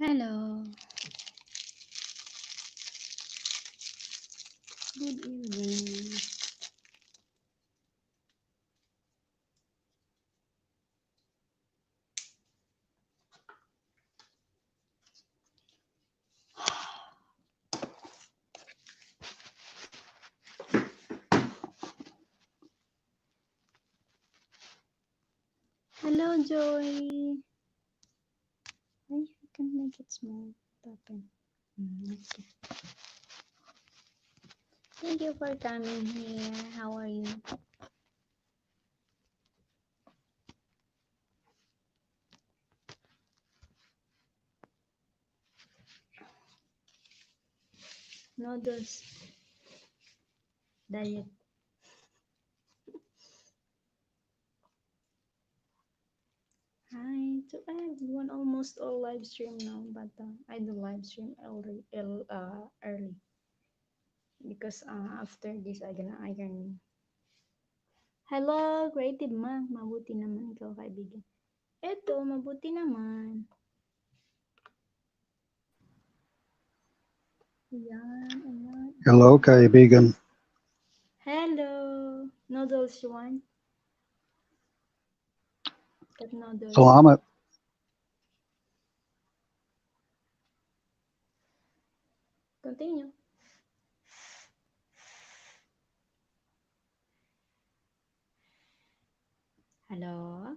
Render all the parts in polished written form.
Hello. Good evening. Hello, Joy. I can make it small. Open. Okay. Thank you for coming here. How are you? Noodles. Diet. Hi. So I have one almost all live stream now, but I do live stream early because after this I gonna iron. Hello, creative ma. Mabuti naman ikaw, kaibigan. Eto, mabuti naman. Ayan, ayan. Hello, kaibigan. Hello. Noodles you want? Cut noodles. Salamat. Continue. Hello?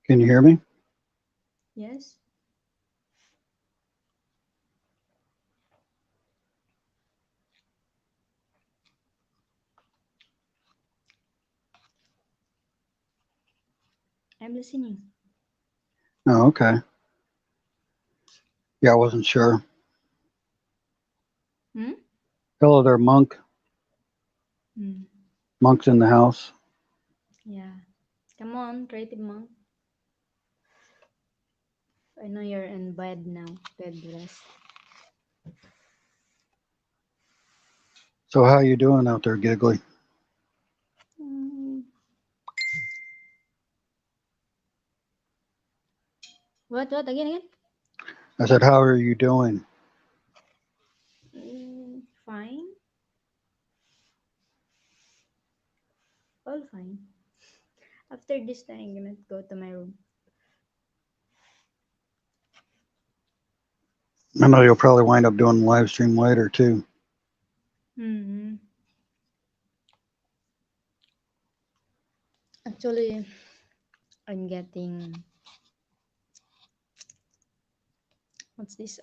Can you hear me? Yes? I'm listening. Oh, okay. Yeah, I wasn't sure. Hmm? Hello there, Monk. Hmm. Monk's in the house. Yeah. Come on, creative monk. I know you're in bed now. Bed rest. So how you doing out there, Giggly? Hmm. What? Again? I said, how are you doing? Fine. All fine. After this time, I'm gonna go to my room. I know you'll probably wind up doing the live stream later too. Hmm. Actually, I'm getting what's this?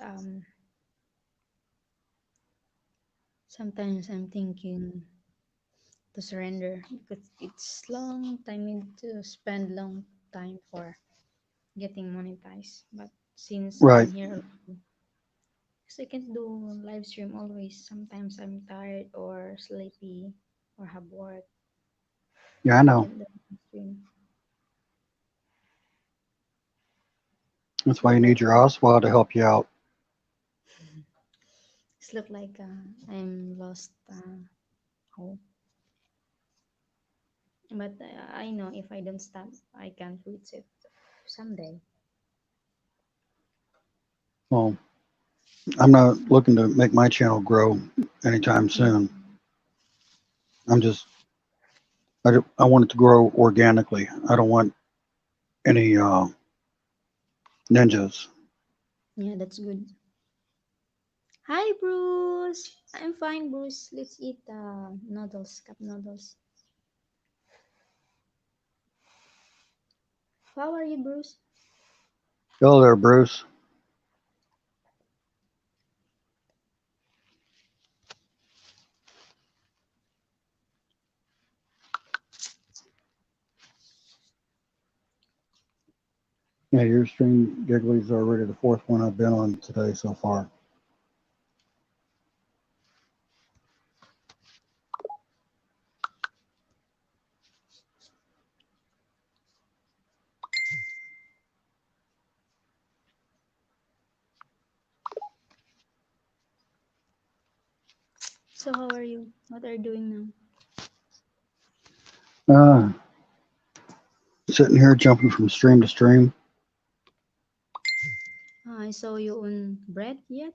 Sometimes I'm thinking to surrender because it's long time need to spend long time for getting monetized. But since Right. I'm here already, because I can't do live stream always. Sometimes I'm tired or sleepy or have work. Yeah, I I know. can't do live stream. That's It's why look you need like your Oswald to help you out. I'm lost hope. But I know if I don't stop, I can't reach it someday. Well, I'm not looking to make my channel grow anytime Mm. soon. I'm just, I want it to grow organically. I don't want any ninjas. Yeah, that's good. Hi, Bruce. I'm fine, Bruce. Let's eat noodles, cup noodles. How are you, Bruce? Hello there, Bruce. Yeah, your stream, Giggly's already the fourth one I've been on today so far. So how are you? What are you doing Uh, Sitting here jumping from stream to stream. saw you on Brett yet.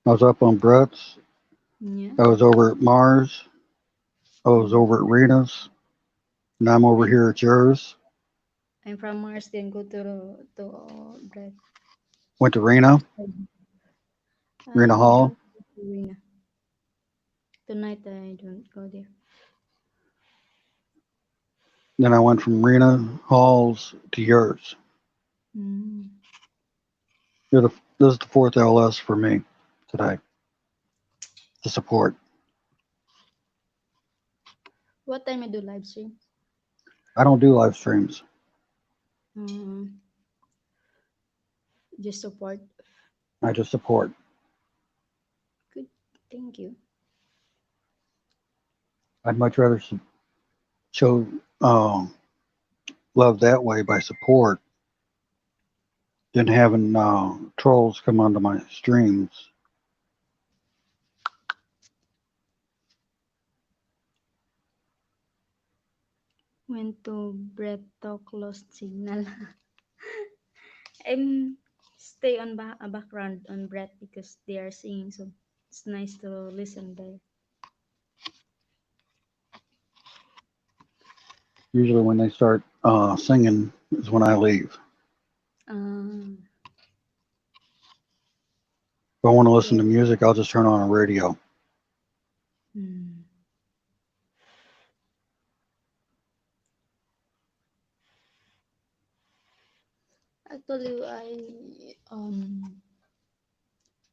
I was up on Brett's. Yeah. I was over at Mars. I was Mm. over at Rena's. And I'm over I'm here at yours. I'm from Mars. Then go to Brett. Went to Reno, Reno I Hall. don't go to Rina tonight. I don't go there. Then I went from Reno Halls to yours. Mm. This is the fourth LS for me today to support. What time I do live stream? I don't do live streams. Um, just support. I just support. Good. Thank you. I'd much rather show um, love that way by support than having trolls come onto my streams. Went to Brett talk lost signal. I'm stay on a background on Brett because they are singing, so it's nice to listen there. Usually, when they start singing, is when I leave. Um, If I want to listen yeah. to music, I'll just turn on a radio. Mm. Actually,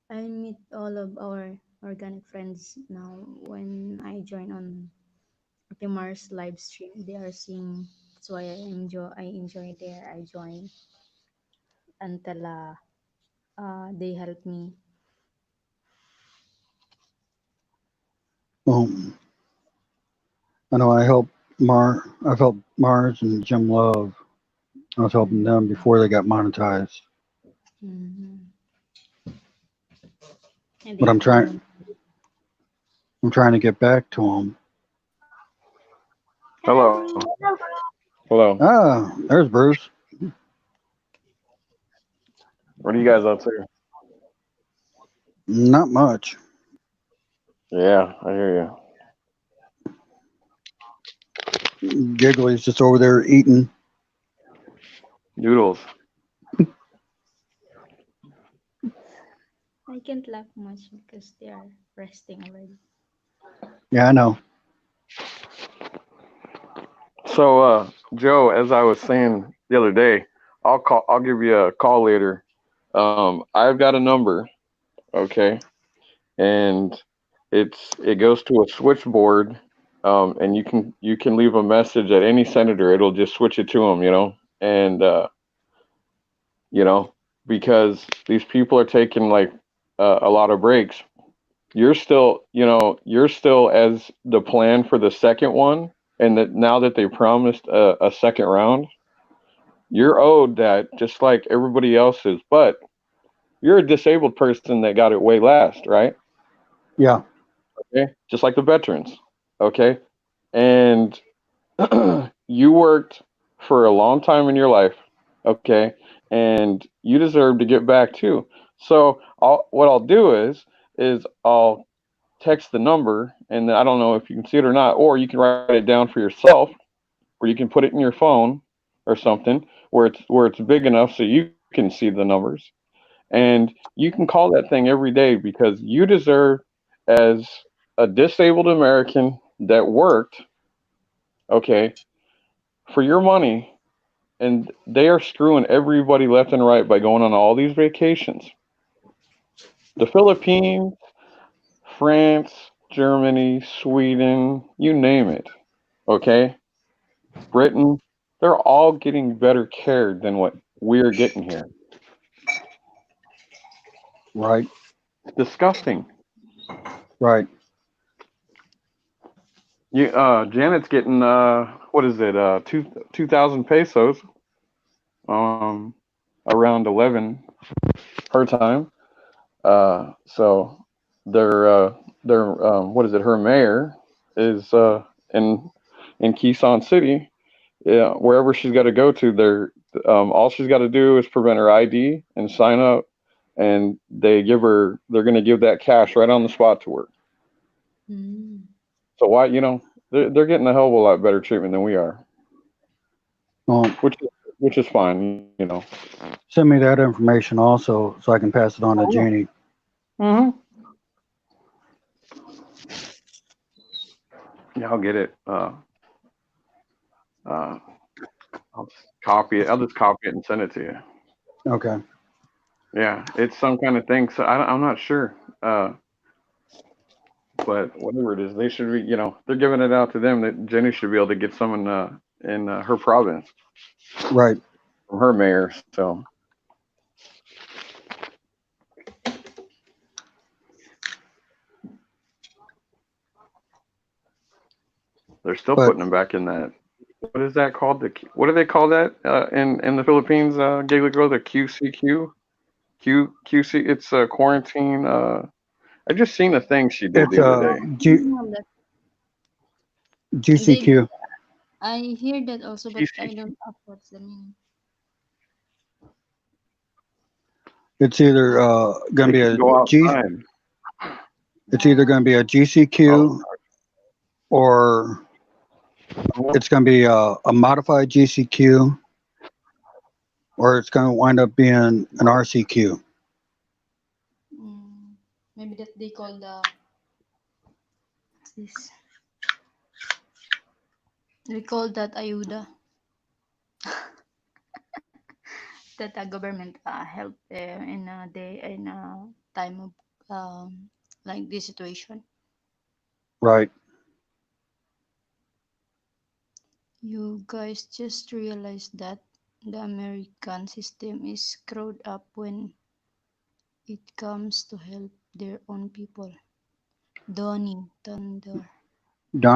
I meet all of our organic friends now when I join on Ate Mars live stream. They are singing. That's why I enjoy there. I join until they help me. Um, I know I've helped Mars and Jim Love. I was helping them Mm. before they got monetized. Mhm. And But they got money. I'm trying to get back to them. Hello. Hello. Hello. Ah, there's Bruce. What are you guys up to? Not much. Yeah, I hear you. Giggly's just over there eating. Noodles. I can't laugh much because they are resting already. Yeah, I know. So, Joe, as I was saying the other day, I'll give you a call later. I've got a number, okay, and it goes to a switchboard, and you can leave a message at any senator. It'll just switch it to them, and you know, because these people are taking like a lot of breaks. You're still as the plan for the second one, and that now that they promised a second round, you're owed that just like everybody else is. But you're a disabled person that got it way last, right? Yeah, Okay, just like the veterans. Okay, and you worked for a long time in your life. Okay, and you deserve to get back too. So what I'll do is I'll text the number, and I don't know if you can see it or not, or you can write it down for yourself, or you can put it in your phone or something where it's big enough so you can see the numbers, and you can call that thing every day because you deserve, as a disabled American that worked, okay, for your money, and they are screwing everybody left and right by going on all these vacations. The Philippines, France, Germany, Sweden, you name it. Okay, Britain, they're all getting better care than what we're getting here. right, It's disgusting. right. Janet's getting what is it? 2,000 pesos. Um, around 11 her time. So their what is it? Her mayor is in Quezon City. Yeah, wherever she's got to go to, there, all she's got to do is present her ID and sign up, and they're going to give that cash right on the spot to work. Mm. So why, they're getting a hell of a lot better treatment than we are, Well, which which is fine. send me that information also so I can pass it on to Oh Jeannie. yeah. Hmm. Yeah, I'll get it. Uh, I'll just copy it. I'll just copy it and send it to you. Okay. Yeah, it's some kind of thing. So I'm not sure. But whatever it is, they should be. They're giving it out to them. That Jenny should be able to get some in her province Right. from her mayor. So they're still But putting them back in that. What is that called? What do they call that in the Philippines? Giggly Girl, the QCQ, QC. It's quarantine. I just seen a thing she did it's the other day. Know that they, GCQ. I hear that also, but I QCQ. don't know what's the meaning. It's either going to They be can a go G. outside. It's either going to be a Oh, GCQ or it's going to be a modified GCQ or it's going to wind up being an RCQ. Mm, maybe that they call the what's this? We call that ayuda that the government help in a day in a time of like this situation. Right. You guys just realize that the American system is screwed up when it comes to help their own people. Donnie Thunder.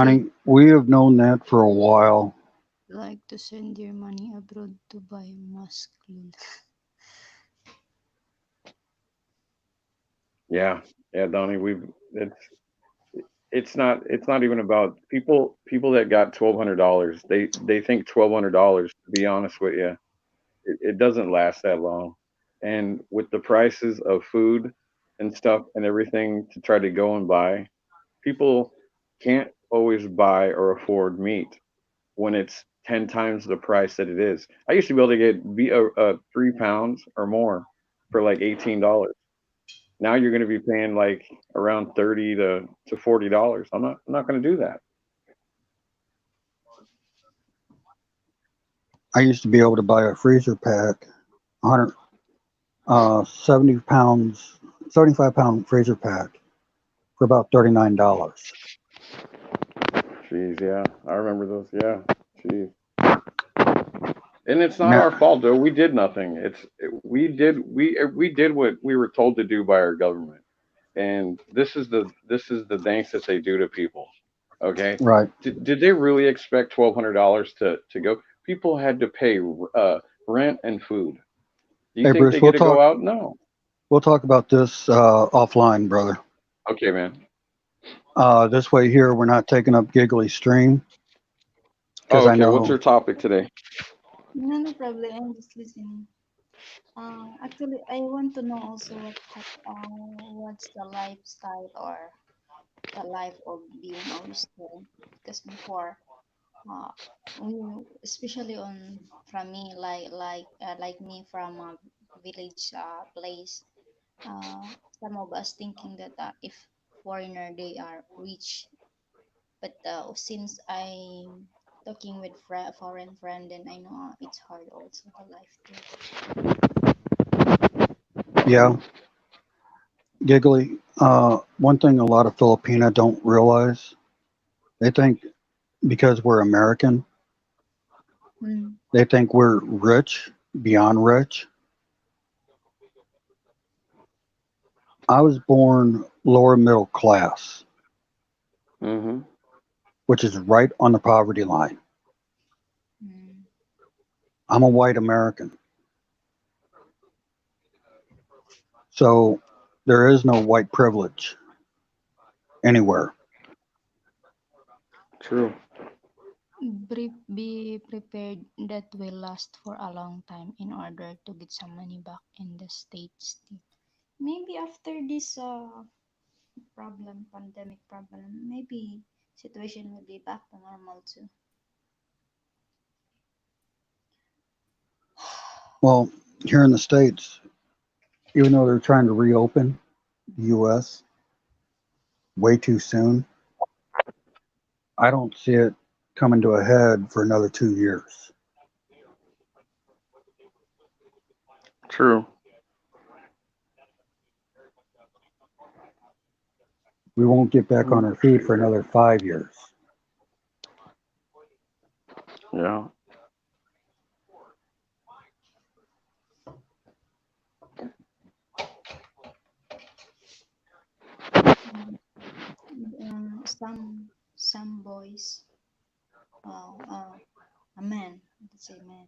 They Donnie, we have known that for a while. like to send their money abroad to buy mask. yeah, yeah, Donnie. It's not even about people that got $1,200. They think $1,200. To be honest with you, it doesn't last that long. And with the prices of food and stuff and everything to try to go and buy, people can't always buy or afford meat when it's 10 times the price that it is. I used to be able to get 3 pounds or more for like $18. Now you're going to be paying like around 30 to $40. I'm not going to do that. I used to be able to buy a freezer pack, 100, 70 pounds, 75-pound freezer pack for about $39. Jeez, yeah, I remember those. Yeah, jeez. And it's not our Now, fault though. We did nothing. We did what we were told to do by our government. And this is the thanks that they do to people. Okay, right. did they really expect $1,200 to go? People had to pay rent and food. Do you Hey, think Bruce, they get to go out? No. we'll talk about this offline, brother. Okay, man. This way here, we're not taking up Giggly stream because Oh, I okay. What's know your topic today? No, no problem. I'm just listening. Actually, I want to know also what's the lifestyle or the life of being a student. Because before, uh, we, especially on from me, like me from a village place, some of us thinking that if foreigner they are rich, but since I'm talking with foreign friend, then I know it's hard also the life there. yeah, Giggly. One thing a lot of Filipina don't realize, they think because we're American, Mm. they think we're rich, beyond rich. I was born lower middle class, Mm-hmm. which is right on the poverty line. Mm. I'm a white American, so there is no white privilege anywhere. True. Be prepared that will last for a long time in order to get some money back in the states. maybe after this problem, pandemic problem, maybe situation will be back to normal too. Well, here in the States, even though they're trying to reopen the U.S. way too soon, I don't see it coming to a head for another 2 years. True. We won't get back on our feet for another 5 years. Yeah. Mm, some boys, a man, let's say man,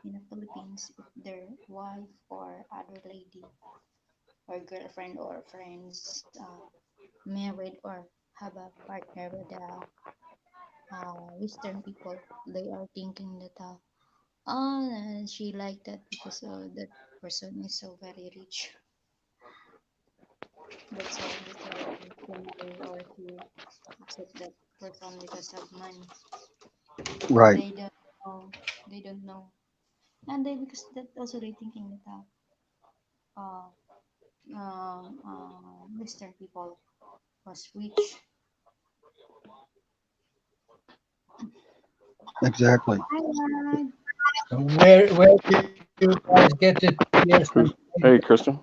in the Philippines, if their wife or other lady or girlfriend or friends married or have a partner with the Western people, they are thinking that she like that because that person is so very rich. That's why she marry or she accept that person because of money. Right, They don't know. They don't know, and they because that also they thinking that uh, Western people was rich. exactly. Hi, Rod. Where do you guys get the 2 years from Who's? today? Hey, Christian.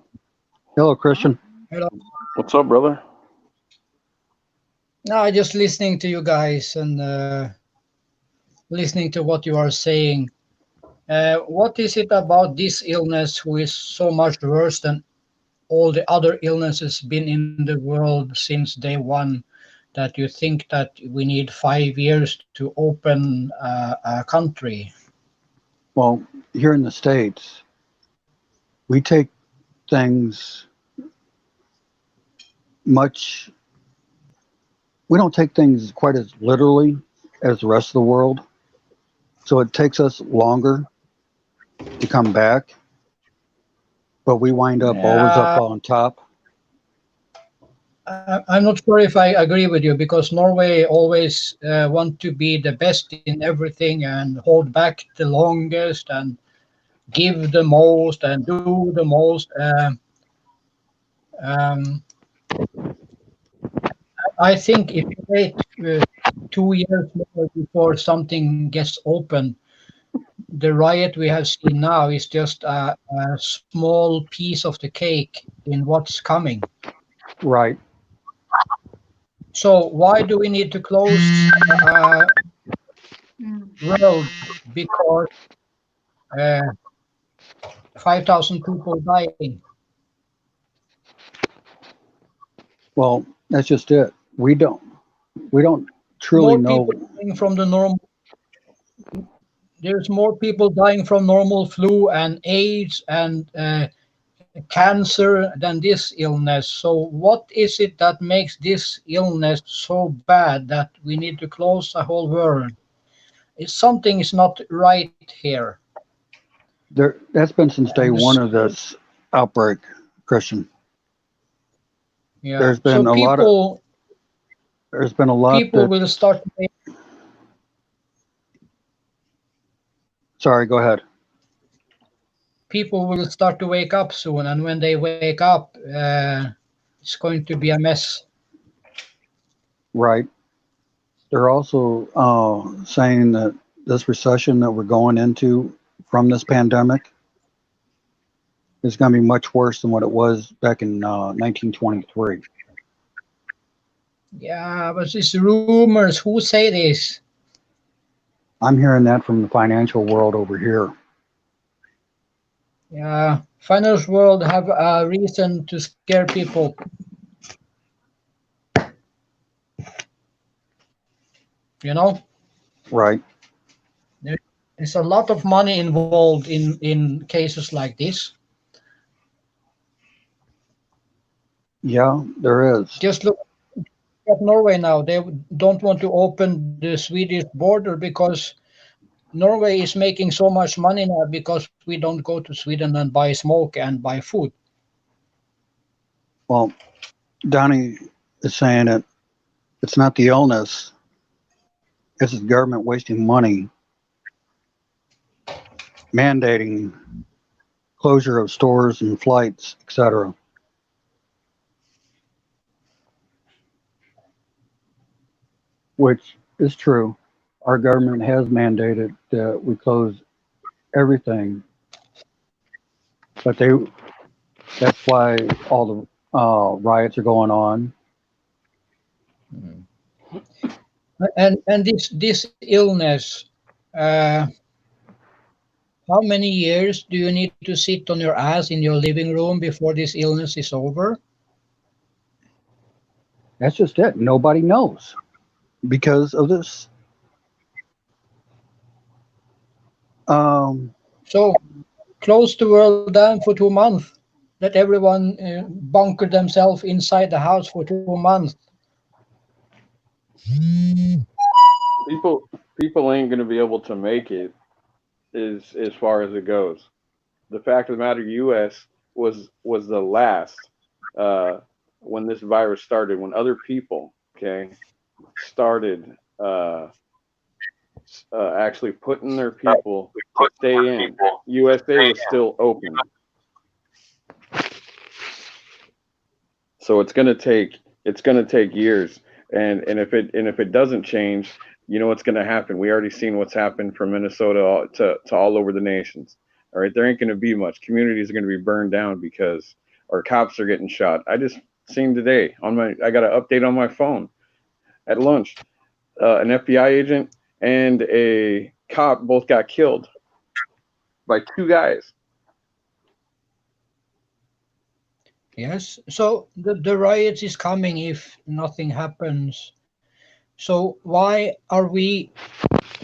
Hello, Huh? Christian. Hello. What's up, brother? No, just listening to you guys and listening to what you are saying. What is it about this illness who is so much worse than all the other illnesses been in the world since day one that you think that we need 5 years to open a country? Well, here in the States, we take things much, we don't take things quite as literally as the rest of the world. So it takes us longer to come back, but we wind up always up Uh, on top. I'm not sure if I agree with you because Norway always want to be the best in everything and hold back the longest and give the most and do the most. Um, I think if you wait 2 years more before something gets open, the riot we have seen now is just a small piece of the cake in what's coming. Right, So why do we need to close Mm. world because uh, 5,000 people dying? well, that's just it. We don't truly More people know. dying from the normal. There's more people dying from normal flu and AIDS and cancer than this illness. So what is it that makes this illness so bad that we need to close the whole world? Something is not right here. That's been since And day this, one of this outbreak, Christian. yeah. There's So been a lot of there's been a lot people that will start. sorry, go ahead. People will start to wake up soon, and when they wake up, it's going to be a mess. Right. They're also saying that this recession that we're going into from this pandemic is going to be much worse than what it was back in 1923. Yeah, but it's rumors. Who say this? I'm hearing that from the financial world over here. Yeah, finance world have a reason to scare people. You know, Right. there is a lot of money involved in cases like this. Yeah, there is. Just look at Norway now. They don't want to open the Swedish border because Norway is making so much money now because we don't go to Sweden and buy smoke and buy food. Well, Donnie is saying that it's not the illness, it's the government wasting money mandating closure of stores and flights, etc., which is true. Our government has mandated that we close everything, but that's why all the riots are going on. Mm. And this illness, uh, how many years do you need to sit on your ass in your living room before this illness is over? That's just it. Nobody knows because of this. Um, So close the world down for 2 months. Let everyone bunker themselves inside the house for 2 months. People ain't gonna be able to make it as far as it goes. The fact of the matter, U.S. was the last uh, when this virus started. When other people, okay, started actually putting their people to stay in, USA was still open. So it's gonna take years, and if it doesn't change, you know what's gonna happen. We already seen what's happened from Minnesota to all over the nations. All right, there ain't gonna be much. Communities are gonna be burned down because our cops are getting shot. I just seen today I got an update on my phone at lunch. An FBI agent and a cop both got killed by two guys. Yes. So the riots is coming if nothing happens. So why are we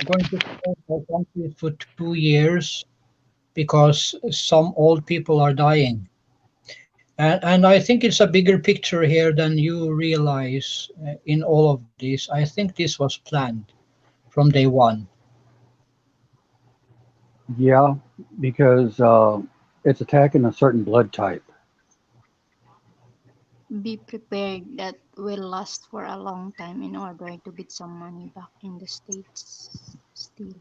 going to close our country for 2 years? Because some old people are dying. And I think it's a bigger picture here than you realize in all of this. I think this was planned from day one. yeah, because it's attacking a certain blood type. Be prepared that will last for a long time in order to get some money back in the States still.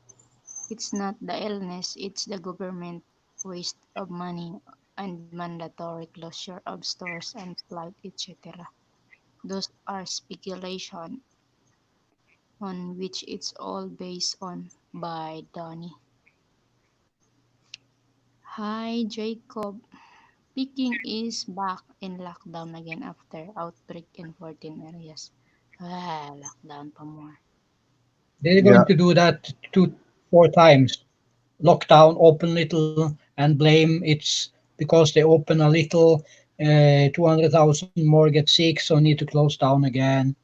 It's not the illness, it's the government waste of money and mandatory closure of stores and flight, etc. Those are speculation on which it's all based on by Donnie. Hi Jacob. Peking is back in lockdown again after outbreak in 14 areas. Ah, lockdown pa more. They're Yeah, going to do that 4 times. Lockdown, open little, and blame it's because they open a little. 200,000 more get sick, so need to close down again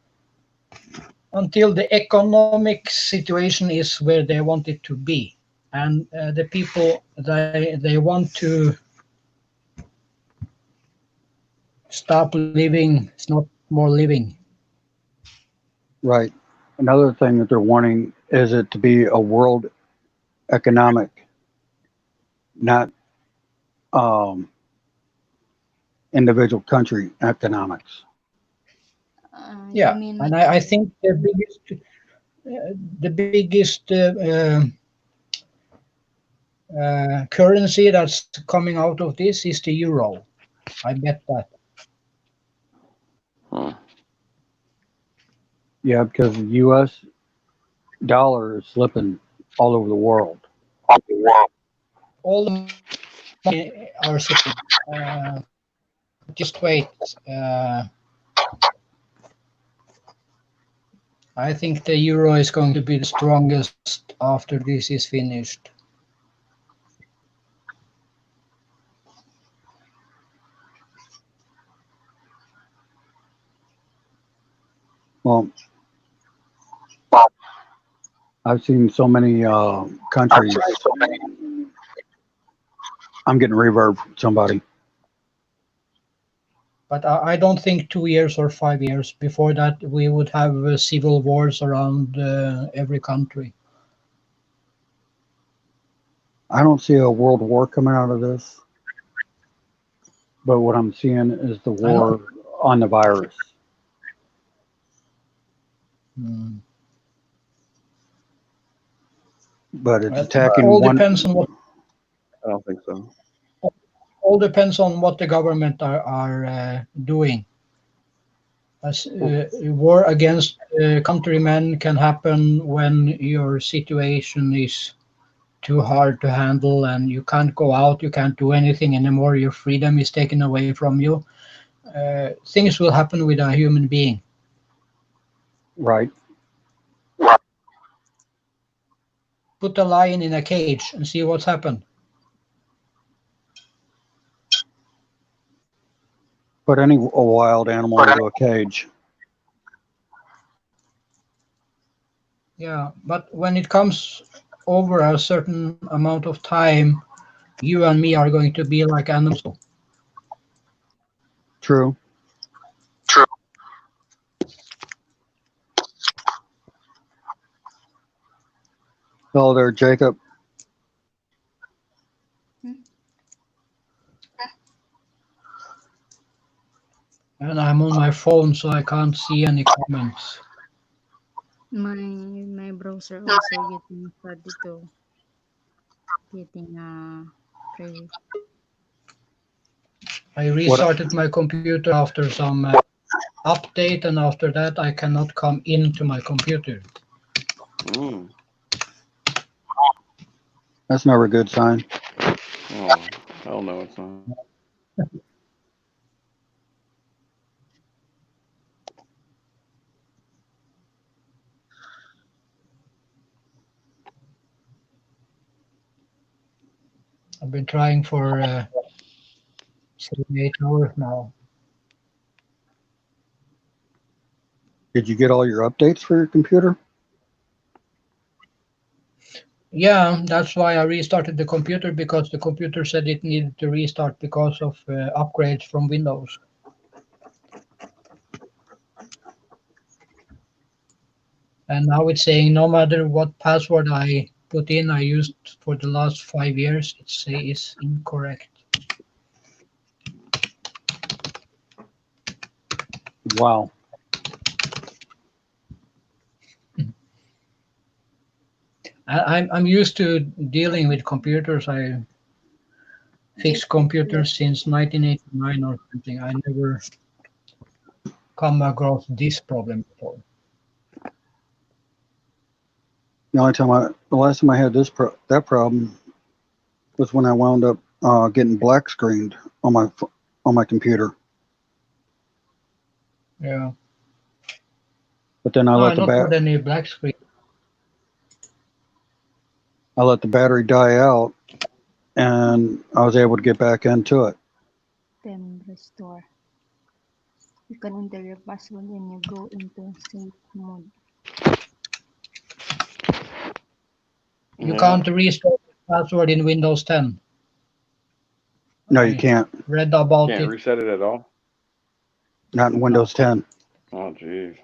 until the economic situation is where they want it to be. And the people they want to stop living. It's not more living. right. Another thing that they're wanting is it to be a world economic, not um, individual country economics. You Yeah, mean and I material? think the biggest currency that's coming out of this is the euro. I bet that. Huh. Yeah, because the U.S. dollar is slipping all over the world. All the money are slipping. Uh, just wait. Uh, I think the euro is going to be the strongest after this is finished. Well, I've seen so many countries. I'm getting reverb from somebody. But I don't think 2 years or 5 years before that we would have civil wars around every country. I don't see a world war coming out of this. but what I'm seeing is the I know. war on the virus. Mm. But it's Well, attacking all one. depends on what I don't think so. all depends on what the government are doing. As war against countrymen can happen when your situation is too hard to handle and you can't go out, you can't do anything anymore, your freedom is taken away from you. Things will happen with a human being. Right. Put a lion in a cage and see what's happened. Put any a wild animal into a cage. Yeah, but when it comes over a certain amount of time, you and me are going to be like animals too. True. Hello there, Jacob. Hmm? And I'm on my phone, so I can't see any comments. My browser also getting started to getting pre. I What restarted my computer after some update, and after that, I cannot come into my computer. Mm. that's never a good sign. Oh, hell no, it's not. I've been trying for 7, 8 hours now. Did you get all your updates for your computer? Yeah, that's why I restarted the computer because the computer said it needed to restart because of upgrades from Windows. And now it's saying no matter what password I put in, I used for the last 5 years, it say is incorrect. Wow. I'm used to dealing with computers. I fixed Jacob computers left. since 1989 or something. I never come across this problem before. The last time I had that problem was when I wound up getting black screened on my computer. Yeah. But then No, I not got any black screen. I let the battery die out, and I was able to get back into it. Then restore. You can enter your password when you go into safe mode. You Yeah, can't restore the password in Windows 10. No, you I can't. read about can't it. reset it at all. Not in No. Windows 10. Oh, jeez.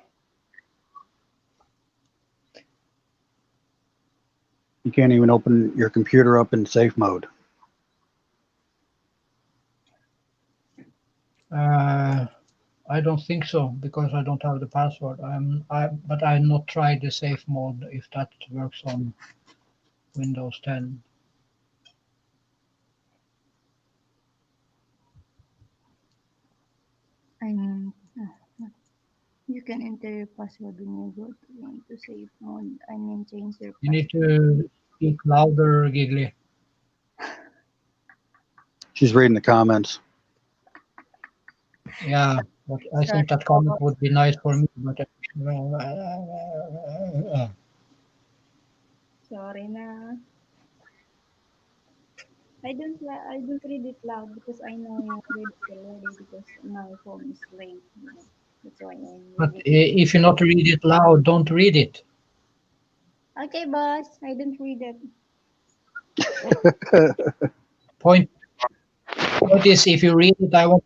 You can't even open your computer up in safe mode. Uh, I don't think so because I don't have the password. But I not tried the safe mode if that works on Windows 10. I mean, you can enter your password when you go into safe mode. I mean, change your You need password. to speak louder, Giggly. She's reading the comments. Yeah, but I Sorry, think that comment boss. would be nice for me. But Sorry na. I don't read it loud because I know you read it already because my phone is late. You know. That's why I'm reading it. if you not read it loud, don't read it. Okay, boss. I don't read it. Point point is, if you read it, I want.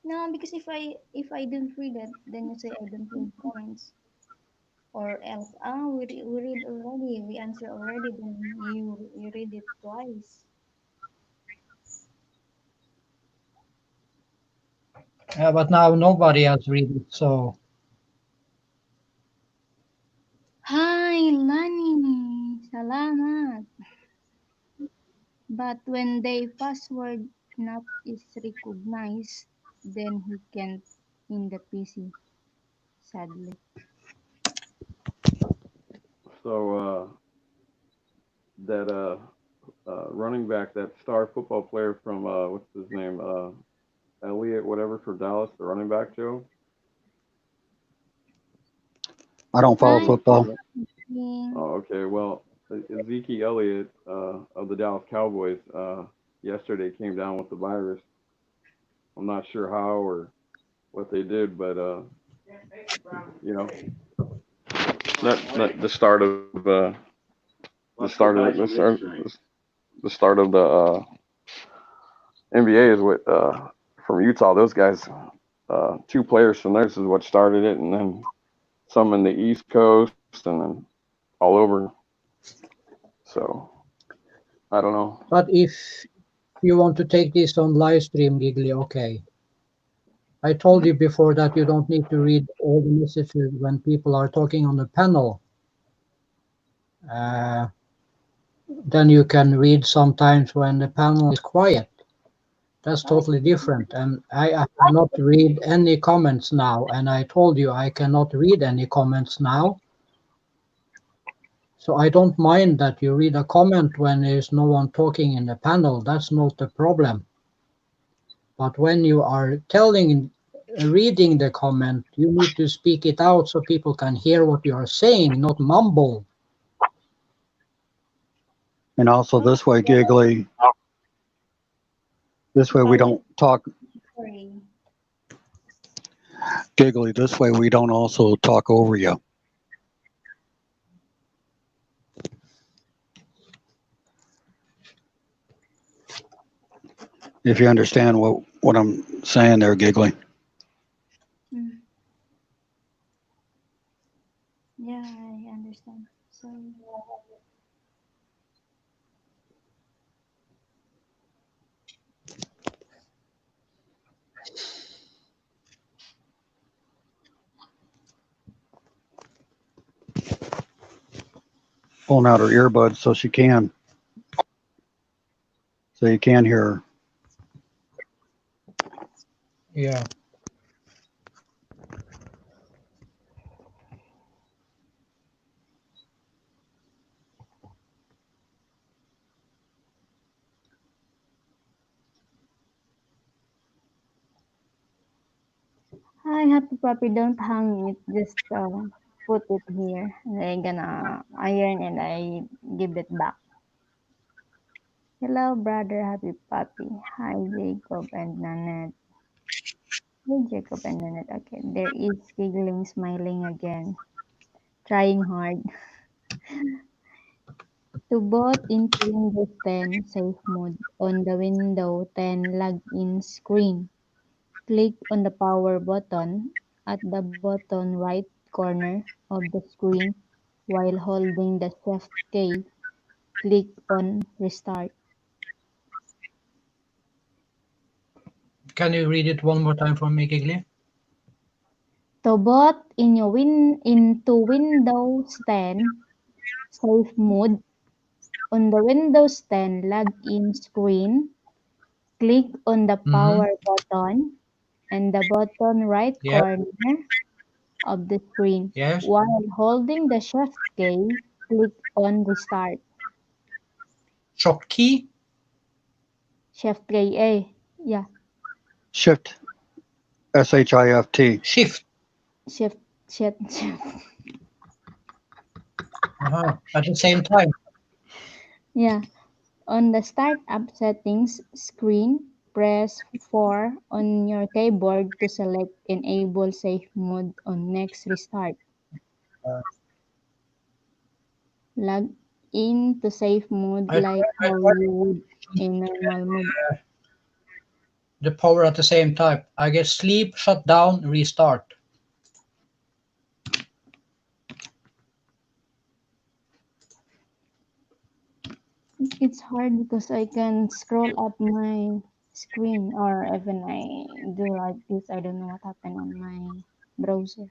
No, because if I don't read it, then you say I don't read comments. Or else, we read already. We answer already. Then you read it twice. But now nobody has read it, so Hi, Lani. Salamat. But when the password not is recognized, then he can't in the PC, sadly. So that running back, that star football player from what's his name, Elliott, whatever for Dallas, the running back Joe. I don't follow Hi, You see football. that? King. Oh, okay. Well, Ezekiel Elliott of the Dallas Cowboys yesterday came down with the virus. I'm not sure how or what they did, but you know, that the start of the start of the NBA is what from Utah. Those guys, two players from theirs is what started it, and then some in the East Coast, and then all over. So I don't know. but if you want to take this on live stream, Giggly, okay. I told Hmm? you before that you don't need to read all the messages when people are talking on the panel. Uh, then you can read sometimes when the panel is quiet. That's totally different. And I cannot read any comments now. And I told you I cannot read any comments now. So I don't mind that you read a comment when there's no one talking in the panel. That's not the problem. But when you are reading the comment, you need to speak it out so people can hear what you are saying, not mumble. And also this way, Giggly, this way we Hi, don't talk sorry. Giggly. This way we don't also talk over you. If you understand what I'm saying there, Giggly. Hmm. Yeah, I understand. Sorry. Pulling out her earbuds so you can hear her. Yeah. Hi, happy puppy. Don't hang it. Just put it here. And I gonna iron and I give it back. Hello, brother. Happy puppy. Hi, Jacob and Nanette. Hey, Jacob and Nanette. Okay, there is giggling, smiling again. Trying hard. To boot into Windows 10 Safe Mode on the Windows 10 login screen, click on the power button at the bottom right corner of the screen while holding the Shift key. Click on Restart. Can you read it one more time for me, Giggly? To boot into Windows 10 Safe Mode on the Windows 10 login screen, click on the Mm-hmm. power button and the bottom right Yeah. corner of the screen. Yes. While holding the Shift key, click on Restart. Short key. Shift key, yeah, Shift SHIFT. Shift. shift, shift, shift. Uh-huh. At the same time. Yeah. On the Startup Settings screen, press 4 on your keyboard to select Enable Safe Mode on next restart. Uh, Log in to safe mode I like tried how you would in normal mode. the power at the same time. I get sleep, shut down, restart. It's hard because I can scroll up my screen, or even I do like this, I don't know what happened on my browser.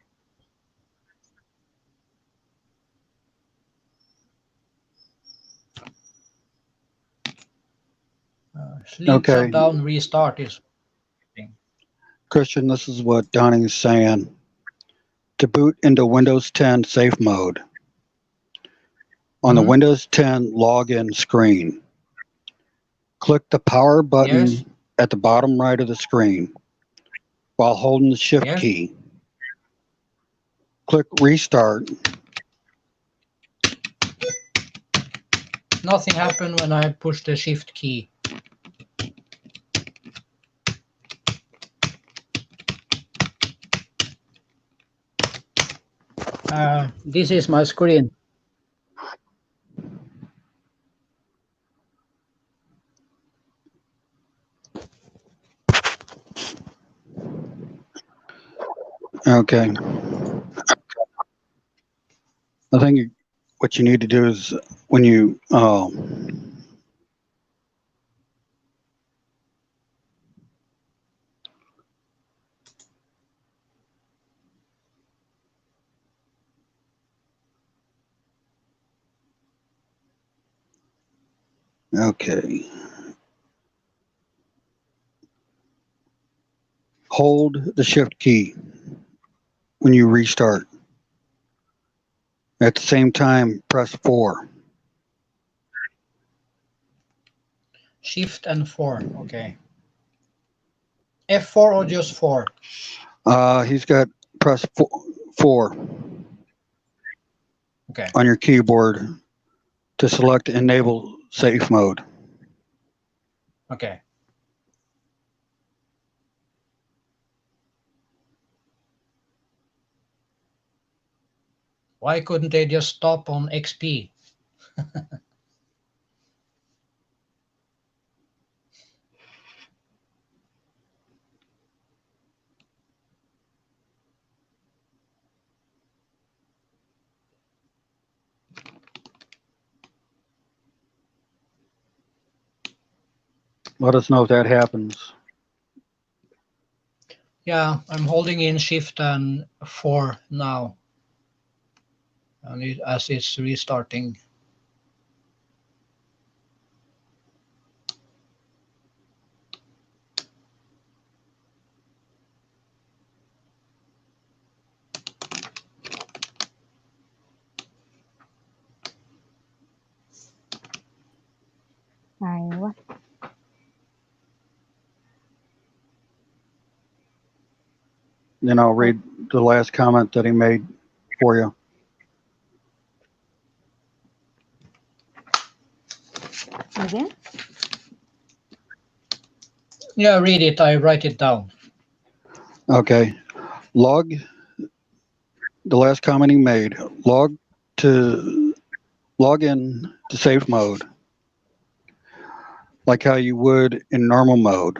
Sleep, Okay, shutdown, restart is thing. Christian, this is what Donnie's saying. To boot into Windows 10 safe mode, on the Hmm. Windows 10 login screen, click the power Yes, button at the bottom right of the screen while holding the shift yes. key. Click restart. Nothing happened when I pushed the shift key. This is my screen. Okay. I think what you need to do is when you okay, hold the shift key when you restart. At the same time, press 4. Shift and 4. Okay. F4 or just 4? He's got press 4 Okay. on your keyboard to select enable safe mode. Okay. Why couldn't they just stop on XP? Let us know if that happens. Yeah, I'm holding in shift and 4 now, and as it's restarting. Aywa. Then I'll Oh, read the last comment that he made for you. again? Yeah, read it. I write it down. Okay. Log, the last comment he made, to log in to safe mode like how you would in normal mode.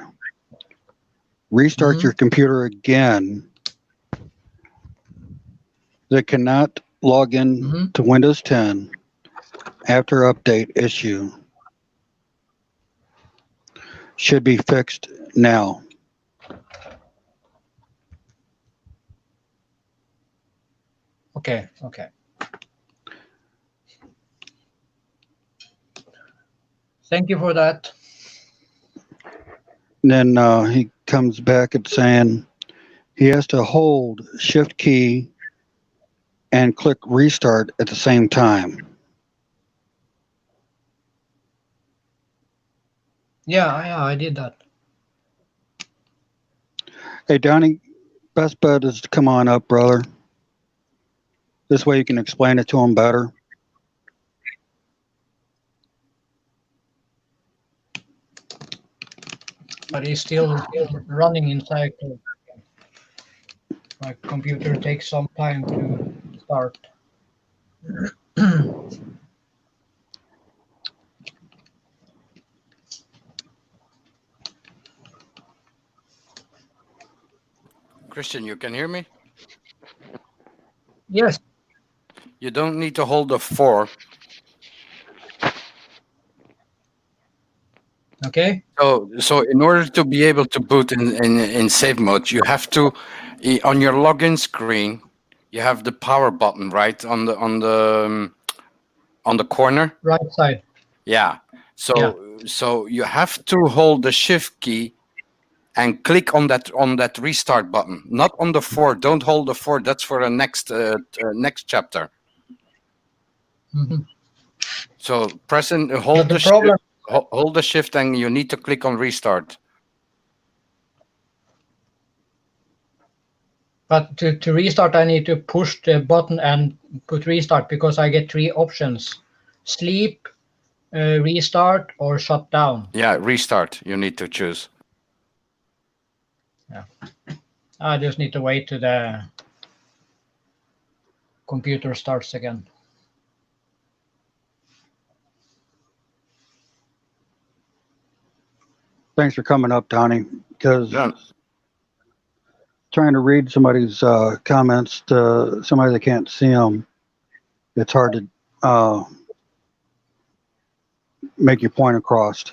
Restart Hmm. your computer again that cannot log in Hmm. to Windows 10 after update issue should be fixed now. Okay. Okay. Thank you for that. And then he comes back at saying he has to hold shift key and click restart at the same time. Yeah, yeah, I did that. Hey, Donnie, best bet is to come on up, brother. This way you can explain it to him better. But it's still running in cycle. My computer takes some time to start. Christian, you can hear me? Yes. You don't need to hold the 4. Okay. So in order to be able to boot in safe mode, you have to on your login screen, you have the power button right on the corner. Right side. Yeah. Yeah. So you have to hold the shift key and click on that restart button, not on the 4. Don't hold the 4. That's for the next chapter. Hmm. So press and But hold the the shift, problem, hold the shift, and you need to click on restart. but to restart, I need to push the button and put restart because I get three options: sleep, restart, or shut down. Yeah, restart. You need to choose. Yeah. I just need to wait till the computer starts again. Thanks for coming up, Donnie. Because Yeah. trying to read somebody's comments to somebody that can't see them, it's hard to make your point across.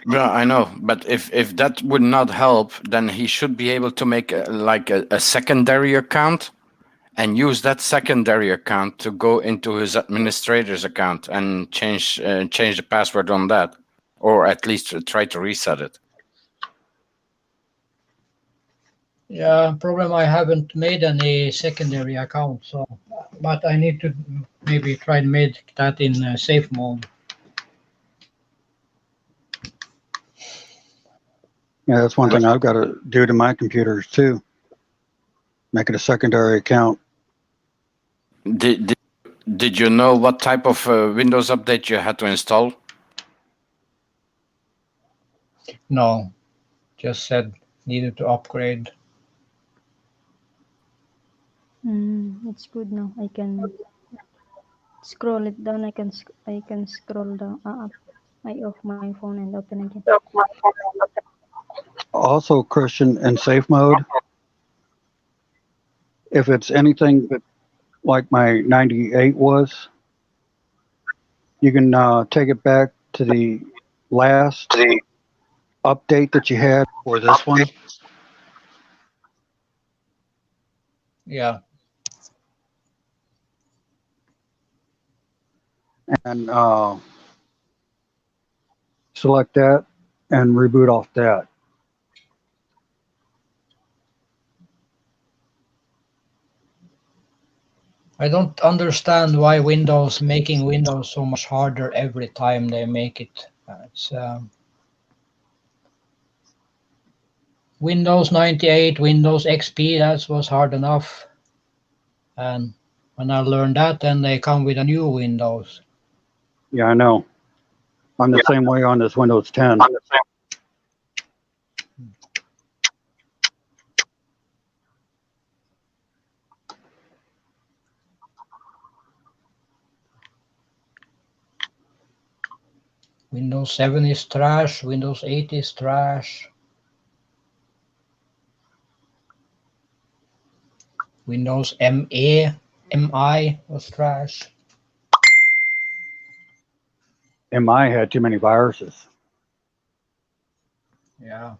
Yeah, I know, but if that would not help, then he should be able to make a secondary account and use that secondary account to go into his administrator's account and change the password on that, or at least try to reset it. Yeah, problem I haven't made any secondary account, so but I need to maybe try and make that in safe mode. Yeah, that's one thing I've got to do to my computers too. Make it a secondary account. Did did, did you know what type of Windows update you had to install? No, just said needed to upgrade. It's good now. I can scroll it down. I can scroll down up. I off my phone and open again. Also, Christian, in safe mode, if it's anything like my 98 was, you can take it back to the last update that you had for this one, Yeah, and select that and reboot off that. I don't understand why Windows making Windows so much harder every time they make it. It's Windows 98, Windows XP. That was hard enough, and when I learned that, then they come with a new Windows. Yeah, I know. I'm the same way on this Windows 10. Windows 7 is trash. Windows 8 is trash. Windows MI was trash. MI had too many viruses. Yeah.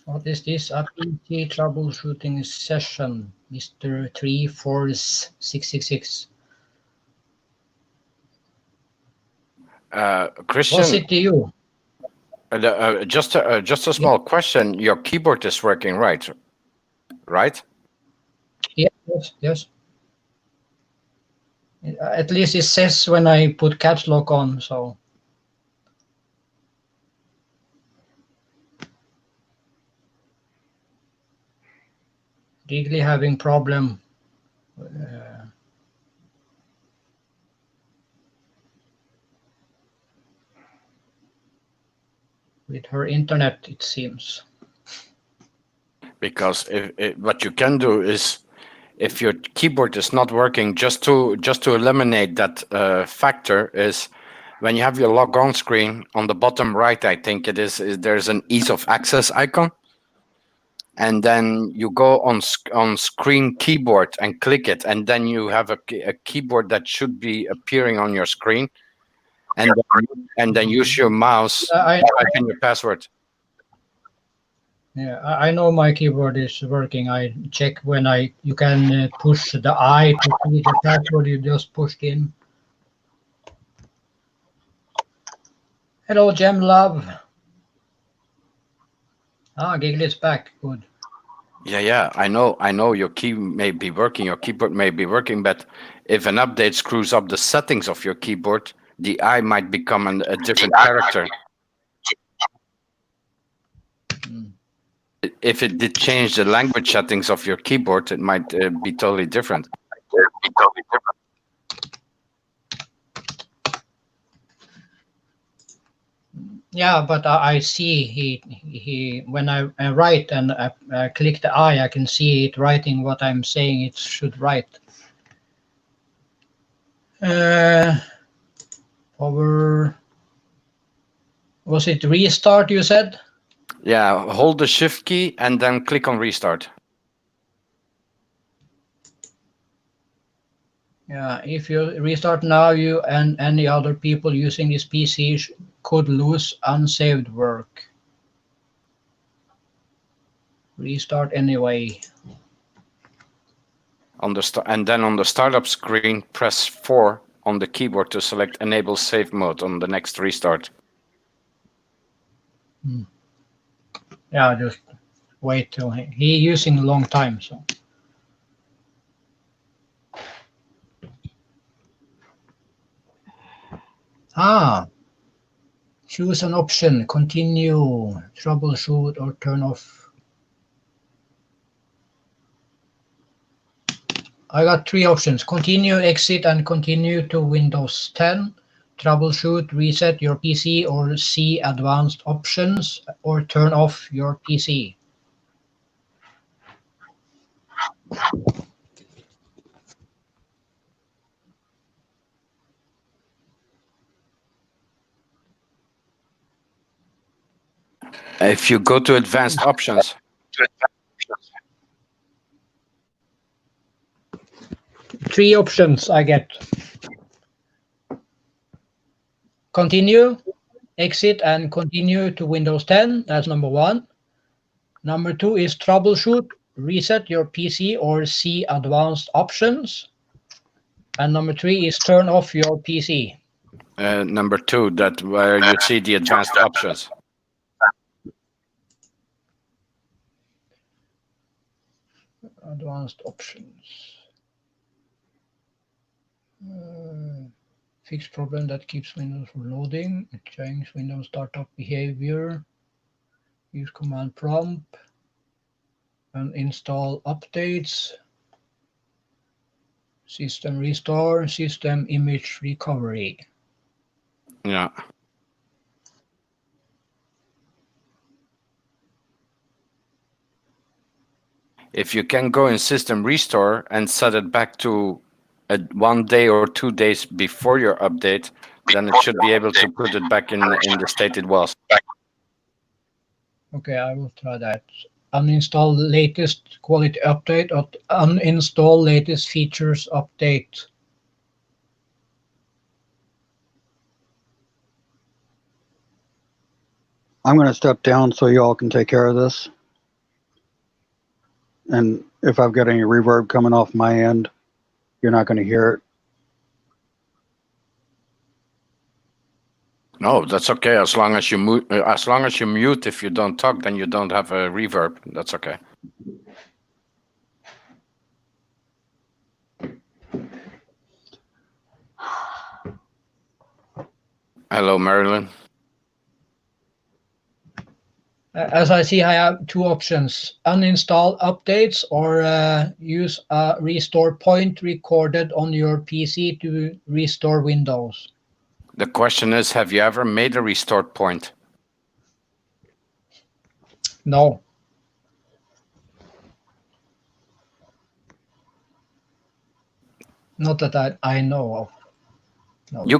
What is this? A PC troubleshooting session, Mr. 34666. What's Christian, it to you? just a Yeah, small question. Your keyboard is working, right? Right? yes. At least it says when I put caps lock on, so really having problem uh, with her internet, it seems. Because what you can do is if your keyboard is not working, just to eliminate that factor, is when you have your log on screen on the bottom right, I think it is there's an ease of access icon, and then you go on screen keyboard and click it, and then you have a keyboard that should be appearing on your screen, and then use your mouse to type in your password. Yeah, I know my keyboard is working. I check when you can push the I to see the password you just pushed in. Hello, Gem Love. Giggly's back. Good. Yeah, I know your key may be working, your keyboard may be working, but if an update screws up the settings of your keyboard, the I might become a different character. If it did change the language settings of your keyboard, it might be totally different. Yeah, but I see he when I write and I click the I can see it writing what I'm saying it should write. Power. Was it restart you said? Yeah, hold the shift key and then click on restart. Yeah, if you restart now, you and any other people using this PC could lose unsaved work. Restart anyway. And then on the startup screen, press 4 on the keyboard to select enable save mode on the next restart. Yeah, just wait till he using a long time, so. Choose an option, continue, troubleshoot, or turn off. I got 3 options, continue, exit, and continue to Windows 10, troubleshoot, reset your PC, or see advanced options, or turn off your PC. If you go to advanced options, 3 options I get. Continue, exit, and continue to Windows 10. That's number 1. Number 2 is troubleshoot, reset your PC, or see advanced options. And number 3 is turn off your PC. number 2, that where you see the advanced options. Advanced options. Fix problem that keeps Windows from loading. Change Windows startup behavior. Use command prompt. And install updates. System restore. System image recovery. Yeah. If you can go in system restore and set it back to 1 day or 2 days before your update, then it should be able to put it back in the state it was. Okay, I will try that. Uninstall latest quality update or uninstall latest features update. I'm going to step down so you all can take care of this. And if I've got any reverb coming off my end, you're not going to hear it. No, that's okay. As long as you mute, if you don't talk, then you don't have a reverb. That's okay. Hello, Marilyn. As I see, I have 2 options: uninstall updates or use a restore point recorded on your PC to restore Windows. The question is, have you ever made a restore point? No. Not that I know of. No. You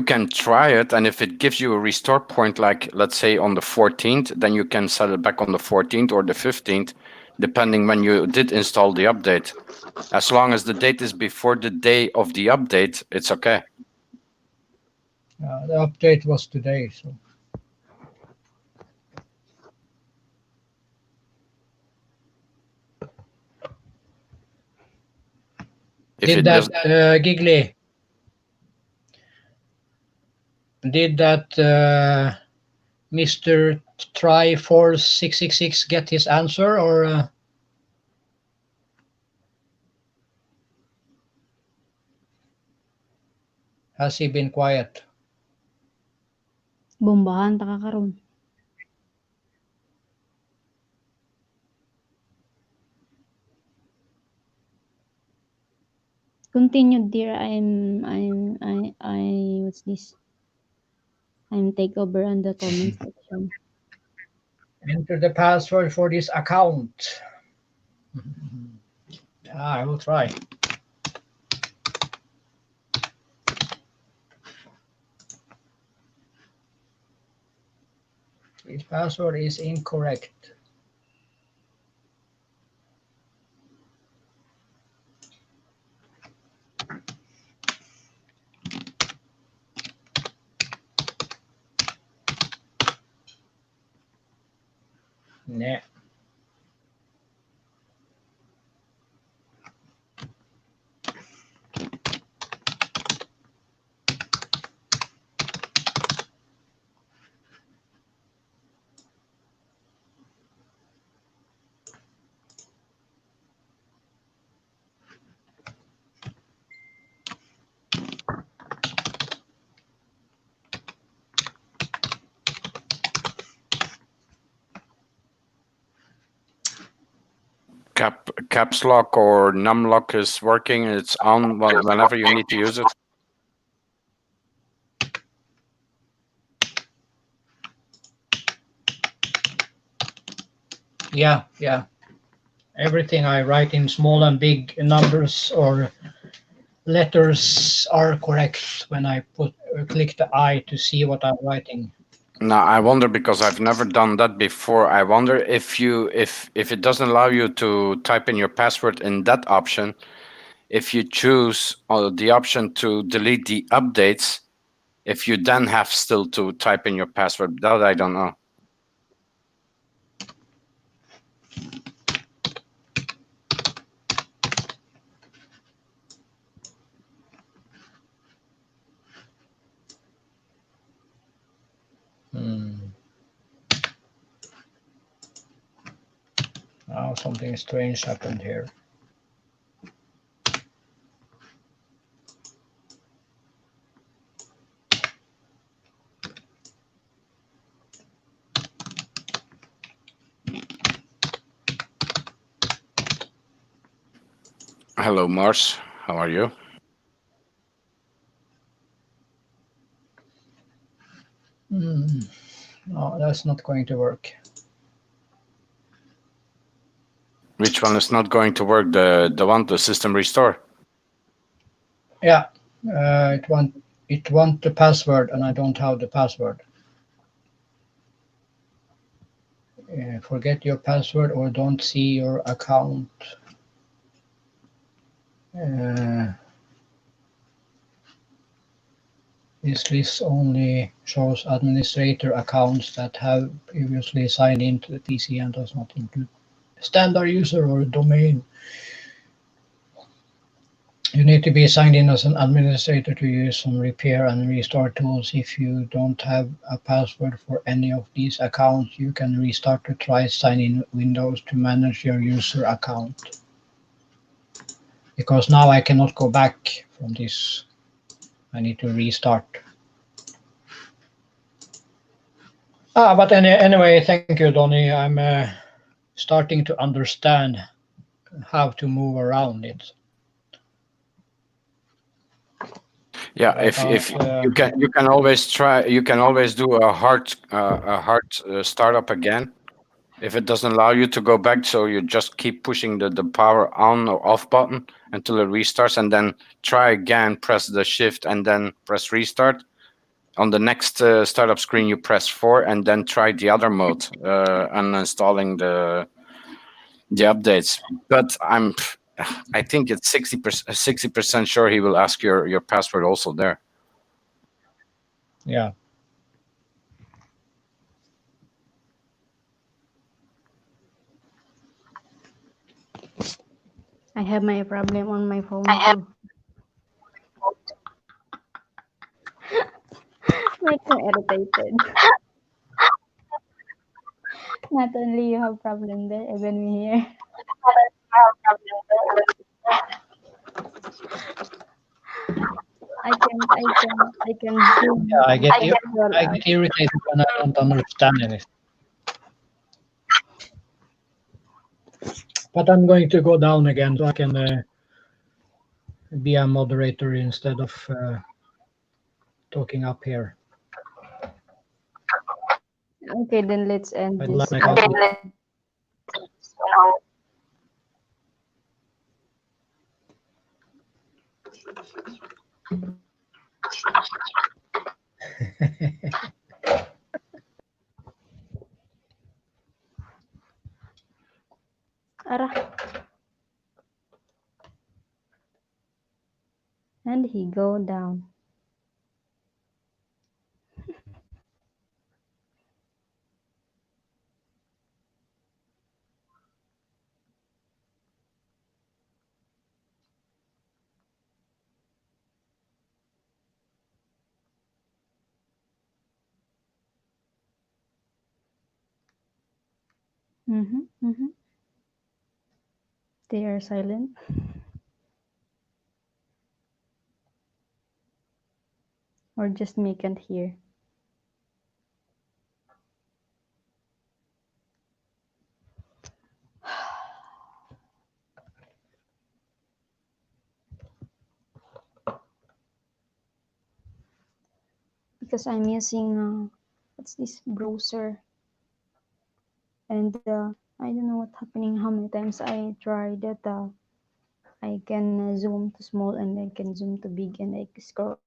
can try it, and if it gives you a restore point, like let's say on the 14th, then you can set it back on the 14th or the 15th, depending when you did install the update. As long as the date is before the day of the update, it's okay. The update was today, so If did it that does, Giggly? Did that Mr. Try 4666 get his answer, or has he been quiet? Bombahan ta ka karon. Continued, dear. What's this? I'm take over on the comment section. Enter the password for this account. I will try. This password is incorrect. Nah. caps lock or num lock is working, it's on whenever you need to use it. Yeah. Everything I write in small and big numbers or letters are correct when I click the I to see what I'm writing. Now I wonder, because I've never done that before. I wonder if it doesn't allow you to type in your password in that option, if you choose the option to delete the updates, if you then have still to type in your password. That I don't know. Now something strange happened here. Hello, Mars. How are you? No, that's not going to work. Which one is not going to work? The system restore? Yeah, it want the password, and I don't have the password. Forget your password or don't see your account. This list only shows administrator accounts that have previously signed into the PC and does not include standard user or domain. You need to be signed in as an administrator to use some repair and restore tools. If you don't have a password for any of these accounts, you can restart to try sign in Windows to manage your user account. Because now I cannot go back from this. I need to restart. But anyway, thank you, Donny. I'm starting to understand how to move around it. Yeah, if you can always try. You can always do a hard startup again, If it doesn't allow you to go back, so you just keep pushing the power on or off button until it restarts, and then try again, press the shift, and then press restart. On the next startup screen, you press 4, and then try the other mode, uninstalling the updates. But I think it's 60% sure he will ask your password also there. Yeah. I have my problem on my phone too. Makes me irritated. Not only you have problem there, even me here. I can Yeah, zoom and can scroll I out. get irritated when I don't understand anything. But I'm going to go down again so I can be a moderator instead of talking up here. Okay, then let's end I don't this. like when I can't see. Ara, and he go down. Mm-hmm. They are silent, or just me can't hear. Because I'm using what's this browser, and I don't know what's happening. How many times I tried that I can zoom to small and I can zoom to big and I scroll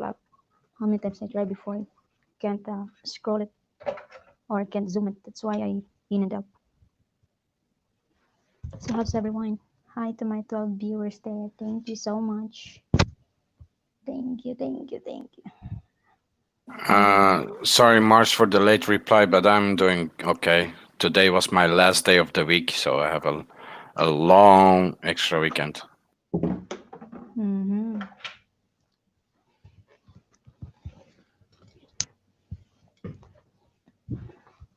up. How many times I try before can't scroll it or can't zoom it. That's why I ended up. So how's everyone? Hi to my 12 viewers there. Thank you so much. Thank you. Sorry, Mars, for the late reply, but I'm doing okay. Today was my last day of the week, so I have a long extra weekend. Mm-hmm.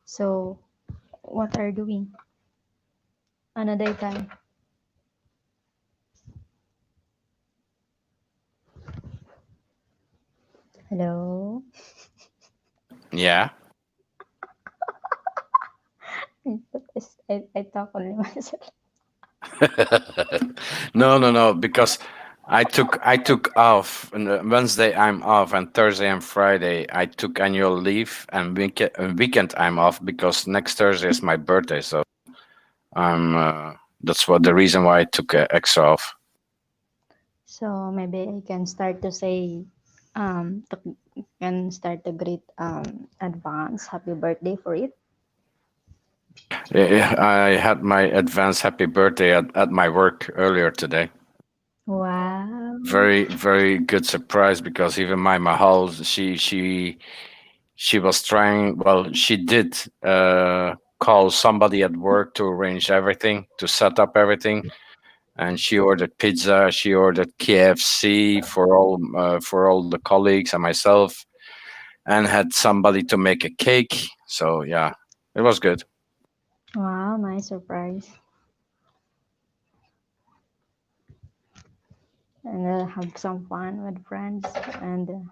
So what are you doing on a daytime? Hello? Yeah. I talk only myself. No, because I took off on Wednesday. I'm off, and Thursday and Friday I took annual leave, and weekend I'm off because next Thursday is my birthday. So I'm that's what the reason why I took extra off. So maybe I can start to say to, can start to greet advance happy birthday for it. Yeah, I had my advance happy birthday at my work earlier today. Wow. Very good surprise because even my Mahal, she was trying. Well, she did call somebody at work to arrange everything, to set up everything, and she ordered pizza. She ordered KFC for all the colleagues and myself, and had somebody to make a cake. So yeah, it was good. Wow, nice surprise. And have some fun with friends and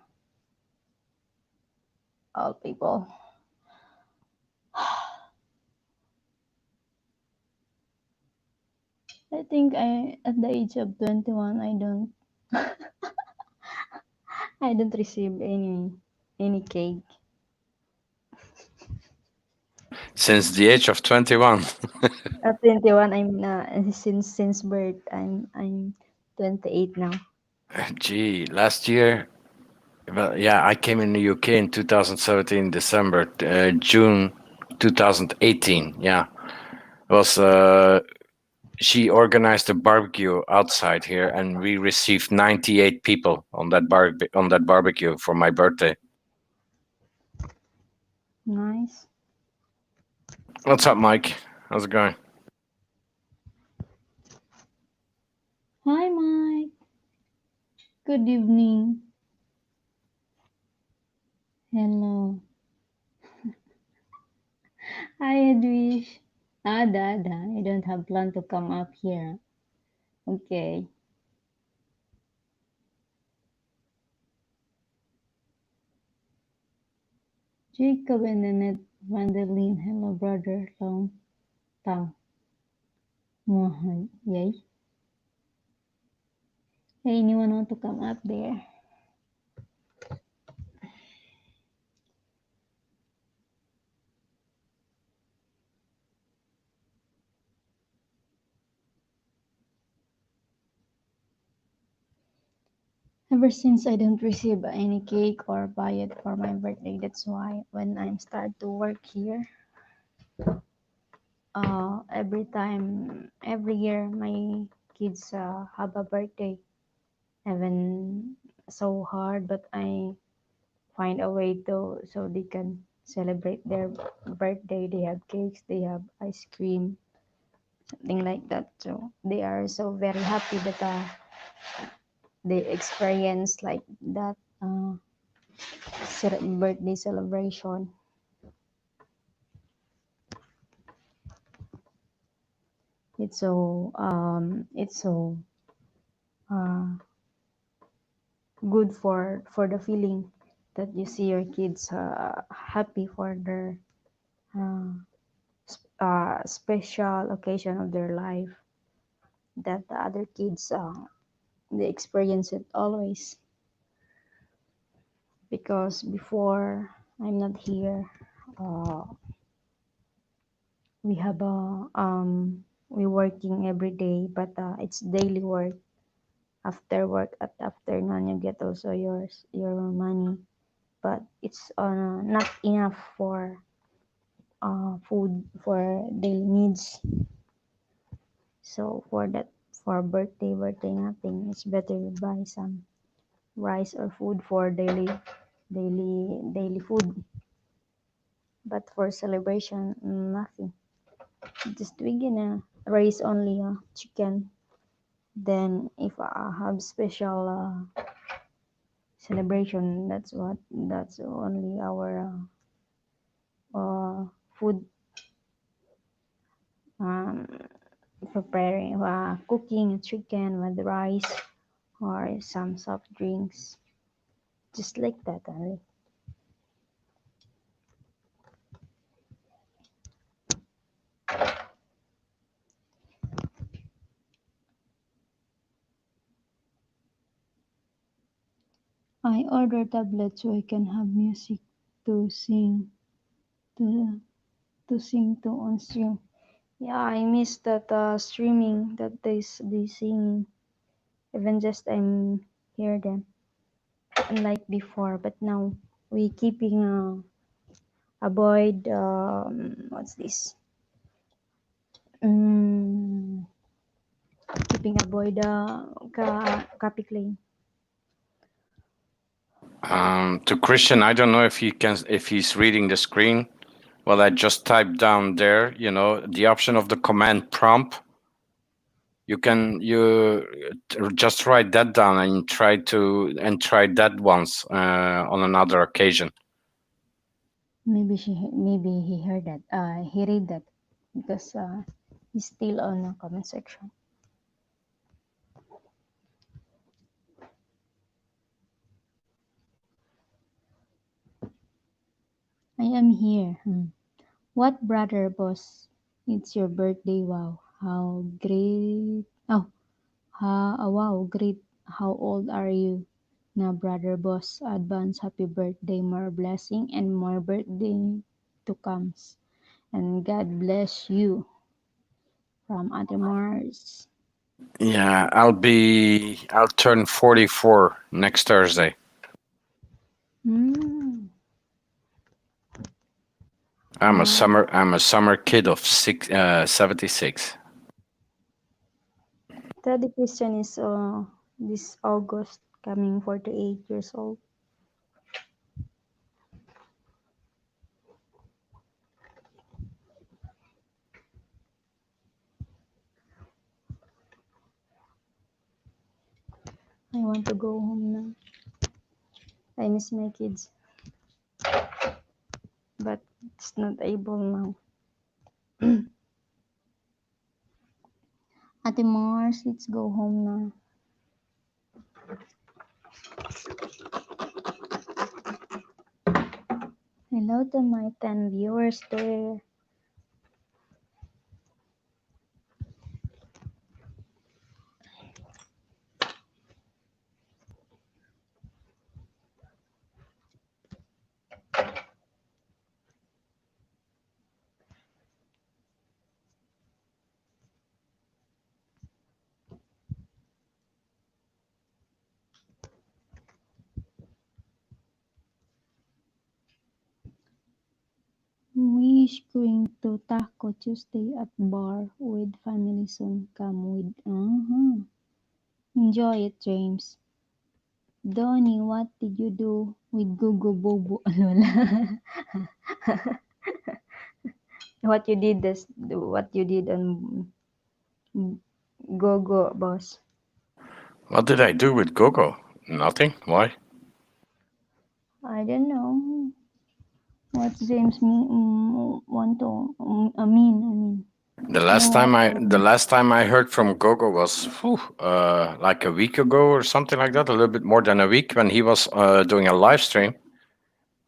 all people. I think I at the age of 21 I don't receive any cake. Since the age of 21. At 21, I'm since birth, I'm 28 now. Gee, last year, well, yeah, I came in the UK in 2017, December, June 2018. Yeah, it was she organized a barbecue outside here, and we received 98 people on that barbecue for my birthday. Nice. What's up, Mike? How's it going? Hi, Mike. Good evening. Hello. Hi, Edwish. Da. I don't have plan to come up here. Okay. Jacob and Annette Vanderlyn. Hello, brother. Long Tang. Mohan. Yay. Hey, anyone want to come up there? Ever since I don't receive any cake or buy it for my birthday, that's why when I start to work here, every year, my kids have a birthday. Even so hard, but I find a way to so they can celebrate their birthday. They have cakes, they have ice cream, something like that. So they are so very happy that they experience like that birthday celebration. It's so uh, good for the feeling that you see your kids happy for their uh, special occasion of their life that the other kids they experience it always because before I'm not here, uh, we have a we working every day, but it's daily work. After work at afternoon, you get also your money, but it's not enough for food for daily needs. So for that, for birthday nothing. It's better you buy some rice or food for daily food. But for celebration, nothing. Just we gonna raise only chicken. Then if I have special celebration, that's only our food um, preparing cooking chicken with rice or some soft drinks, just like that only. I order tablet so I can have music to to sing to on stream. Yeah, I miss that streaming that they singing. Even just I'm hear them unlike before, but now we keeping avoid what's this? Mm, keeping avoid copy claim. To Christian, I don't know if he can, if he's reading the screen. Well, I just typed down there, the option of the command prompt. You just write that down and try that once on another occasion. Maybe he heard that. He read that because he's still on the comment section. I am here. What brother boss? It's your birthday. Wow. How great. Oh, wow, great. How old are you? Now, brother boss, advance happy birthday, more blessing and more birthday to comes. And God bless you from Ate Mars. Yeah, I'll turn 44 next Thursday. Mm. Wow. I'm a summer kid of 76. Teddy Christian is this August coming 48 years old. I want to go home now. I miss my kids, but it's not able now. Ate Mars, let's go home now. Hello to my 10 viewers there. Wish going to Taco Tuesday at bar with family soon. Come with. Enjoy it, James. Donnie, what did you do with Gogo Bobo? Lola? What you did this? What you did on Gogo, boss? What did I do with Gogo? Nothing. Why? I don't know. What James want to I mean. No, The last time I heard from Gogo was like a week ago or something like that, a little bit more than a week, when he was doing a live stream,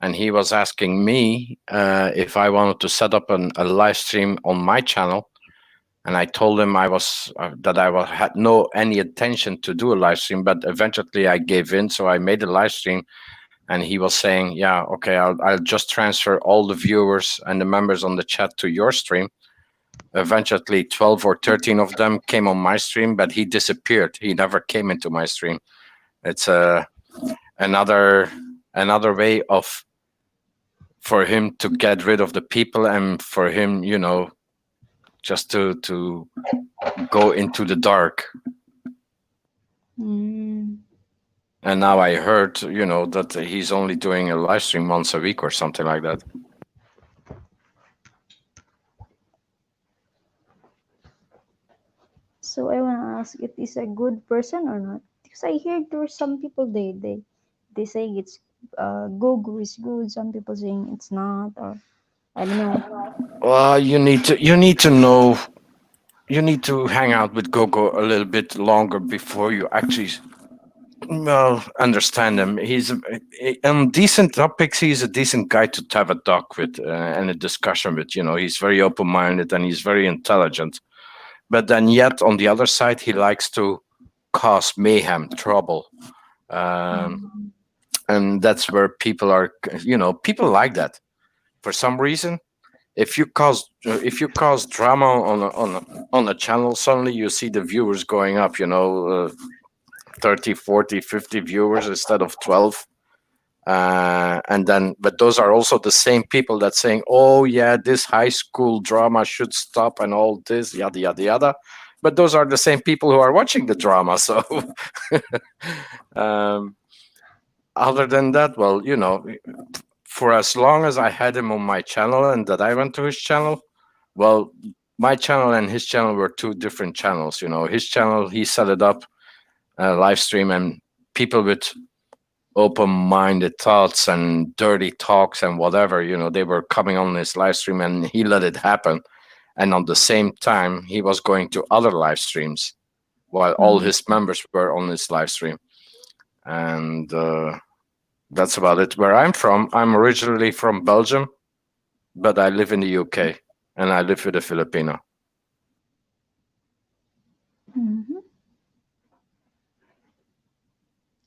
and he was asking me if I wanted to set up a live stream on my channel, and I told him I was that I was, had no any intention to do a live stream, but eventually I gave in, so I made a live stream, and he was saying, "Yeah, okay, I'll just transfer all the viewers and the members on the chat to your stream." Eventually 12 or 13 of them came on my stream, but he disappeared. He never came into my stream. It's another another way of for him to get rid of the people, and for him, just to go into the dark. mm, And now I heard, that he's only doing a live stream once a week or something like that. so I wanna ask, it is a good person or not? Because I heard there were some people they say it's Gogo is good. Some people saying it's not, or I don't know. Well, you need to hang out with Gogo a little bit longer before you actually understand him. On decent topics. He's a decent guy to have a talk with and a discussion with. He's very open-minded and he's very intelligent. But then, yet on the other side, he likes to cause mayhem, trouble, um, Um, and that's where people are. People like that for some reason. If you cause drama on a channel, suddenly you see the viewers going up. 30, 40, 50 viewers instead of 12. But those are also the same people that saying, "Oh yeah, this high school drama should stop," and all this yada yada yada. But those are the same people who are watching the drama. So, um, other than that, well, for as long as I had him on my channel and that I went to his channel, well, my channel and his channel were two different channels. His channel, he set it up, live stream, and people with open-minded thoughts and dirty talks and whatever, they were coming on his live stream, and he let it happen. And on the same time, he was going to other live streams while all mm, his members were on his live stream. And that's about it. Where I'm from, I'm originally from Belgium, but I live in the UK, and I live with a Filipino. mhm.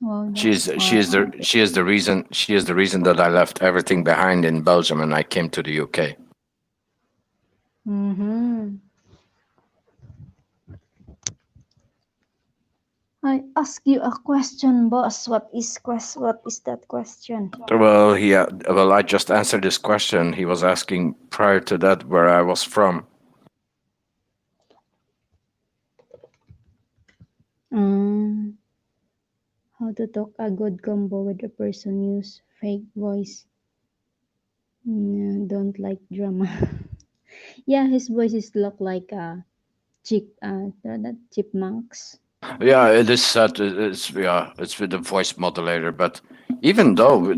Wow, She's that's she is the she is the reason that I left everything behind in Belgium and I came to the UK. Mm-hmm. I ask you a question, boss. What is that question? Well, I just answered this question. He was asking prior to that where I was from. Um, how to talk a good combo with a person use fake voice. Don't like drama. Yeah, his voice is look like a that chipmunks. Yeah, it is set. It's with the voice modulator. But even though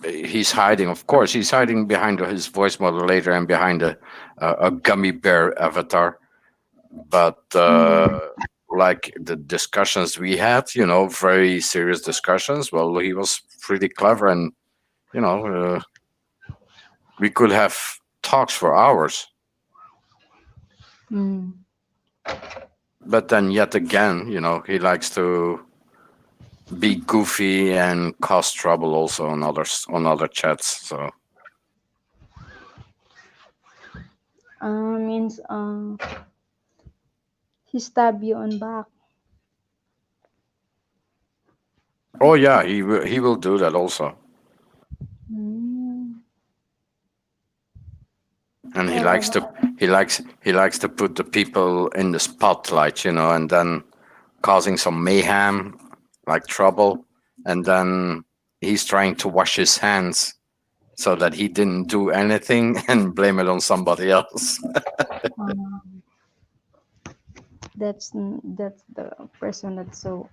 he's hiding, of course, he's hiding behind his voice modulator and behind a gummy bear avatar. But Mm. like the discussions we had, very serious discussions. Well, he was pretty clever, and you know, we could have talks for hours. Mm. But then, yet again, he likes to be goofy and cause trouble also on other chats. So Means he stab you on back. oh yeah, he will do that also, Mm. and he Well, likes to he likes to put the people in the spotlight, and then causing some mayhem, like trouble, and then he's trying to wash his hands so that he didn't do anything and blame it on somebody else. um, that's the person that's so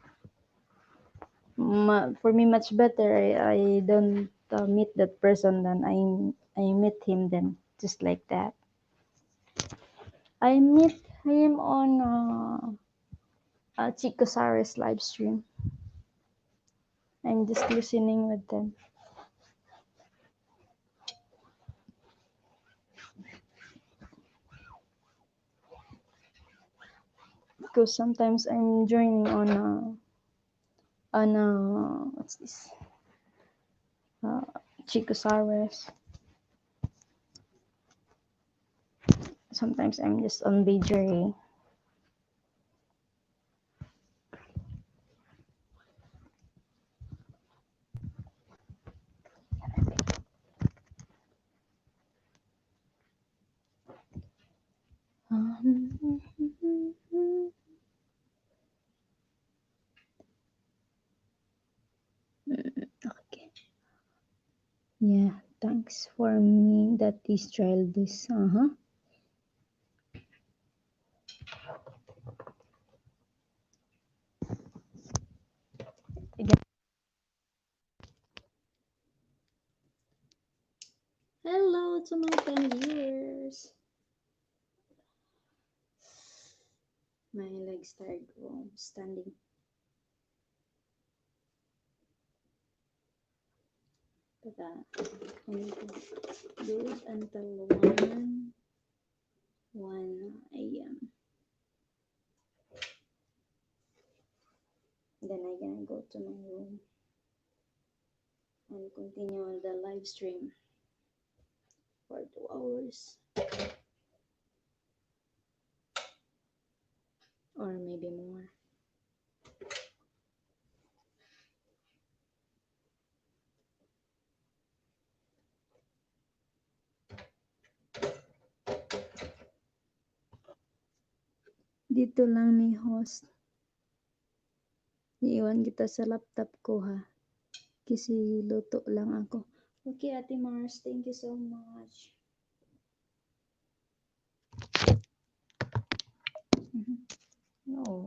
for me much better. I don't meet that person than I meet him then just like that. I meet him on Chico Saris live stream. I'm just listening with them because sometimes I'm joining on what's this uh, Chico Saris. Sometimes I'm just on BJ. Okay. Yeah, thanks for me that is childish. Uh-huh. Again. Hello to my 10 viewers. My legs tired from standing. But I need to do it until 1 a.m. Then I can go to my room and continue the live stream for 2 hours or maybe more. Dito lang ni host. Iiwan kita sa laptop ko ha. Kasi luto lang ako. Okay, Ate Mars, thank you so much. No.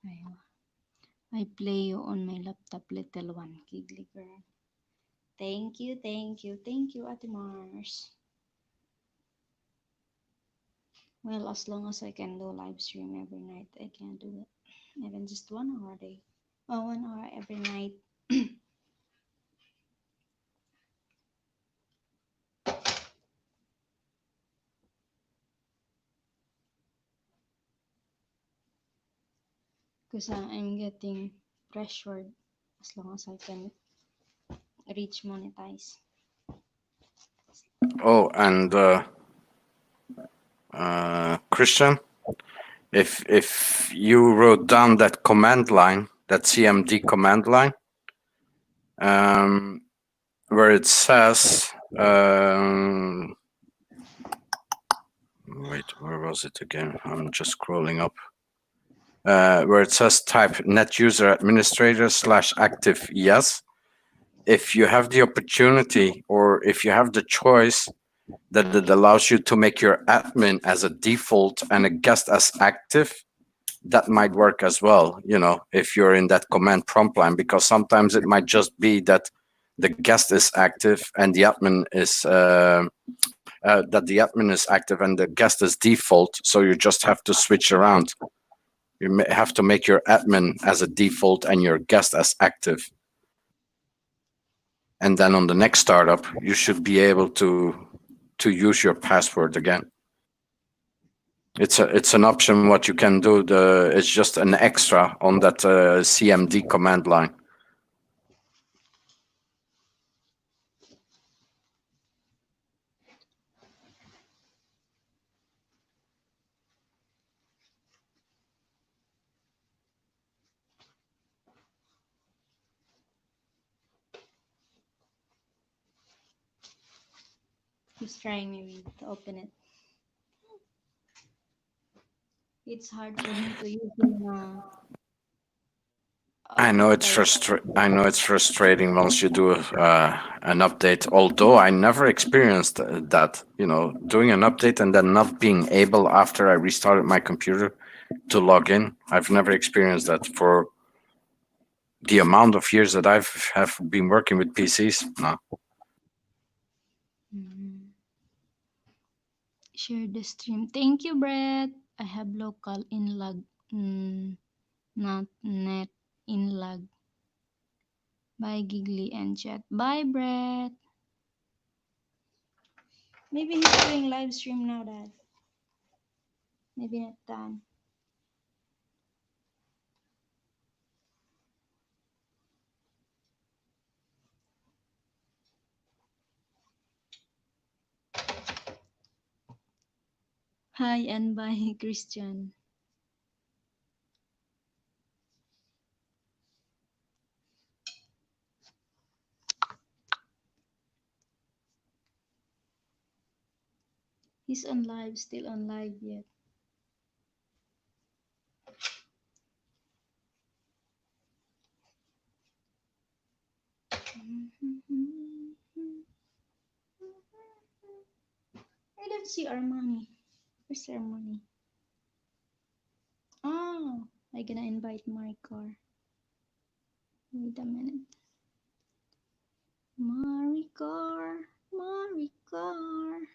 Aywa. I play you on my laptop, little one, giggly girl. Thank you, thank you, thank you, Ate Mars. Well, as long as I can do live stream every night, I can do it. Even just 1 hour a day. Oh, 1 hour every night. Because I'm getting pressured as long as I can reach monetize. Oh, and Christian, if you wrote down that command line, that CMD command line, um, where it says, wait, where was it again? I'm just scrolling up. Where it says type net user administrator / active yes. If you have the opportunity or if you have the choice that it allows you to make your admin as a default and a guest as active, that might work as well, if you're in that command prompt line, because sometimes it might just be that the guest is active and the admin is active and the guest is default. So you just have to switch around. You have to make your admin as a default and your guest as active. And then on the next startup, you should be able to use your password again. It's an option what you can do. It's just an extra on that CMD command line. He's trying maybe to open it. It's hard for him to use in like I know it's frustrating once you do an update. Although I never experienced that, doing an update and then not being able after I restarted my computer to log in. I've never experienced that for the amount of years that have been working with PCs. No. share the stream. Thank you, Brett. I have local in lag, not net in lag. Bye, Giggly and Chat. Bye, Brett. Maybe he's doing live stream now, Dad. Maybe not done. Hi and bye, Christian. He's on live, still on live yet. I don't see our money. Where's our money? Oh, I'm gonna invite Maricor. Wait a minute. Maricor, Maricor.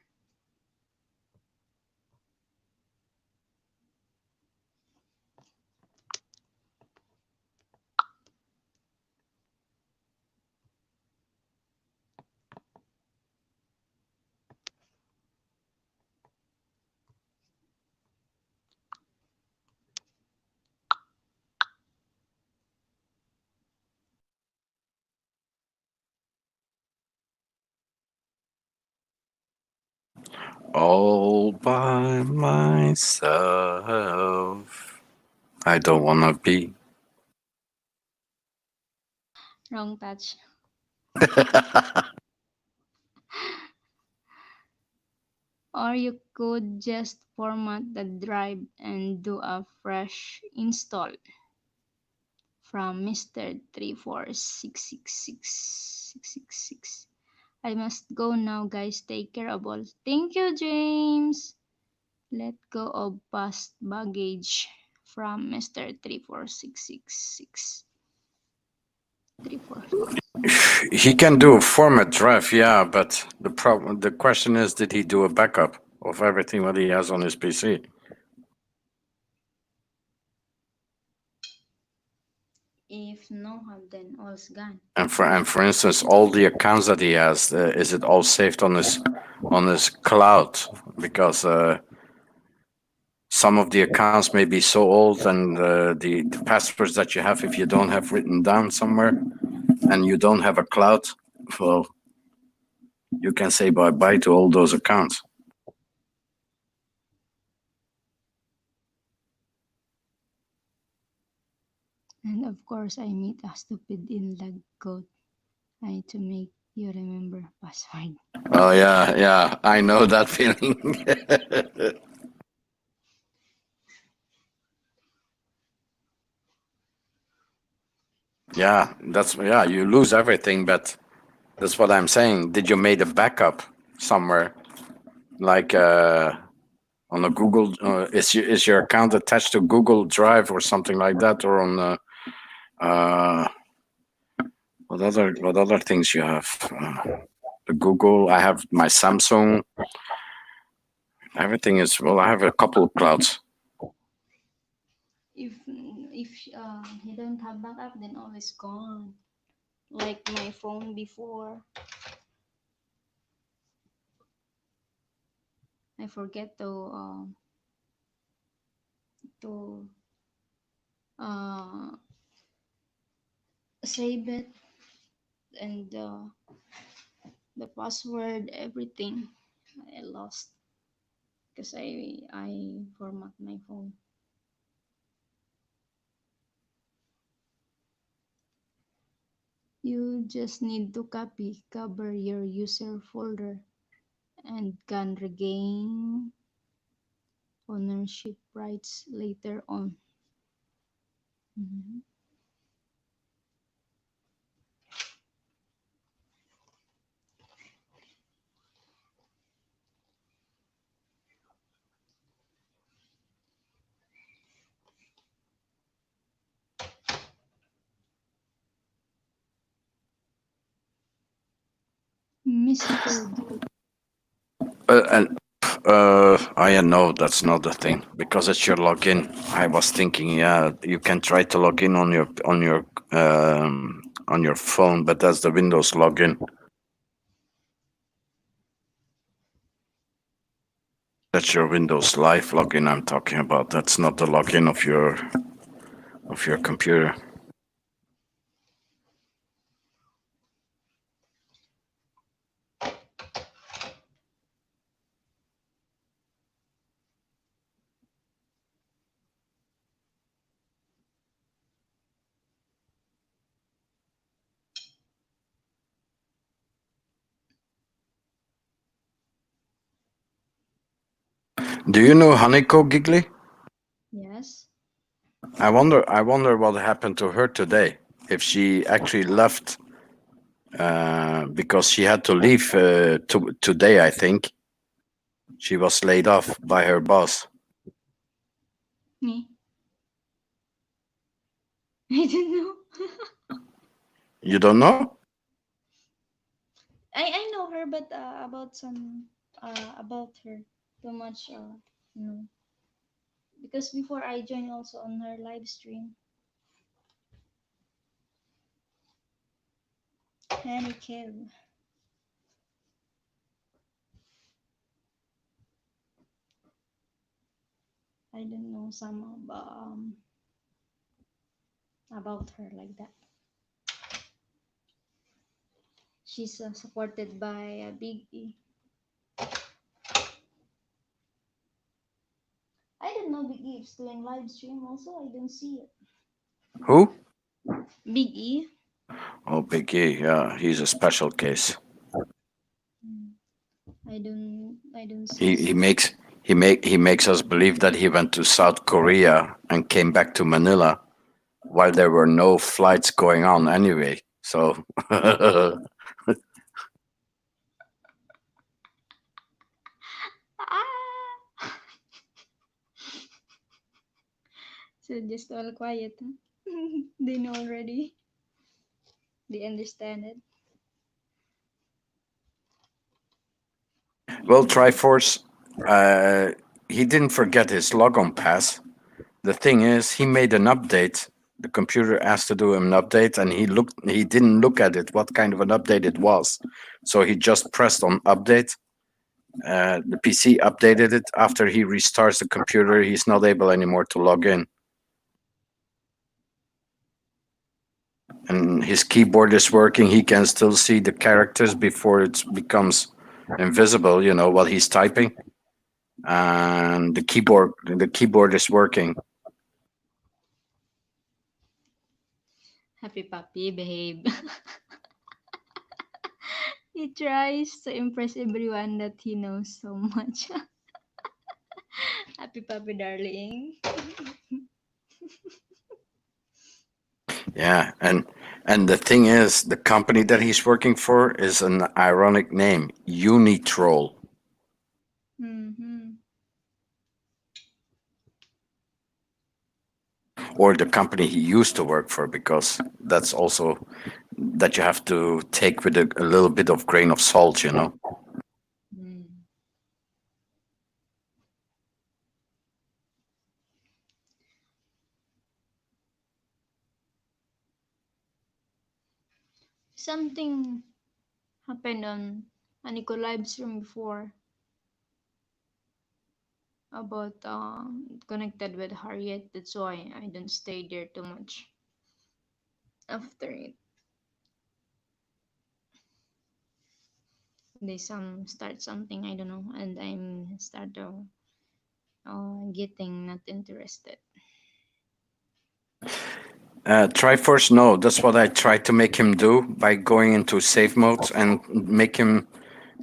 All by myself. I don't want to be. Wrong touch. Or you could just format the drive and do a fresh install from Mr. 3466666. I must go now, guys. Take care of all. Thank you, James. Let go of past baggage from Mr. 34666. 346. He can do a format drive, yeah, but the question is, did he do a backup of everything that he has on his PC? If no have, then all's gone. And for instance, all the accounts that he has, is it all saved on his cloud? Because some of the accounts may be so old, and the passwords that you have, if you don't have written down somewhere, and you don't have a cloud, well, You can say bye bye to all those accounts. And of course, I meet a stupid in-lag code. I to make you remember password. Oh yeah, yeah, I know that feeling. Yeah, that's yeah. You lose everything, but that's what I'm saying. Did you made a backup somewhere, like on a Google? Is your account attached to Google Drive or something like that, or on uh, what other things you have? The Google. I have my Samsung. Everything is well. I have a couple of clouds. If you don't have backup, then all is gone. Like my phone before, I forget to uh save it and the password, everything I lost because I format my phone. You just need to cover your user folder and can regain ownership rights later on. Mhm. Mr. D. And I know that's not the thing because it's your login. I was thinking, yeah, you can try to log in on your phone, but that's the Windows login. That's your Windows Live login I'm talking about. That's not the login of your computer. Do you know Haniko Gigli? Yes. I wonder what happened to her today. If she actually left because she had to leave today, I think. She was laid off by her boss. Me. I don't know. You don't know? I know her, but about her too much. No, because before I joined also on her live stream. Henny Kev. I don't know some about her like that. She's supported by Big E. I don't know Big E is doing live stream also. I don't see it. Who? Big E. Oh, Biggie. Yeah, he's a special case. Mm, I don't see He him. makes he makes us believe that he went to South Korea and came back to Manila while there were no flights going on anyway. So Ah! So just all quiet, huh? They know already. They understand it. well, Triforce, uh, he didn't forget his logon pass. The thing is, he made an update. The computer asked to do an update, and he didn't look at it, what kind of an update it was. So he just pressed on update. The PC updated it. After he restarts the computer, he's not able anymore to log in. and his keyboard is working. He can still see the characters before it becomes invisible, while he's typing. And the keyboard is working. Happy puppy, behave. He tries to impress everyone that he knows so much. Happy puppy, darling. Yeah, and the thing is, the company that he's working for is an ironic name, Unitroll, Mm-hmm. or the company he used to work for, because that's also that you have to take with a little bit of grain of salt. Mm. Something happened on Aniko live stream before about connected with Harriet. That's why I don't stay there too much after it. They start something I don't know, and I'm start getting not interested. Triforce, no, that's what I tried to make him do by going into save modes and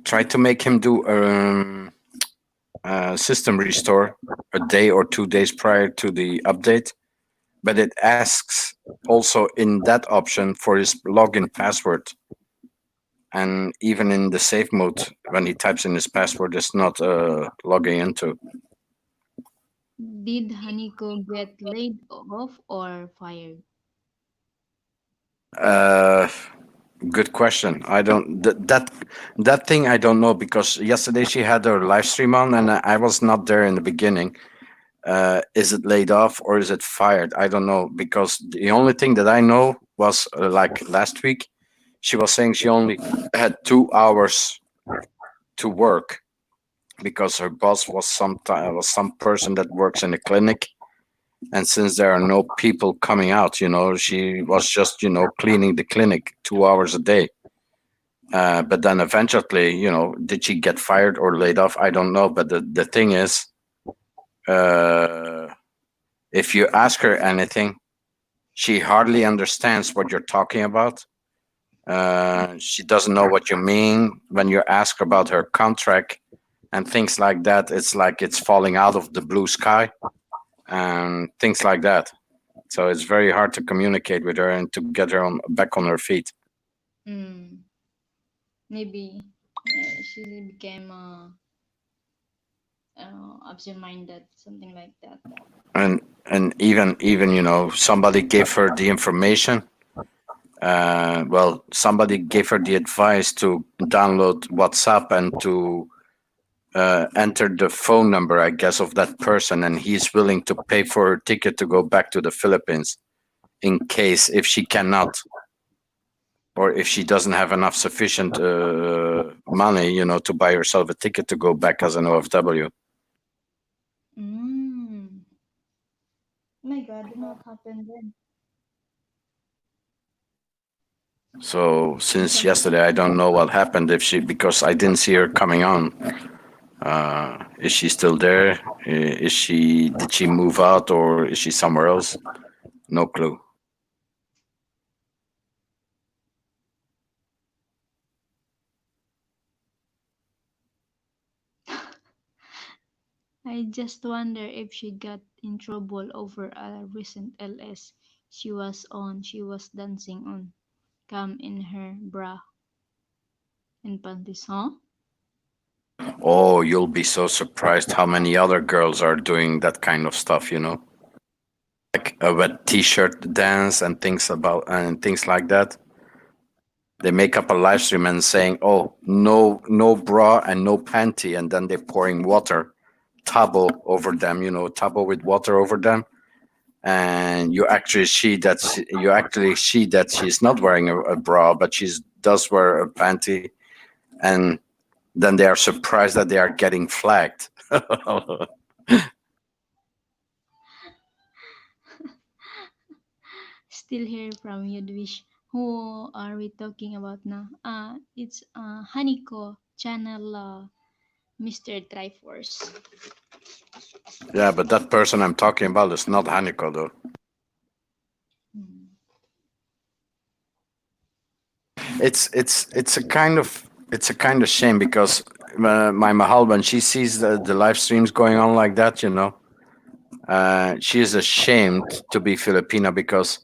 try to make him do system restore a day or 2 days prior to the update, but it asks also in that option for his login password. And even in the save mode, when he types in his password, it's not logging into. Did Haniko get laid off or fired? Uh, Good question. I don't that thing I don't know, because yesterday she had her live stream on and I was not there in the beginning. Is it laid off or is it fired? I don't know, because the only thing that I know was like last week, she was saying she only had 2 hours to work because her boss was some person that works in a clinic, and since there are no people coming out, she was just cleaning the clinic 2 hours a day. But then eventually, did she get fired or laid off? I don't know. But the thing is, uh, if you ask her anything, she hardly understands what you're talking about. She doesn't know what you mean when you ask about her contract and things like that. It's like it's falling out of the blue sky and things like that. So it's very hard to communicate with her and to get her back on her feet. Mm, maybe she became absent-minded, something like that. And even somebody gave her the information. Well, somebody gave her the advice to download WhatsApp and to enter the phone number, I guess, of that person, and he's willing to pay for her ticket to go back to the Philippines in case if she cannot, or if she doesn't have enough sufficient money, to buy herself a ticket to go back as an OFW. Mm. Oh my God, then what happened then? So Did since something yesterday, I happen? don't know what happened, if she because I didn't see her coming on. Is she still there? Did she move out or is she somewhere else? No clue. I just wonder if she got in trouble over a recent LS she was on. She was dancing on cam in her bra and panties, huh? Oh, you'll be so surprised how many other girls are doing that kind of stuff. Like a wet t-shirt dance and things like that. They make up a live stream and saying, "Oh, no bra and no panty," and then they're pouring water, tabo over them. Tabo with water over them, and you actually see that she's not wearing a bra, but she does wear a panty, and then they are surprised that they are getting flagged. Still hear from Yudwish. Who are we talking about now? It's Haniko channel, Mr. Triforce. Yeah, but that person I'm talking about is not Haniko though. Hmm. It's a kind of shame because my Mahal, when she sees the live streams going on like that, she is ashamed to be Filipina because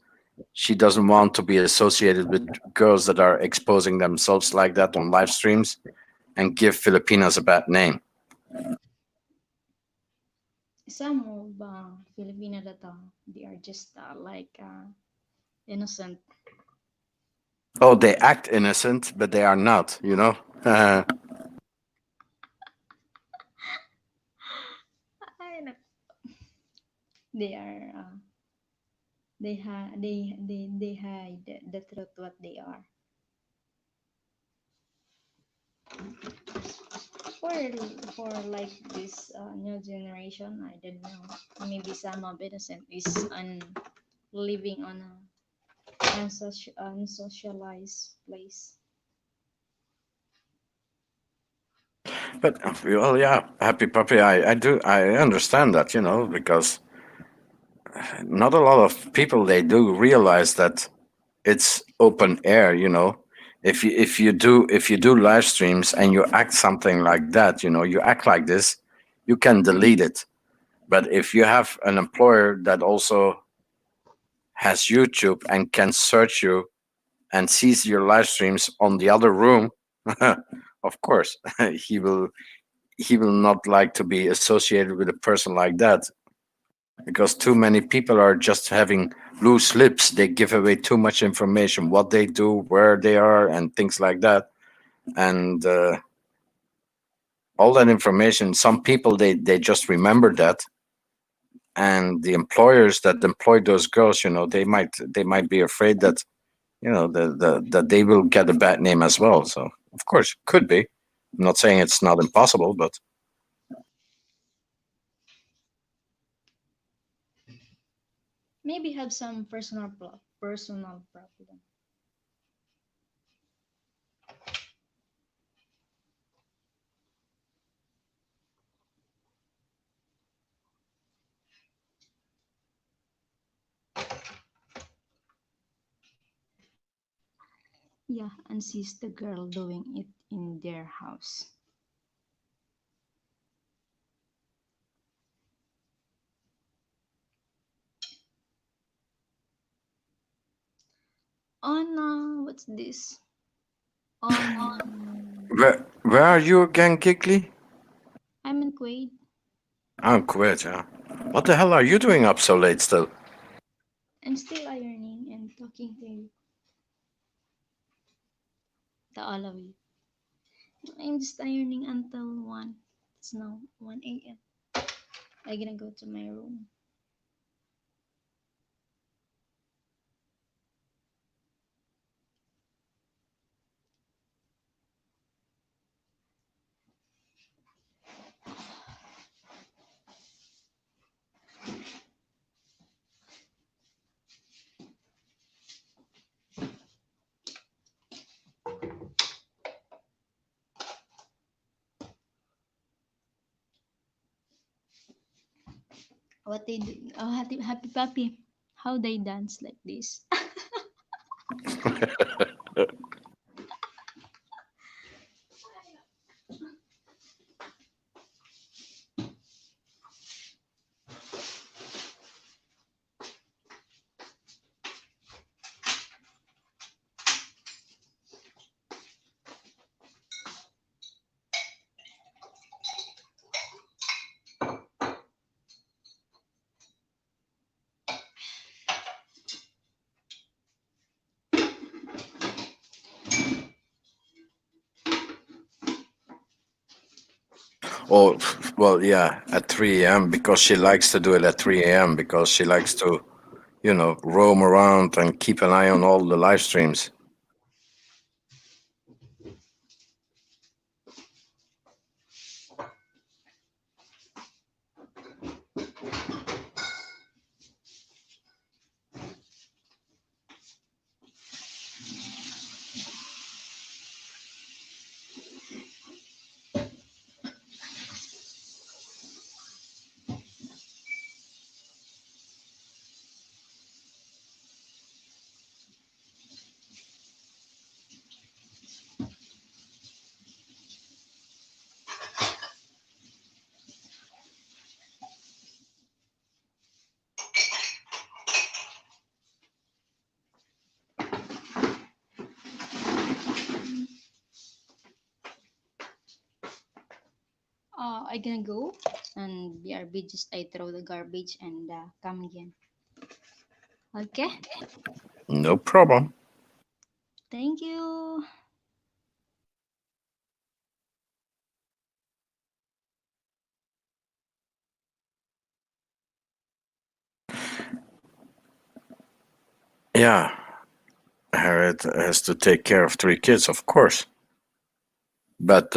she doesn't want to be associated with girls that are exposing themselves like that on live streams and give Filipinas a bad name. Some of Filipino that they are just innocent. Oh, they act innocent, but they are not. Ay, they are they hide the truth what they are. For for like this new generation, I don't know. Maybe some of innocent is living on a unsocialized place. But well, yeah, happy puppy. I understand that, because not a lot of people they do realize that it's open air. If you do live streams and you act something like that, you act like this, you can delete it. But if you have an employer that also has YouTube and can search you and sees your live streams on the other room, of course, he will not like to be associated with a person like that because too many people are just having loose lips. They give away too much information, what they do, where they are, and things like that. And all that information, some people they just remember that, and the employers that employ those girls, they might be afraid that that they will get a bad name as well. So of course, could be. I'm not saying it's not impossible, but Maybe have some personal problem. Yeah, and sees the girl doing it in their house. On what's this? On where are you again, Giggly? I'm in Kuwait. I'm quit. Yeah. What the hell are you doing up so late still? I'm still ironing and talking to you, to all of you. I'm just ironing until 1. It's now 1 a.m. I'm gonna go to my room. What they do? Oh, happy puppy. How they dance like this? Oh, well, yeah, at 3 a.m. because she likes to do it at 3 a.m. because she likes to roam around and keep an eye on all the live streams. I gonna go and BRB just I throw the garbage and come again. Okay. No problem. Thank you. Yeah, Harriet has to take care of 3 kids, of course. But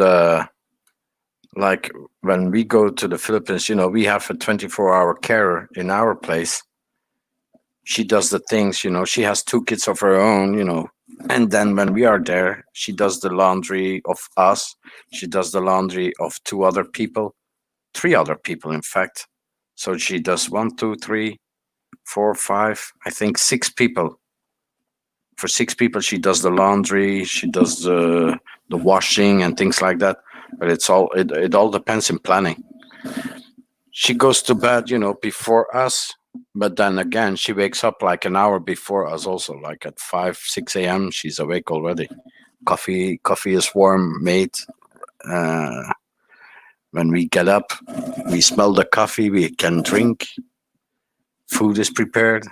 like when we go to the Philippines, we have a 24-hour carer in our place. She does the things, she has 2 kids of her own, and then when we are there, she does the laundry of us. She does the laundry of 2 other people, 3 other people, in fact. So she does one, two, three, four, five, I think 6 people. For 6 people, she does the laundry, she does the washing and things like that. But it all depends in planning. She goes to bed, before us, but then again, she wakes up like an hour before us also, like at 5, 6 a.m. She's awake already. Coffee is warm, made. Uh, when we get up, we smell the coffee, we can drink, food is prepared.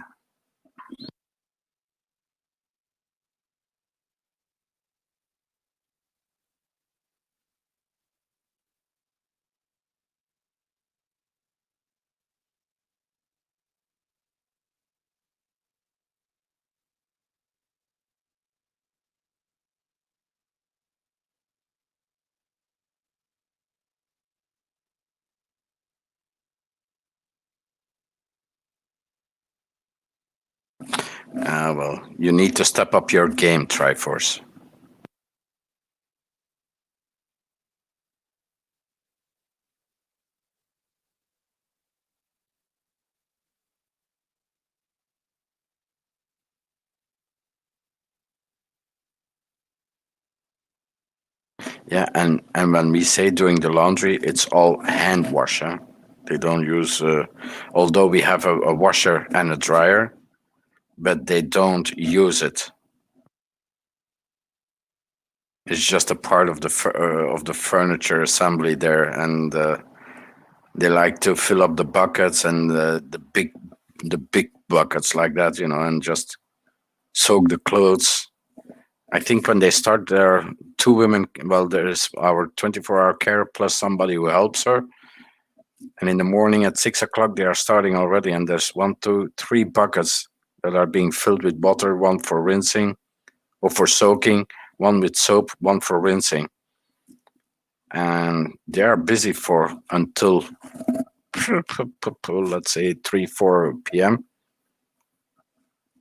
Well, you need to step up your game, Triforce. Yeah, and when we say doing the laundry, it's all hand wash. Huh? They don't use, although we have a washer and a dryer, but they don't use it. It's just a part of the furniture assembly there, and they like to fill up the buckets and the big buckets like that, and just soak the clothes. I think when they start, there are 2 women. Well, there is our 24-hour care plus somebody who helps her. And in the morning at 6 o'clock, they are starting already. And there's 1, 2, 3 buckets that are being filled with water, one for rinsing or for soaking, one with soap, one for rinsing. And they are busy for until, let's say, 3, 4 p.m.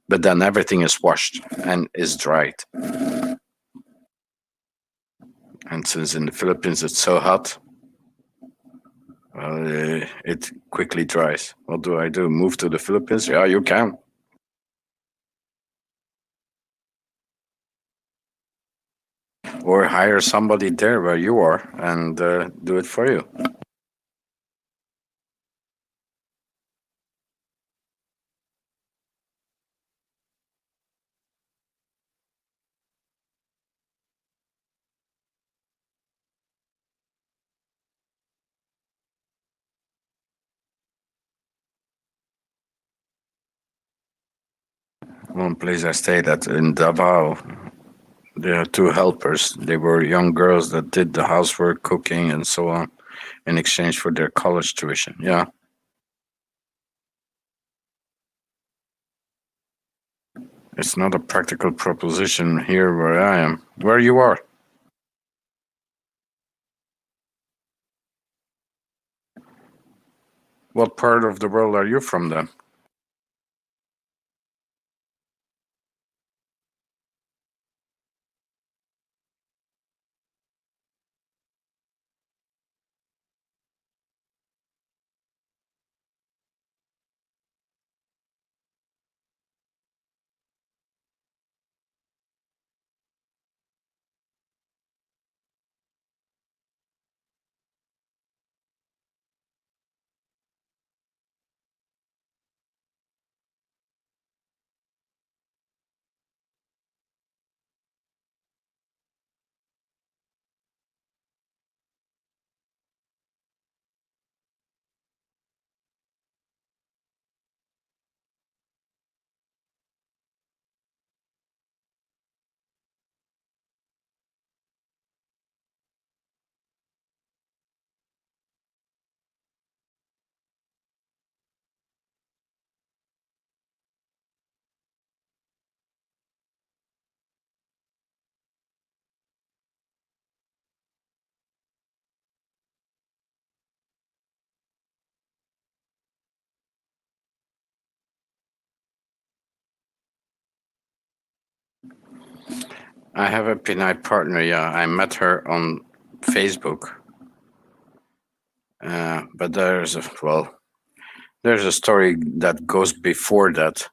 But then everything is washed and is dried. And since in the Philippines it's so hot, well, it quickly dries. What do I do? Move to the Philippines? Yeah, you can. Or hire somebody there where you are and do it for you. One place I stayed at in Davao, there are 2 helpers. They were young girls that did the housework, cooking, and so on in exchange for their college tuition. Yeah, it's not a practical proposition here where I am. Where you are? What part of the world are you from then? I have a Pinay partner. Yeah, I met her on Facebook. But there's a story that goes before that.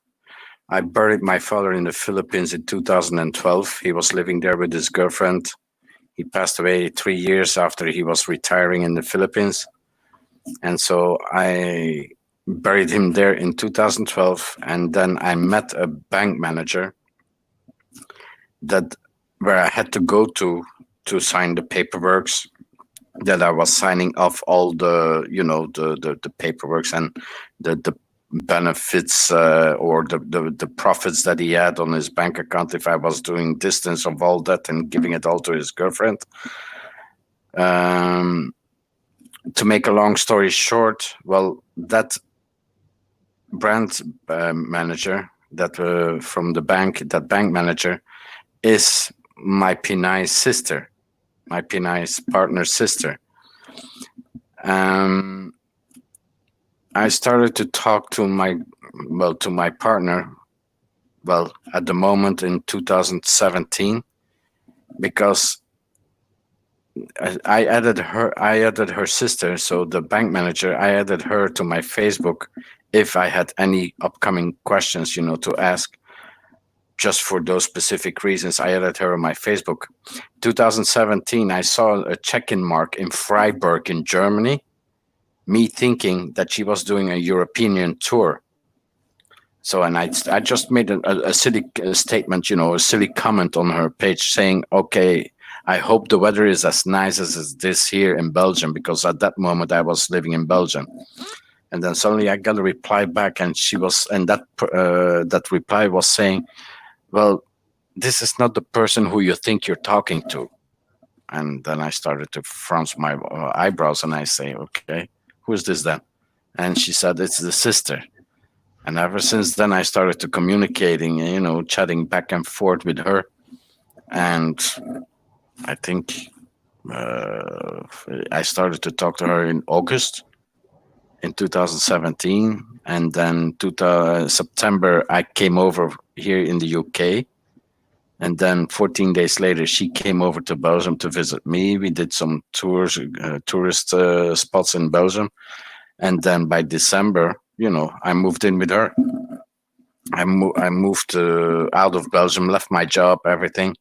I buried my father in the Philippines in 2012. He was living there with his girlfriend. He passed away 3 years after he was retiring in the Philippines. And so I buried him there in 2012. And then I met a bank manager that where I had to go to sign the paperworks, that I was signing off all the the paperworks and the benefits, or the profits that he had on his bank account, if I was doing distance of all that and giving it all to his girlfriend. um, to make a long story short, well, that brand manager, that from the bank, that bank manager is my Pinay's sister, my Pinay's partner's sister. um, I started to talk to my partner, well, at the moment in 2017, because I added her sister, so the bank manager, I added her to my Facebook if I had any upcoming questions, to ask. Just for those specific reasons, I added her on my Facebook. 2017, I saw a check-in mark in Freiburg in Germany, me thinking that she was doing a European tour. So, and I just made a silly statement, a silly comment on her page saying, okay, I hope the weather is as nice as is this here in Belgium, because at that moment I was living in Belgium. And then suddenly I got a reply back, and that reply was saying, well, this is not the person who you think you're talking to. And then I started to frown my eyebrows, and I say, okay, who is this then? And she said, it's the sister. And ever since then, I started to communicating, chatting back and forth with her. And I think uh, I started to talk to her in August in 2017. And then September, I came over here in the UK. And then 14 days later, she came over to Belgium to visit me. We did some tourist spots in Belgium. And then by December, I moved in with her. I moved out of Belgium, left my job, everything,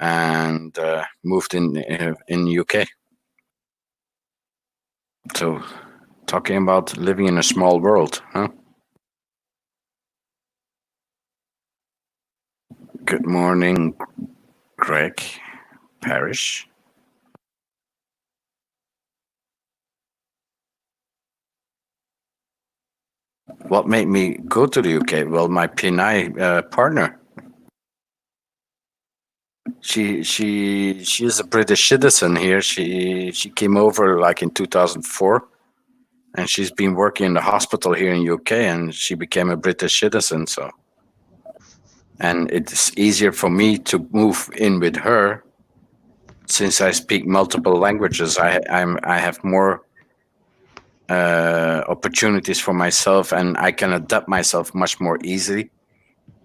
and moved in UK. So, talking about living in a small world, huh? Good morning, Greg Parrish. What made me go to the UK? Well, my Pinay partner. She is a British citizen here. She came over like in 2004, and she's been working in the hospital here in UK, and she became a British citizen. So, and it's easier for me to move in with her since I speak multiple languages. I have more opportunities for myself, and I can adapt myself much more easily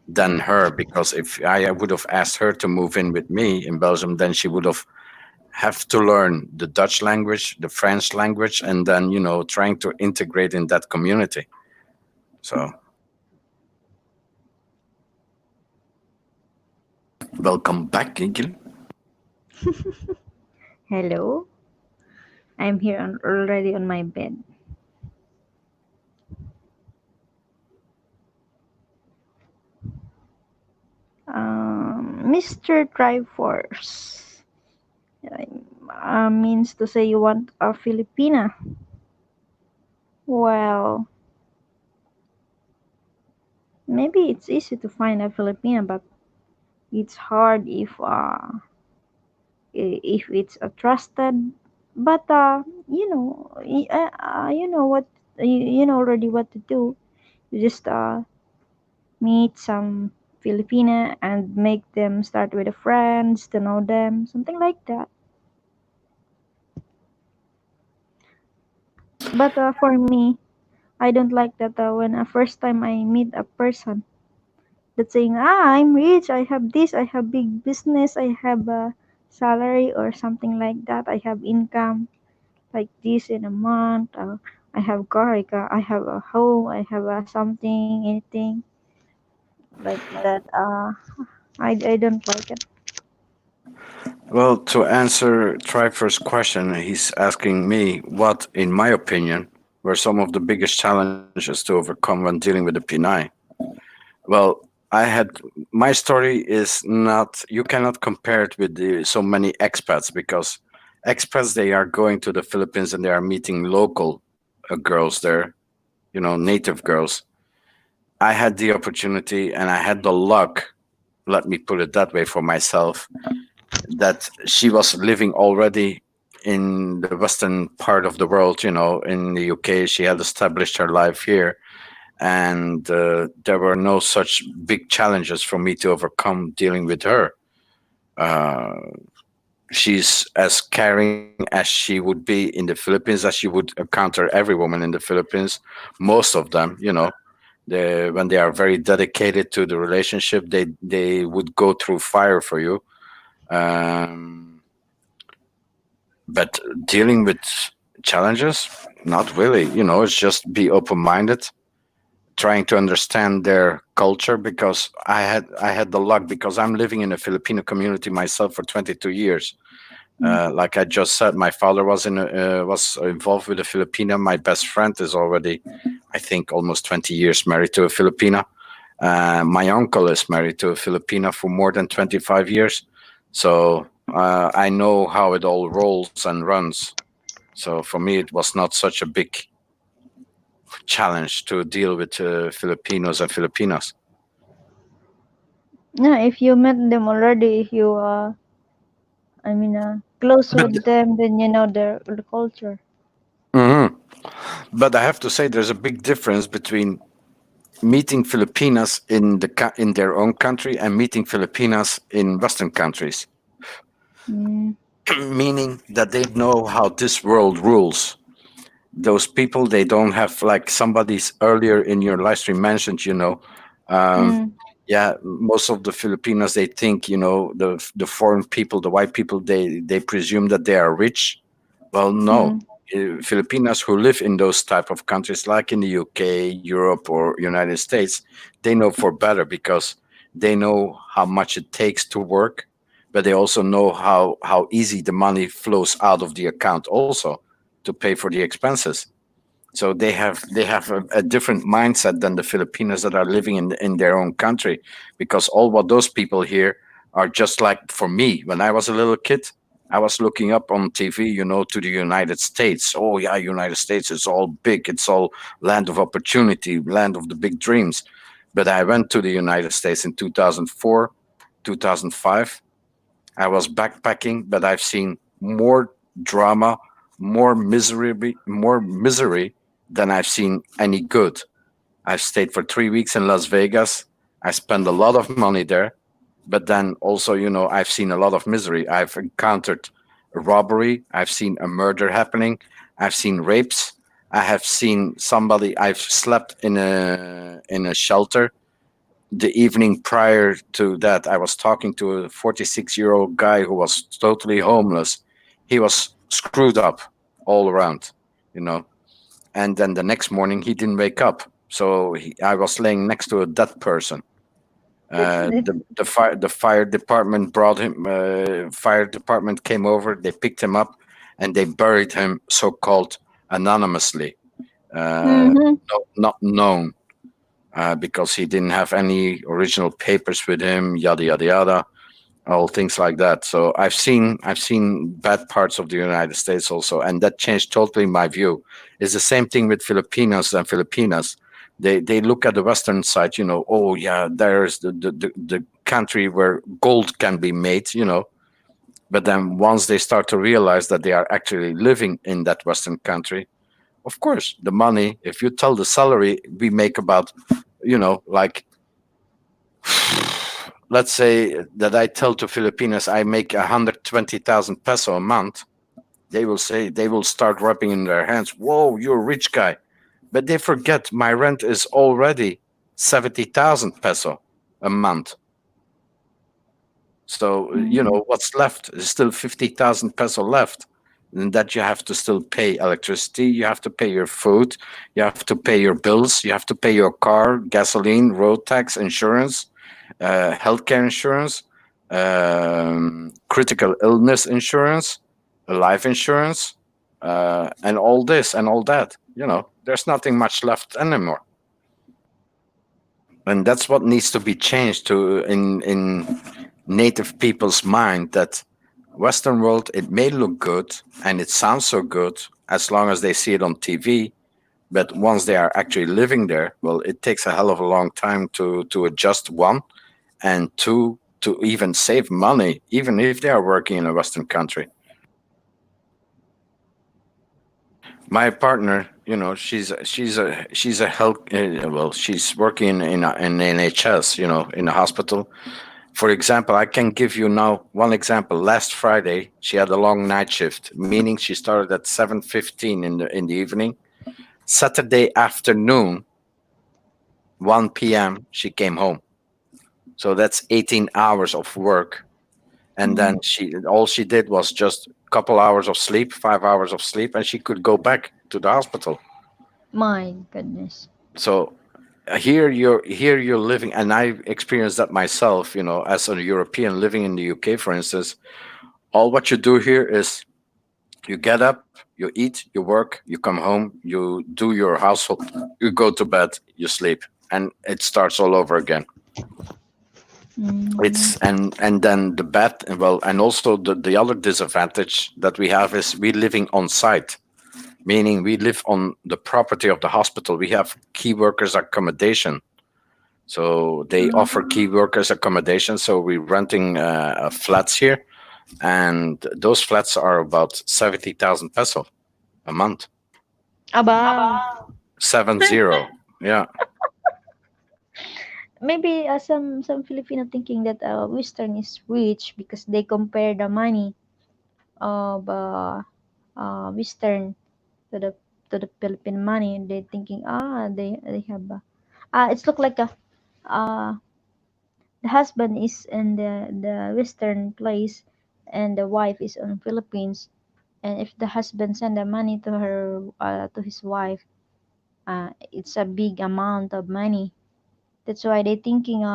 than her, because if I would have asked her to move in with me in Belgium, then she would have to learn the Dutch language, the French language, and then trying to integrate in that community. So, welcome back, Igil. Hello, I'm here already on my bed. Mr. Triforce means to say you want a Filipina. Well, maybe it's easy to find a Filipina, but it's hard if it's a trusted. But you know what, you know already what to do. You just meet some Filipina and make them start with the friends to know them, something like that. But for me, I don't like that when a first time I meet a person, Just saying, I'm rich, I have this, I have big business, I have a salary or something like that, I have income like this in a month, I have car, I have a home, I have a something, anything like that. I don't like it. Well, to answer Trifer's question, he's asking me what, in my opinion, were some of the biggest challenges to overcome when dealing with the Pinay. Well, I had my story is not, you cannot compare it with so many expats because expats, they are going to the Philippines and they are meeting local girls there, native girls. I had the opportunity and I had the luck, let me put it that way for myself, that she was living already in the western part of the world, in the UK. She had established her life here, and there were no such big challenges for me to overcome dealing with her. Uh, she's as caring as she would be in the Philippines, as you would encounter every woman in the Philippines. Most of them, when they are very dedicated to the relationship, they would go through fire for you. Um, but dealing with challenges, not really. It's just be open minded, trying to understand their culture, because I had the luck, because I'm living in a Filipino community myself for 22 years. Mm, Like I just said, my father was involved with a Filipina. My best friend is already, I think, almost 20 years married to a Filipina. My uncle is married to a Filipina for more than 25 years. So I know how it all rolls and runs. So for me, it was not such a big challenge to deal with Filipinos and Filipinas. yeah, if you met them already, if you close But with them, then you know the culture. Mhm. But I have to say, there's a big difference between meeting Filipinas in their own country and meeting Filipinas in Western countries, Mm, meaning that they know how this world rules. Those people, they don't have, like somebody's earlier in your live stream mentioned, um, mm, yeah, most of the Filipinos, they think, the foreign people, the white people, they presume that they are rich. Well, no. mm, Filipinos who live in those type of countries, like in the UK, Europe, or United States, they know for better, because they know how much it takes to work, but they also know how easy the money flows out of the account also to pay for the expenses. So they have a different mindset than the Filipinos that are living in their own country, because all what those people here are just like, for me, when I was a little kid, I was looking up on TV, to the United States. Oh yeah, United States is all big. It's all land of opportunity, land of the big dreams. But I went to the United States in 2004, 2005. I was backpacking, but I've seen more drama, more misery than I've seen any good. I've stayed for 3 weeks in Las Vegas. I spent a lot of money there, but then also, I've seen a lot of misery. I've encountered a robbery. I've seen a murder happening. I've seen rapes. I have seen somebody. I've slept in a shelter the evening prior to that. I was talking to a 46-year-old guy who was totally homeless. He was screwed up all around, you know. And then the next morning, he didn't wake up. So I was laying next to a dead person. The fire department brought him. Fire department came over. They picked him up, and they buried him, so-called anonymously, mm-hmm. not known, because he didn't have any original papers with him, yada yada yada, all things like that. So I've seen bad parts of the United States also, and that changed totally my view. It's the same thing with Filipinos and Filipinas. They look at the Western side, oh yeah, there's the country where gold can be made, But then once they start to realize that they are actually living in that Western country, of course, the money, if you tell the salary we make about, like, let's say that I tell to Filipinos I make 120,000 peso a month, they will start rubbing in their hands. Whoa, you're a rich guy. But they forget my rent is already 70,000 peso. a month. So, Mm. what's left is still 50,000 peso left. And that you have to still pay electricity, you have to pay your food, you have to pay your bills, you have to pay your car, gasoline, road tax, insurance, healthcare insurance, critical illness insurance, life insurance, and all this and all that. There's nothing much left anymore. And that's what needs to be changed to in native people's mind, that Western world, it may look good and it sounds so good as long as they see it on TV, but once they are actually living there, well, it takes a hell of a long time to adjust, one, and two, to even save money, even if they are working in a Western country. My partner, she's a health, well, she's working in NHS, in a hospital. For example, I can give you now one example. Last Friday, she had a long night shift, meaning she started at 7:15 in the evening. Saturday afternoon, 1 p.m., she came home. So that's 18 hours of work. And then Mm. all she did was just a couple hours of sleep, 5 hours of sleep, and she could go back to the hospital. My goodness. So here you're living, and I experienced that myself, as a European living in the UK, for instance. All what you do here is you get up, you eat, you work, you come home, you do your household, you go to bed, you sleep, and it starts all over again. Mm. And then the bad, well, and also the other disadvantage that we have is we living on site, meaning we live on the property of the hospital. We have key workers accommodation. So they offer key workers accommodation. So we're renting flats here, and those flats are about 70,000 peso a month. Aba. 70. Yeah. Maybe some Filipino thinking that Western is rich because they compare the money of Western to the Philippine money. And they thinking they have it's look like uh the husband is in the Western place and the wife is on Philippines. And if the husband send the money to her to his wife, it's a big amount of money. That's why they thinking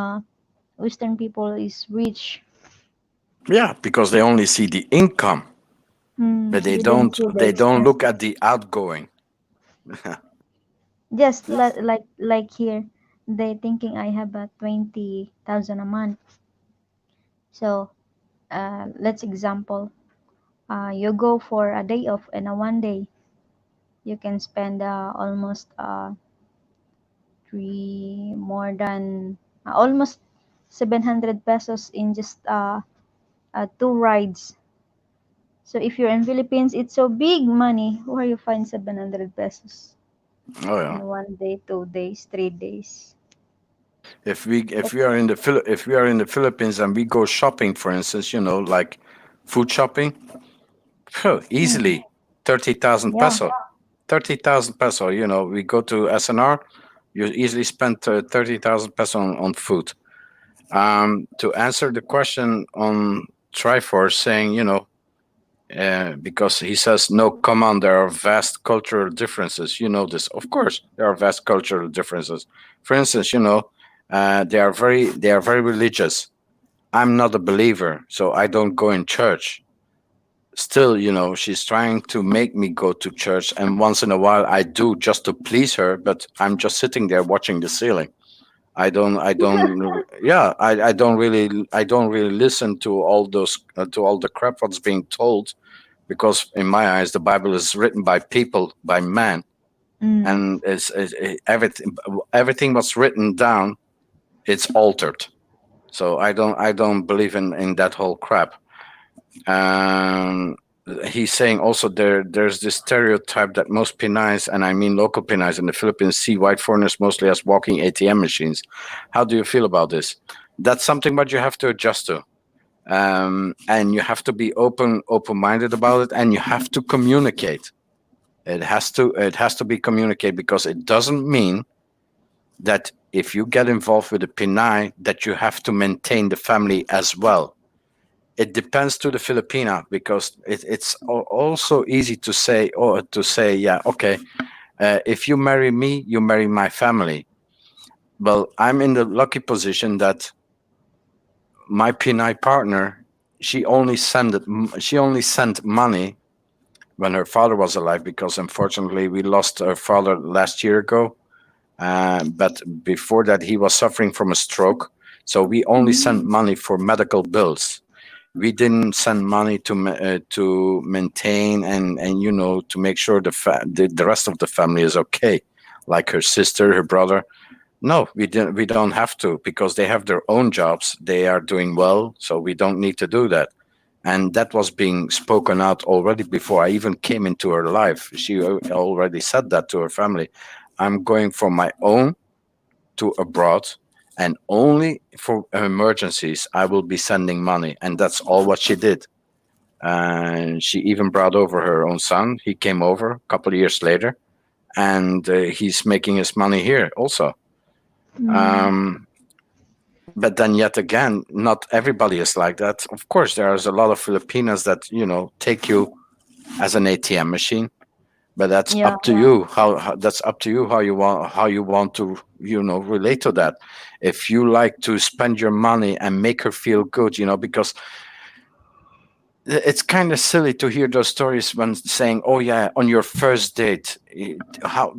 Western people is rich. Yeah, because they only see the income, but they They didn't don't see the they don't look expenses. at the outgoing. Just like here, they thinking I have a 20,000 a month. So let's example, you go for a day off and a 1 day, you can spend almost three more than almost 700 pesos in just two rides. So if you're in Philippines, it's so big money. Where you find 700 pesos Oh in yeah. 1 day, 2 days, 3 days? If we are in the Philippines and we go shopping, for instance, like food shopping, Mm, easily 30,000 yeah. peso. 30,000 peso. We go to SNR, you easily spend 30,000 peso on food. To answer the question on Triforce, saying, because he says, no, come on, there are vast cultural differences. You know this. Of course, there are vast cultural differences. For instance, they are very religious. I'm not a believer, so I don't go in church. Still, she's trying to make me go to church, and once in a while I do, just to please her, but I'm just sitting there watching the ceiling. I don't yeah, I don't really listen to all the crap what's being told, because in my eyes the Bible is written by people, by man, Mm. and everything what's written down, it's altered. So I don't believe in that whole crap. um he's saying also, there's this stereotype that most Pinays, and I mean local Pinays in the Philippines, see white foreigners mostly as walking ATM machines. How do you feel about this? That's something that you have to adjust to, and you have to be open-minded about it, and you have to communicate. It has to be communicated, because it doesn't mean that if you get involved with the Pinay, that you have to maintain the family as well. It depends to the Filipina, because it's also easy to say, or to say, yeah, okay, if you marry me, you marry my family. Well, I'm in the lucky position that my Pinay partner, she only sent money when her father was alive, because unfortunately we lost her father last year ago. But before that, he was suffering from a stroke. So we only sent Mm. money for medical bills. We didn't send money to maintain and to make sure the rest of the family is okay, like her sister, her brother. No, we didn't. We don't have to, because they have their own jobs. They are doing well, so we don't need to do that. And that was being spoken out already before I even came into her life. She already said that to her family. I'm going for my own to abroad, and only for emergencies I will be sending money. And that's all what she did. And she even brought over her own son. He came over a couple of years later, and he's making his money here also. Mm. Um, but then yet again, not everybody is like that. Of course, there's a lot of Filipinas that take you as an ATM machine, but that's Yeah, up to you. That's up to you how you want to relate to that. If you like to spend your money and make her feel good, because it's kind of silly to hear those stories when saying, "Oh yeah, on your first date,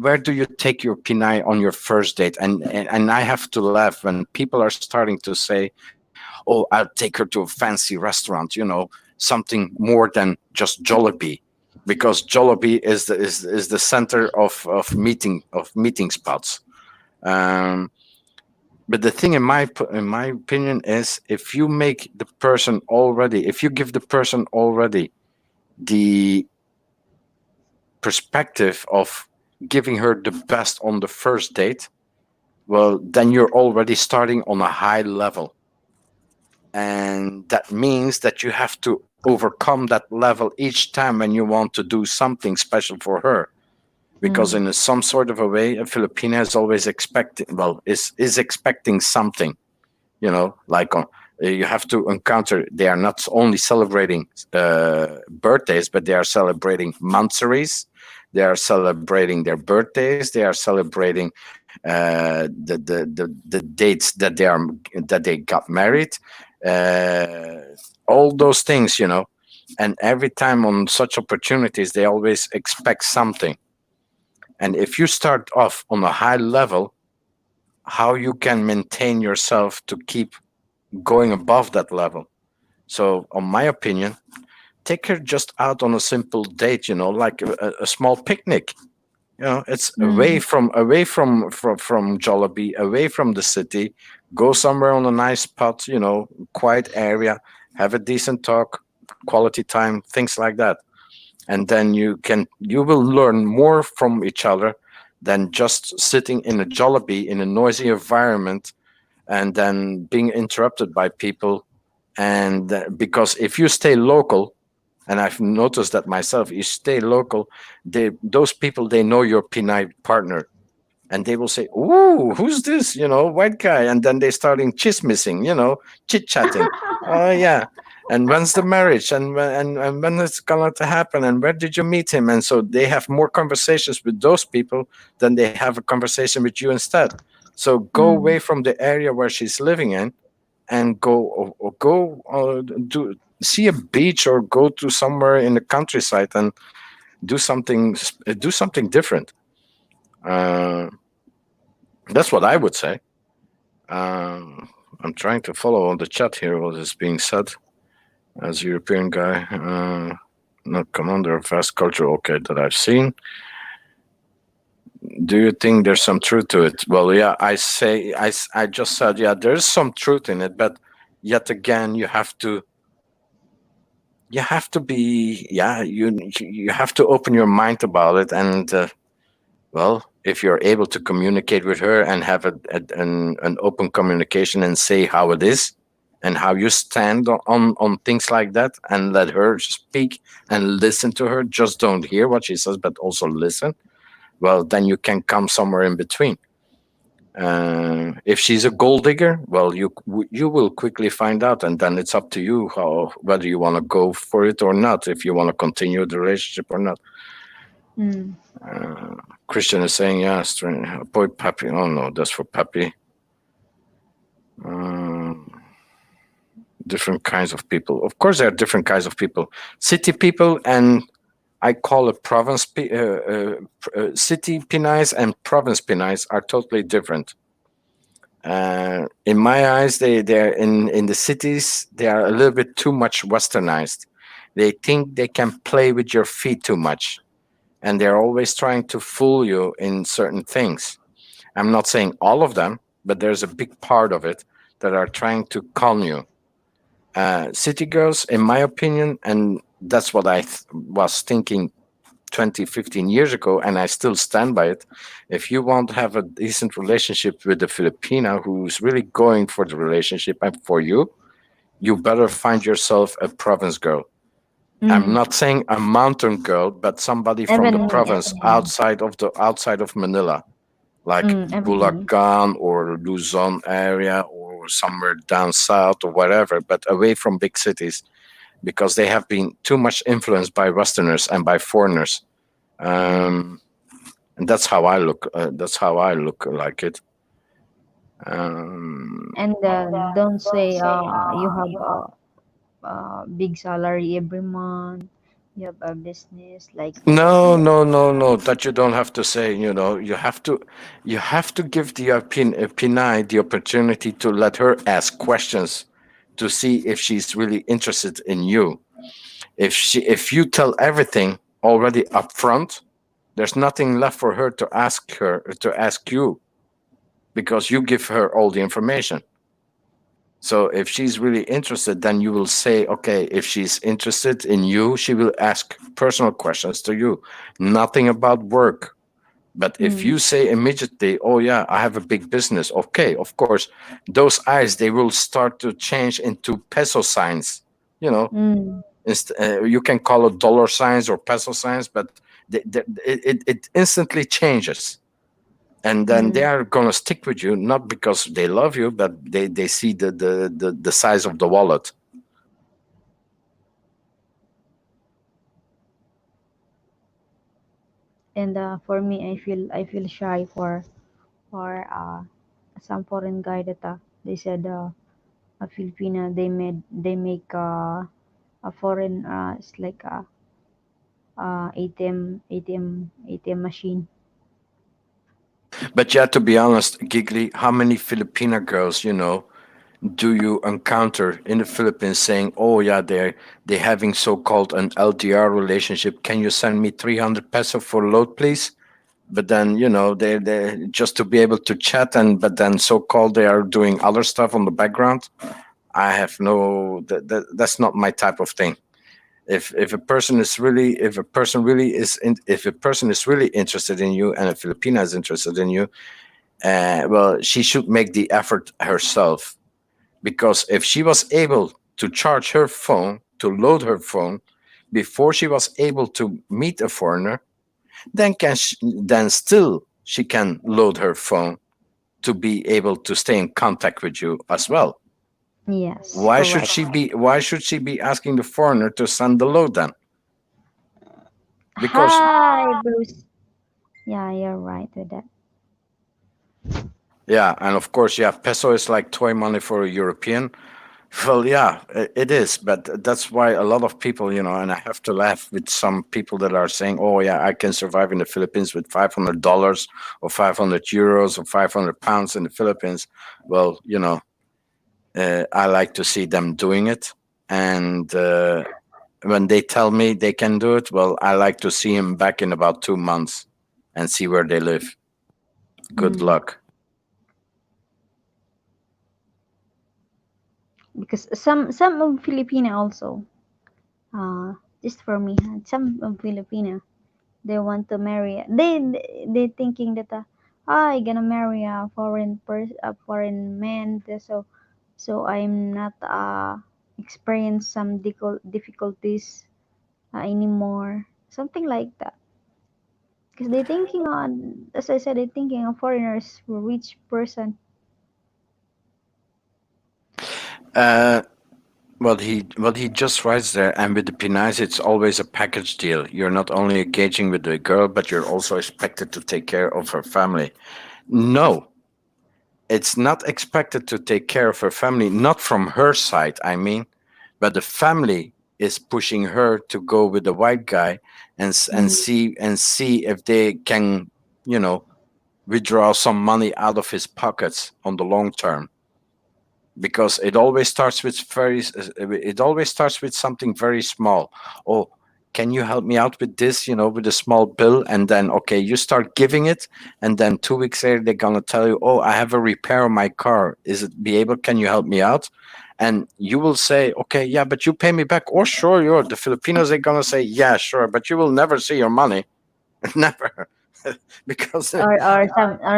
where do you take your Pinay on your first date?" And I have to laugh when people are starting to say, "Oh, I'll take her to a fancy restaurant, something more than just Jollibee," because Jollibee is the center of meeting spots. Um, but the thing, in my opinion, is if you give the person already the perspective of giving her the best on the first date, well, then you're already starting on a high level. And that means that you have to overcome that level each time when you want to do something special for her. Because mm, in some sort of a way, a Filipina is always expecting, well, is expecting something. Like you have to encounter, they are not only celebrating birthdays, but they are celebrating monthsaries, they are celebrating their birthdays, they are celebrating the dates that they got married, uh, all those things. And every time on such opportunities, they always expect something. And if you start off on a high level, how you can maintain yourself to keep going above that level. So, on my opinion, take her just out on a simple date, like a small picnic. It's away mm, from Jollibee, away from the city. Go somewhere on a nice spot, quiet area, have a decent talk, quality time, things like that. And then you will learn more from each other than just sitting in a Jollibee in a noisy environment and then being interrupted by people. And because if you stay local, and I've noticed that myself, you stay local, those people, they know your Pinay partner, and they will say, "Ooh, who's this? White guy." And then they starting chismissing, chit chatting. Oh yeah. And when's the marriage? And when it's going to happen? And where did you meet him? And so they have more conversations with those people than they have a conversation with you instead. So go away mm. from the area where she's living in, and go do see a beach, or go to somewhere in the countryside and do something different. Uh, that's what I would say. I'm trying to follow on the chat here what is being said. As a European guy, not commander of vast culture, okay, that I've seen. Do you think there's some truth to it? Well, yeah, I just said, yeah, there's some truth in it, but yet again, you have to be, yeah, you have to open your mind about it. And well, if you're able to communicate with her and have an open communication and say how it is and how you stand on things like that, and let her speak and listen to her, just don't hear what she says but also listen, well, then you can come somewhere in between. If she's a gold digger, well, you will quickly find out, and then it's up to you how whether you want to go for it or not, if you want to continue the relationship or not. Mm. Uh, Christian is saying, yeah, boy, puppy. Oh no, that's for puppy. Um, Different kinds of people. Of course, there are different kinds of people. City people, and I call it city Pinies and province Pinies are totally different. In my eyes, they're in the cities. They are a little bit too much westernized. They think they can play with your feet too much, and they're always trying to fool you in certain things. I'm not saying all of them, but there's a big part of it that are trying to con you. City girls, in my opinion, and that's what was thinking 20, 15 years ago, and I still stand by it. If you want to have a decent relationship with a Filipina who's really going for the relationship and for you, you better find yourself a province girl. I'm Mm. not saying a mountain girl, but somebody from the Even me, province even me. outside of Manila, like Even me. Bulacan or Luzon area or somewhere down south or whatever, but away from big cities because they have been too much influenced by Westerners and by foreigners. Um, and that's how I look. That's how I look like it. Um, And don't say you have a big salary every month. You have a business like that. no, no, no, no. That you don't have to say. You have to give the Pinay the opportunity to let her ask questions to see if she's really interested in you. If you tell everything already up front, there's nothing left for her to ask you because you give her all the information. So if she's really interested, then you will say, okay, if she's interested in you, she will ask personal questions to you, nothing about work. But if Mm. you say immediately, oh, yeah, I have a big business, okay, of course, those eyes, they will start to change into peso signs. You know, Mm. you can call it dollar signs or peso signs, but it instantly changes, and then they Mm. are going to stick with you not because they love you, but they see the size of the wallet. And for me, I feel shy for some foreign guy that they said a Filipina they make a foreign it's like a ATM machine. But yeah, to be honest, Giggly, how many Filipina girls do you encounter in the Philippines saying, oh yeah, they're having so-called an LDR relationship, can you send me 300 peso for load please? But then they just to be able to chat, and but then so-called they are doing other stuff on the background. I have no that's not my type of thing. If a person is really if a person really is in, if a person is really interested in you and a Filipina is interested in you, well, she should make the effort herself, because if she was able to charge her phone, to load her phone before she was able to meet a foreigner, then still she can load her phone to be able to stay in contact with you as well. Yes, Why should correct. she be why should she be asking the foreigner to send the load then? Because Hi, Bruce. Yeah, you're right with that. yeah, and of course, yeah, peso is like toy money for a European. Well, yeah, it is, but that's why a lot of people, and I have to laugh with some people that are saying, "Oh, yeah, I can survive in the Philippines with $500 or 500 euros or 500 pounds in the Philippines." Well, I like to see them doing it, and when they tell me they can do it, well, I like to see them back in about 2 months and see where they live. Good Mm. luck. Because some of Filipina also just for me, some of Filipina they want to marry they thinking that I gonna marry a foreign man, so I'm not experience some difficulties anymore, something like that. Because they thinking on, as I said, they thinking of foreigners, rich person. Uh, what he just writes there, and with the Pinais, it's always a package deal. You're not only engaging with the girl, but you're also expected to take care of her family. No, it's not expected to take care of her family, not from her side, I mean, but the family is pushing her to go with the white guy and Mm. see if they can, you know, withdraw some money out of his pockets on the long term, because it always starts with something very small. Oh, can you help me out with this, with a small bill? And then, okay, you start giving it, and then 2 weeks later they're gonna tell you, oh, I have a repair on my car, is it be able, can you help me out? And you will say, okay, yeah, but you pay me back. Oh, sure, you're the Filipinos, they're gonna say, yeah, sure, but you will never see your money. Never. Because Or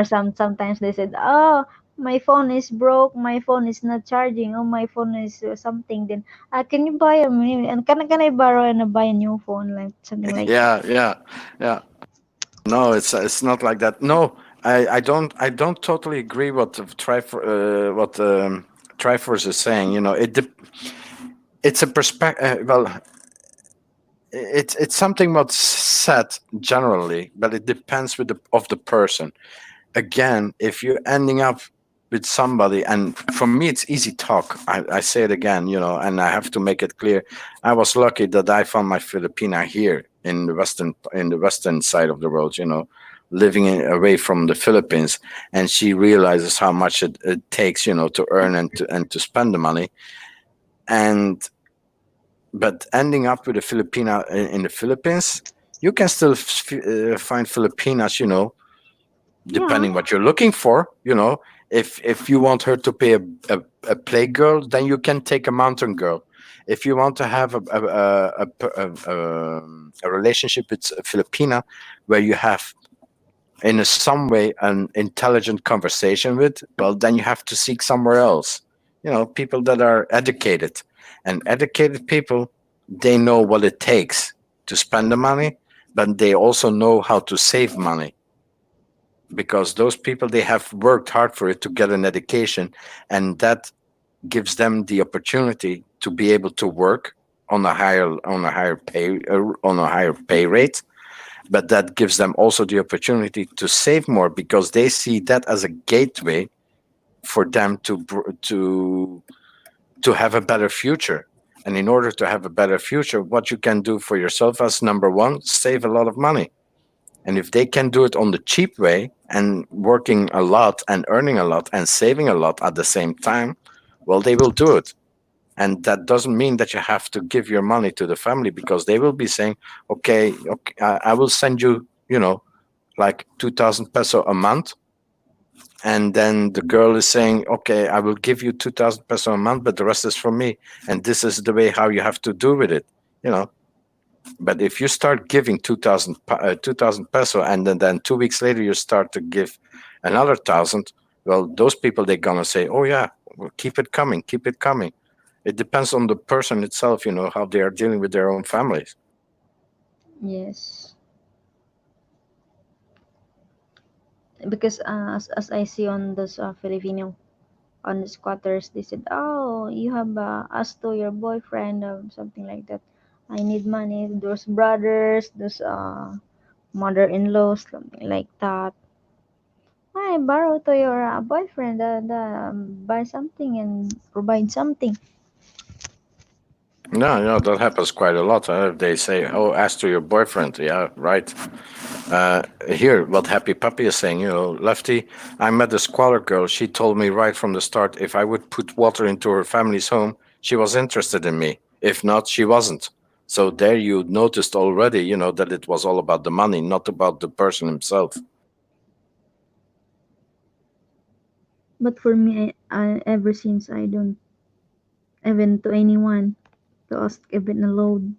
sometimes they said, oh, my phone is broke, my phone is not charging, oh, my phone is something. Then, can you buy a and can I borrow and buy a new phone, like something like that. yeah, yeah, yeah. No, it's not like that. No, I don't totally agree what Triforce is saying. It's a perspective. Well, it's something what's said generally, but it depends with the person. Again, if you're ending up with somebody, and for me it's easy talk. I say it again, and I have to make it clear. I was lucky that I found my Filipina here in the western side of the world, living away from the Philippines, and she realizes how much it takes, to earn and to spend the money. And but ending up with a Filipina in the Philippines, you can still find Filipinas, Yeah, depending what you're looking for. If you want her to pay a play girl, then you can take a mountain girl. If you want to have a relationship with a Filipina, where you have in some way an intelligent conversation with, well, then you have to seek somewhere else. People that are educated, and educated people, they know what it takes to spend the money, but they also know how to save money, because those people, they have worked hard for it to get an education, and that gives them the opportunity to be able to work on a higher pay rate. But that gives them also the opportunity to save more, because they see that as a gateway for them to have a better future. And in order to have a better future, what you can do for yourself as number one, save a lot of money. And if they can do it on the cheap way, and working a lot and earning a lot and saving a lot at the same time, well, they will do it. And that doesn't mean that you have to give your money to the family, because they will be saying, okay, okay, I will send you, like 2,000 peso a month. And then the girl is saying, okay, I will give you 2,000 peso a month, but the rest is for me. And this is the way how you have to do with it. You know, but if you start giving 2,000 peso, and then 2 weeks later you start to give another thousand, well, those people, they're gonna say, oh yeah, well, keep it coming, keep it coming. It depends on the person itself, how they are dealing with their own families. yes. Because as I see on those Filipino on the squatters, they said, "Oh, you have asked to your boyfriend or something like that. I need money." Those brothers, those mother-in-laws, something like that. I borrow to your boyfriend, buy something and provide something. No, that happens quite a lot. They say, oh, ask to your boyfriend. Yeah, right. Here, what Happy Puppy is saying, Lefty, I met a squatter girl. She told me right from the start, if I would put water into her family's home, she was interested in me. If not, she wasn't. So there you noticed already, that it was all about the money, not about the person himself. But for me, ever since I don't even to anyone to ask even a load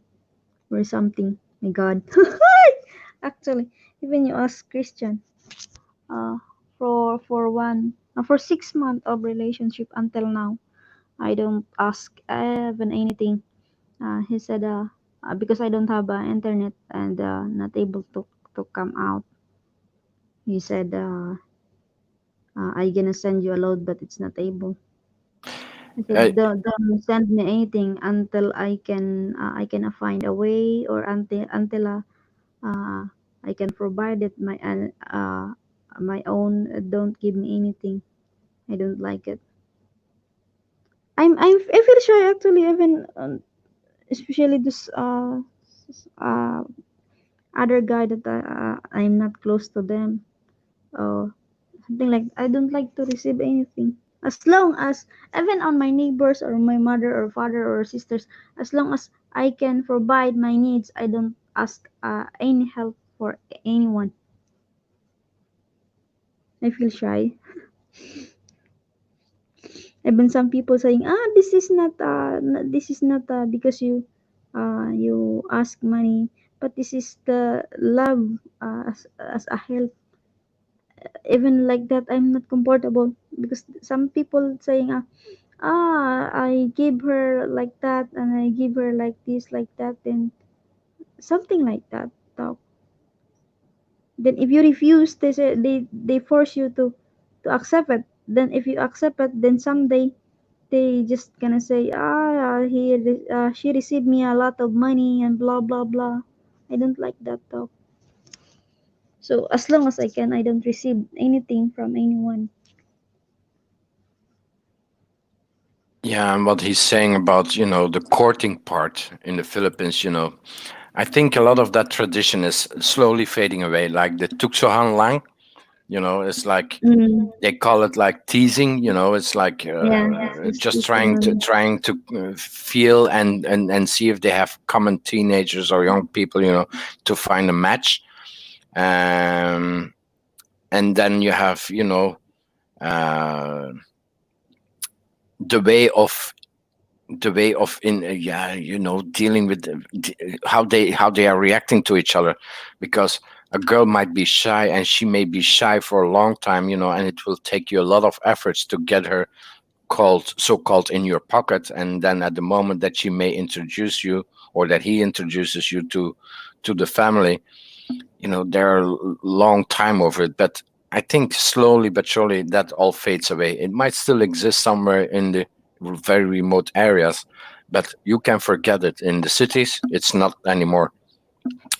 or something. My God. Actually, even you ask Christian, uh, for 6 months of relationship until now, I don't ask even anything. He said, because I don't have internet and not able to to come out. He said, I gonna send you a load, but it's not able. I Uh, said, don't send me anything until I can find a way, or until uh, I can provide it my own. Don't give me anything. I don't like it. I feel shy actually, even especially this uh other guy that I'm not close to them. Oh, something like I don't like to receive anything. As long as, even on my neighbors or my mother or father or sisters, as long as I can provide my needs, I don't ask any help for anyone. I feel shy. Even some people saying, this is not because you ask money, but this is the love, as a help. Even like that, I'm not comfortable, because some people saying, I give her like that, and I give her like this, like that, and something like that. So then if you refuse, they say, they force you to accept it. Then if you accept it, then someday they just gonna say, she received me a lot of money and blah blah blah. I don't like that though. So as long as I can, I don't receive anything from anyone. yeah, and what he's saying about, the courting part in the Philippines, I think a lot of that tradition is slowly fading away. Like the Tuksohan Lang, it's like Mm, they call it like teasing. It's like yeah, it's just just trying to feel and see if they have common teenagers or young people, to find a match. Um, and then you have, uh, the way of in yeah, dealing with how they are reacting to each other, because a girl might be shy, and she may be shy for a long time, and it will take you a lot of efforts to get her so called in your pocket, and then at the moment that she may introduce you, or that he introduces you to the family, there are long time over it. But I think slowly but surely that all fades away. It might still exist somewhere in the very remote areas, but you can forget it. In the cities, it's not anymore.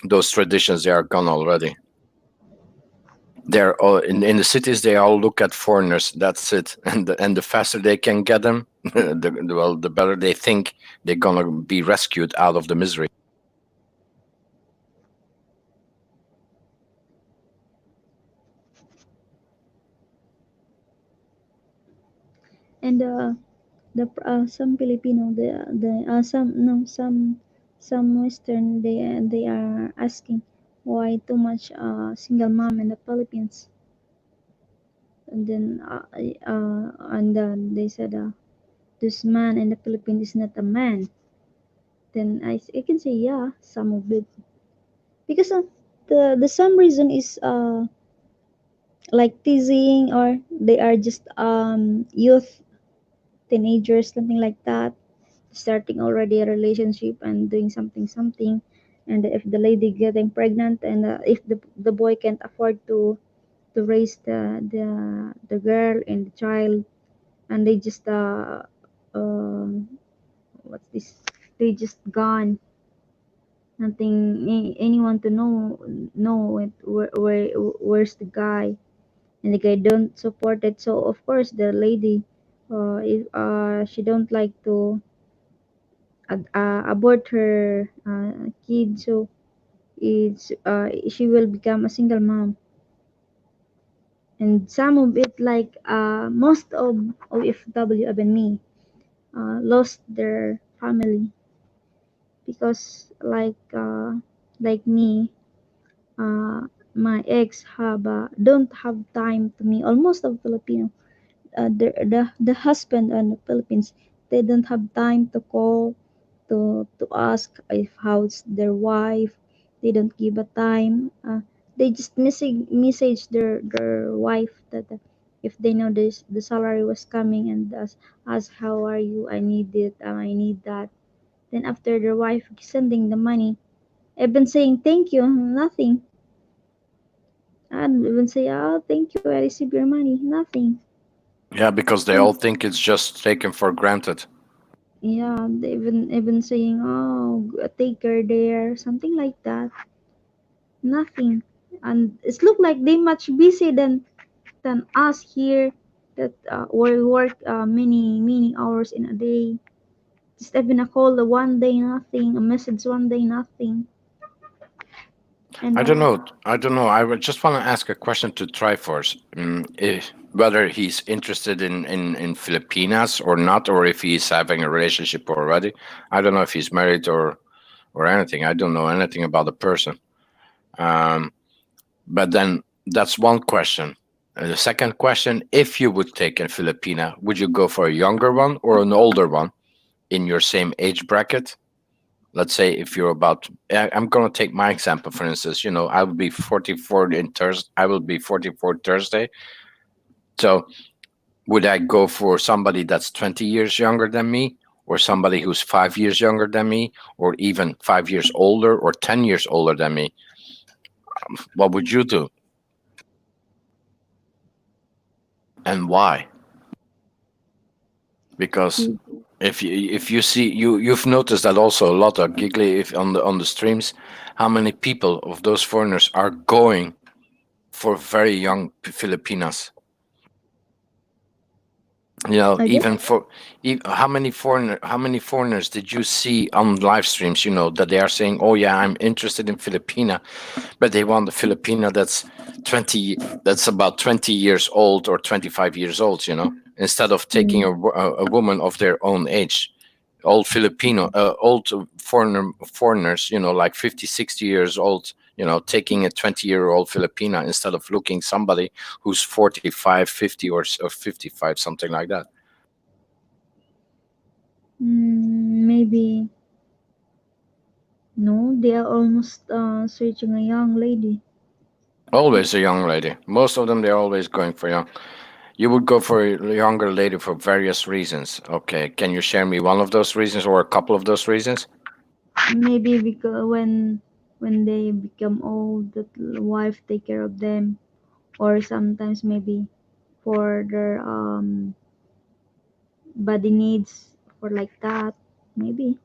Those traditions, they are gone already. They're all in the cities. They all look at foreigners. That's it. And the faster they can get them, the better they think they're gonna be rescued out of the misery. and the some Filipino, the some no some Western, they are asking why too much single mom in the Philippines. And then they said, this man in the Philippines is not a man. Then I can say, yeah, some of it, because the some reason is like teasing, or they are just youth, teenagers, something like that, starting already a relationship and doing something. And if the lady getting pregnant, and if the boy can't afford to raise the girl and the child, and they just um what's this, they just gone, nothing, anyone to know it, where's the guy, and the guy don't support it. So of course the lady, if she don't like to abort her kid, so it's she will become a single mom. And some of it, like most of OFW, even me, lost their family, because like me, uh, my ex have don't have time to me. Almost of Filipino, the husband in the Philippines, they don't have time to call, to ask if how's their wife. They don't give a time. They just message their wife that, if they know this the salary was coming, and ask how are you, I need it, I need that. Then after their wife sending the money, I've been saying thank you, nothing. And even say, oh, thank you, I received your money. Nothing. Yeah, because they So, all think it's just taken for granted. yeah, they even saying, oh, take care there, something like that. Nothing. And it's look like they much busy than us here that we work many hours in a day. Just even a call the one day nothing, a message one day nothing, and I don't know. I don't know. I would just want to ask a question to Triforce. If, whether he's interested in Filipinas or not, or if he's having a relationship already. I don't know if he's married or anything. I don't know anything about the person. Um, but then that's one question. The second question: if you would take a Filipina, would you go for a younger one or an older one in your same age bracket? Let's say if you're about, I'm going to take my example, for instance. I will be 44 in Thursday. I will be 44 Thursday. So would I go for somebody that's 20 years younger than me, or somebody who's 5 years younger than me, or even 5 years older, or 10 years older than me? What would you do, and why? Because if you see, you've noticed that also a lot of giggly, if on the streams, how many people of those foreigners are going for very young Filipinas. I guess Even for how many foreigners did you see on live streams? That they are saying, "Oh yeah, I'm interested in Filipina," but they want a Filipina that's 20, that's about 20 years old or 25 years old. Instead of taking mm, a woman of their own age. Old Filipino, old foreigners, like 50, 60 years old, taking a 20-year-old Filipina instead of looking somebody who's 45, 50, or 55, something like that. maybe no. They are almost searching a young lady. Always a young lady. Most of them, they're always going for young. You would go for a younger lady for various reasons. Okay, can you share me one of those reasons or a couple of those reasons? Maybe because when they become old, the wife take care of them, or sometimes maybe for their body needs, for like that. Maybe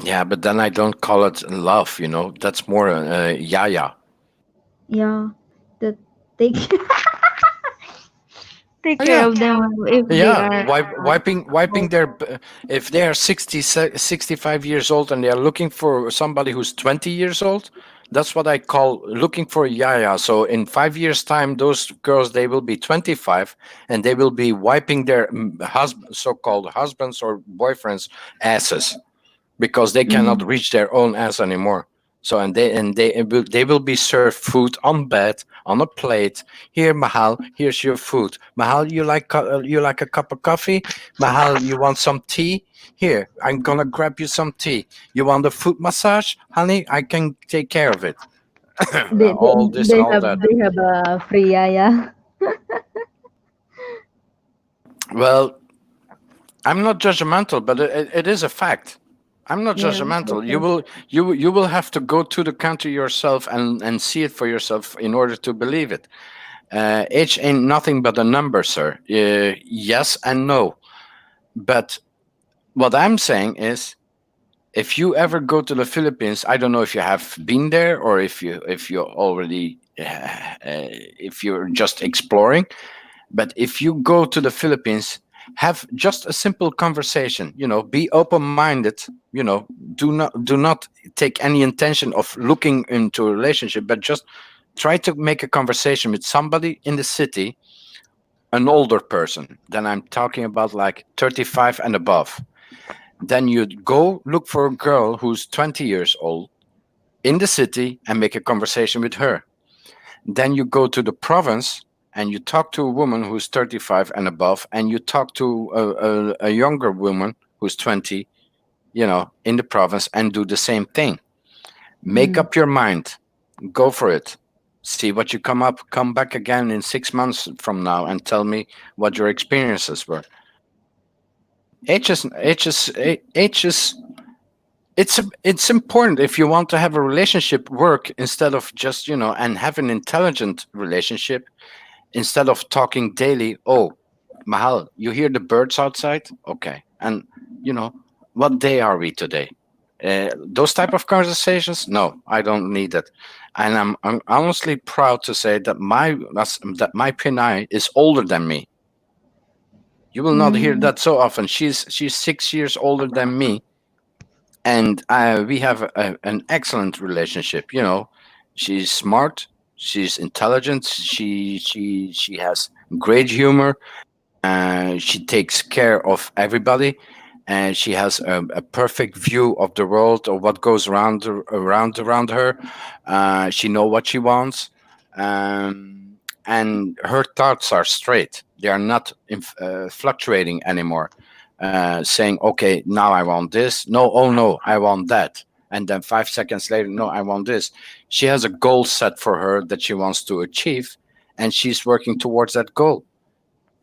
Yeah, but then I don't call it love, That's more yaya. yeah, that take take Oh, care yeah. of them if they Yeah, are wiping old. their if they are 65 years old and they are looking for somebody who's 20 years old, that's what I call looking for a yaya. So in 5 years' time, those girls, they will be 25 and they will be wiping their so-called husbands or boyfriends' asses because they cannot Mm, reach their own ass anymore. So and they will be served food on bed on a plate. Here, Mahal, here's your food. Mahal, you like a cup of coffee? Mahal, you want some tea? Here, I'm gonna grab you some tea. You want a foot massage, honey? I can take care of it. They, they, All this and they all have that. they have a free yaya. Well, I'm not judgmental, but it is a fact. I'm not Yeah, judgmental. that's You right. will you will have to go to the country yourself and see it for yourself in order to believe it. Age ain't nothing but a number, sir. Yes and no. But what I'm saying is, if you ever go to the Philippines, I don't know if you have been there or if you already if you're just exploring. But if you go to the Philippines, have just a simple conversation. Be open-minded. Do not take any intention of looking into a relationship, but just try to make a conversation with somebody in the city, an older person. Then I'm talking about like 35 and above. Then you'd go look for a girl who's 20 years old in the city and make a conversation with her. Then you go to the province and you talk to a woman who's 35 and above, and you talk to a younger woman who's 20, in the province, and do the same thing. Make Mm. up your mind. Go for it. See what you come back again in 6 months from now and tell me what your experiences were. Age is it's important if you want to have a relationship work instead of just and have an intelligent relationship instead of talking daily. Oh, Mahal, you hear the birds outside? Okay. And you know what day are we today? Those type of conversations, no, I don't need it. And I'm honestly proud to say that my Pinai is older than me. You will not hear Mm. that so often. She's 6 years older than me, and we have an excellent relationship. She's smart, she's intelligent, she has great humor. She takes care of everybody, and she has a perfect view of the world, of what goes around her. She know what she wants, and her thoughts are straight. They are not fluctuating anymore. Saying, "Okay, now I want this. No, oh no, I want that." And then 5 seconds later, no, I want this. She has a goal set for her that she wants to achieve, and she's working towards that goal,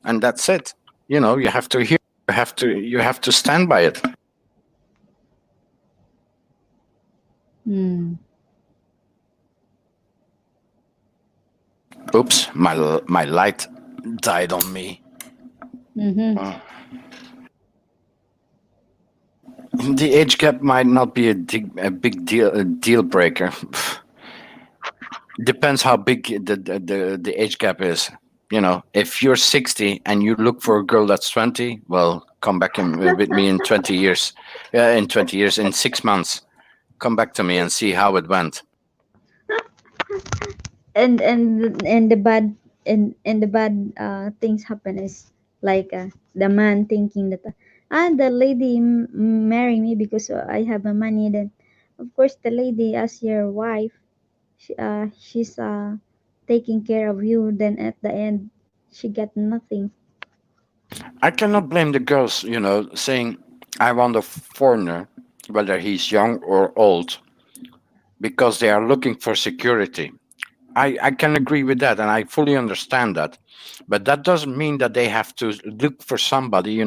and that's it. You have to hear, you have to stand by it. Mm. Oops, my light died on me. Mm-hmm. Uh, the age gap might not be a big deal breaker. Depends how big the age gap is. If you're 60 and you look for a girl that's 20, well, come back with me in 20 years. In 20 years, in 6 months, come back to me and see how it went. And the bad and the bad things happen is like the man thinking that the lady marry me because I have a money. Then of course the lady as your wife, she's taking care of you. Then at the end she got nothing. I cannot blame the girls, saying, I want a foreigner, whether he's young or old, because they are looking for security. I can agree with that, and I fully understand that. But that doesn't mean that they have to look for somebody,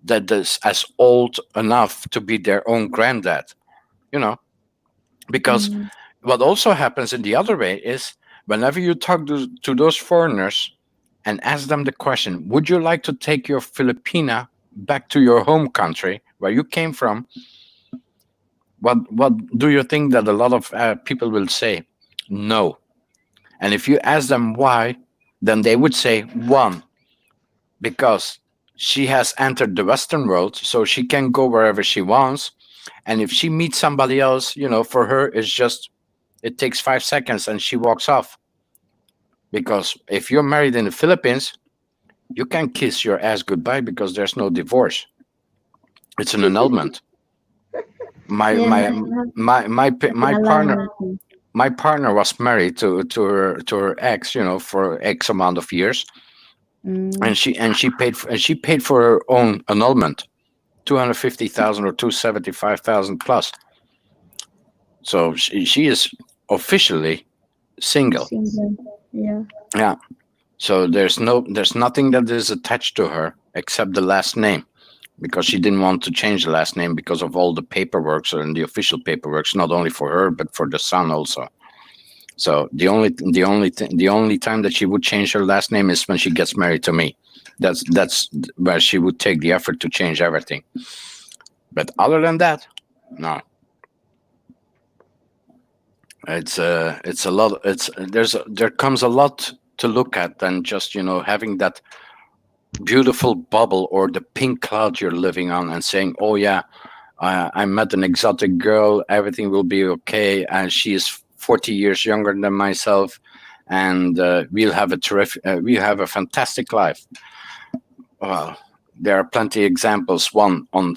that is as old enough to be their own granddad, you know, because Mm. what also happens in the other way is whenever you talk to those foreigners and ask them the question, would you like to take your Filipina back to your home country where you came from? What do you think that a lot of people will say? No. And if you ask them why, then they would say, one, because she has entered the Western world, so she can go wherever she wants. And if she meets somebody else, for her, it takes 5 seconds and she walks off. Because if you're married in the Philippines, you can kiss your ass goodbye because there's no divorce. It's an annulment. My Yeah, my nothing my allowing partner nothing. my partner was married to her ex, for X amount of years, Mm. and she paid for her own annulment, 250,000 or 275,000 plus. So she is officially single. Single. Yeah. Yeah. So there's nothing that is attached to her except the last name, because she didn't want to change the last name because of all the paperwork and the official paperwork, not only for her but for the son also. So the only time that she would change her last name is when she gets married to me. That's where she would take the effort to change everything. But other than that, no. It's a lot. There comes a lot to look at than just having that beautiful bubble or the pink cloud you're living on and saying, oh yeah, I met an exotic girl, everything will be okay, and she is 40 years younger than myself, and we'll have a fantastic life. Well, there are plenty examples, one on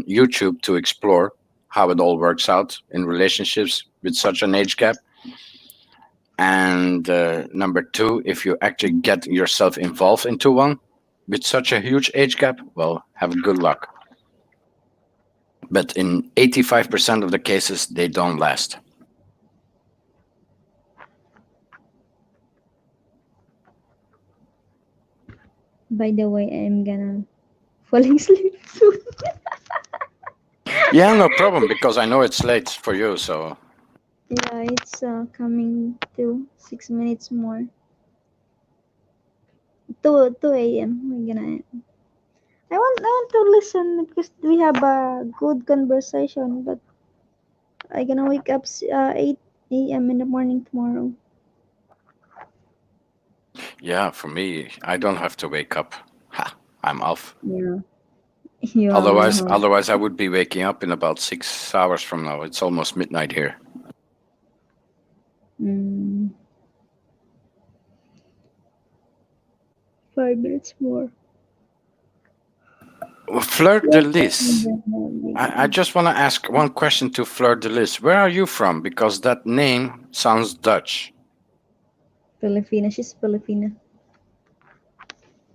YouTube, to explore how it all works out in relationships with such an age gap. And number two, if you actually get yourself involved into one with such a huge age gap, well, have good luck. But in 85% of the cases, they don't last. By the way, I'm gonna falling asleep soon. Yeah, no problem, because I know it's late for you. So Yeah, it's coming to 6 minutes more. 2 a.m. We're gonna. I want to listen because we have a good conversation, but I gonna wake up 8 a.m. in the morning tomorrow. yeah, for me, I don't have to wake up. Ha, I'm off. Yeah, you Otherwise, have. otherwise I would be waking up in about 6 hours from now. It's almost midnight here. Mm, 5 minutes more. Fleur de What Lis. time are I just want to ask one question to Fleur de Lis. Where are you from? Because that name sounds Dutch. Filipina. She's Filipina.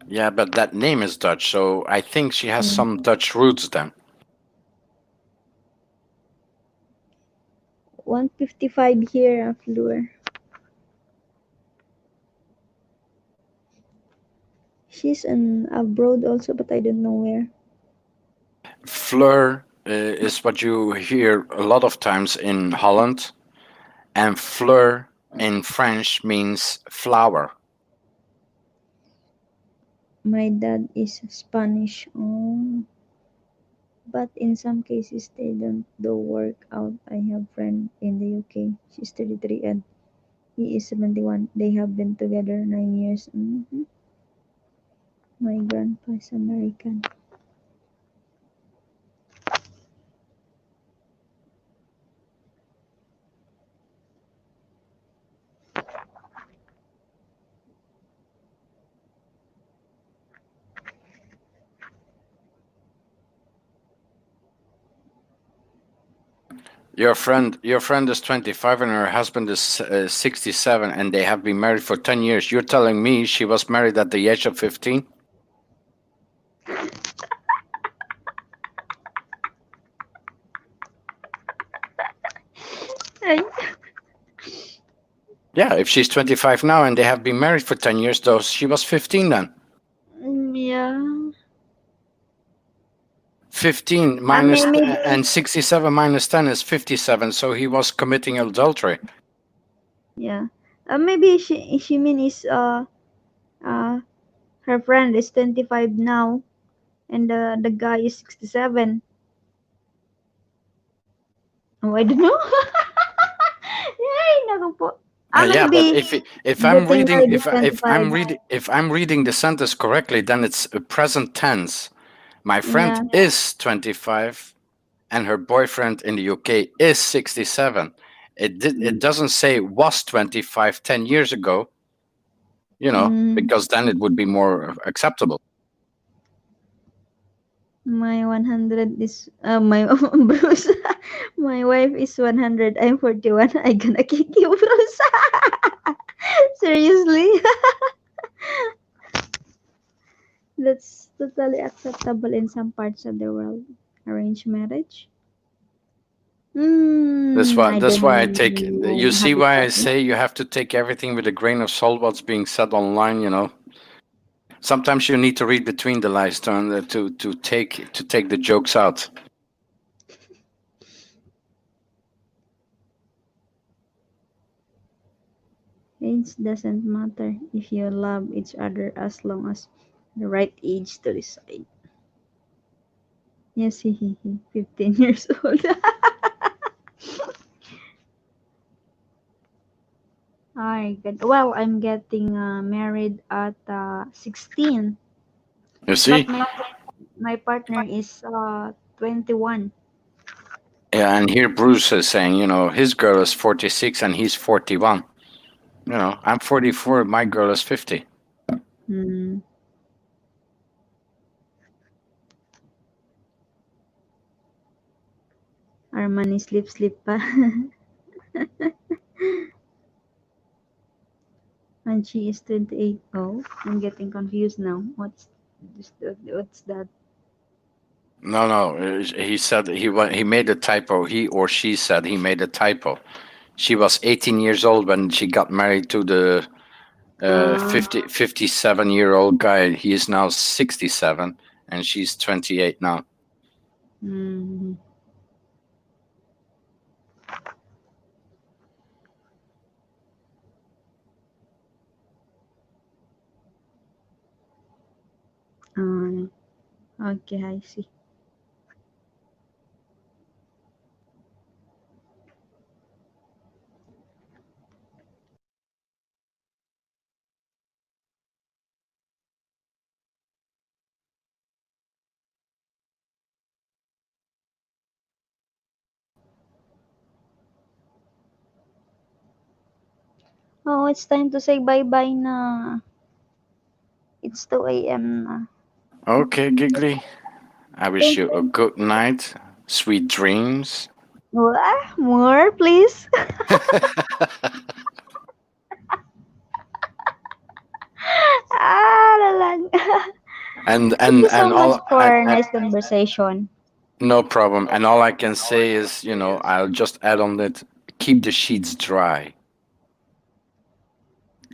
Yeah, but that name is Dutch, so I think she has Mm. some Dutch roots then. 155 here, Fleur. She's in abroad also, but I don't know where. Fleur is what you hear a lot of times in Holland, and fleur in French means flower. My dad is Spanish. Oh, but in some cases they don't do work out. I have friend in the UK. She's 33 and he is 71. They have been together 9 years. My grandpa is American. Your friend is 25 and her husband is 67, and they have been married for 10 years. You're telling me she was married at the age of 15? Ay, Yeah, if she's 25 now and they have been married for 10 years, though, she was 15 then. yeah. 15 I minus mean, and 67 minus 10 is 57, so he was committing adultery. yeah. Maybe she mean is uh her friend is 25 now and the guy is 67. Oh, I don't know. Ay, naku po. Yeah, but Maybe if I'm getting reading married is 25. if I'm reading the sentence correctly, then it's a present tense. My friend Yeah. is 25 and her boyfriend in the UK is 67. It doesn't say was 25 10 years ago, Mm, because then it would be more acceptable. my 100 is my Bruce. My wife is 100. I'm 41. I gonna kick you, Bruce. Seriously? That's totally acceptable in some parts of the world. Arranged marriage? I That's why I don't take, you have see it why I yet. say you have to take everything with a grain of salt what's being said online. Sometimes you need to read between the lines to take the jokes out. Age doesn't matter if you love each other as long as the right age to decide. Yes, 15 years old. I get, well, I'm getting married at 16, You but see? my partner is 21. Yeah, and here Bruce is saying, his girl is 46 and he's 41. I'm 44, my girl is 50. Hmm. Armani sleep pa. And she is 28. Oh, I'm getting confused now. What's that? No, he said he made a typo. He or she said he made a typo. She was 18 years old when she got married to the Uh, 57-year-old guy. He is now 67 and she's 28 now. mm, Uh, okay, I see. Oh, it's time to say bye-bye na. It's 2 a.m. na. Okay, Giggly. I wish Thank you a you. good night, sweet dreams. More, please. Lalang. and Thank and you so and much all for nice conversation. no problem. And all I can say is, I'll just add on that: keep the sheets dry.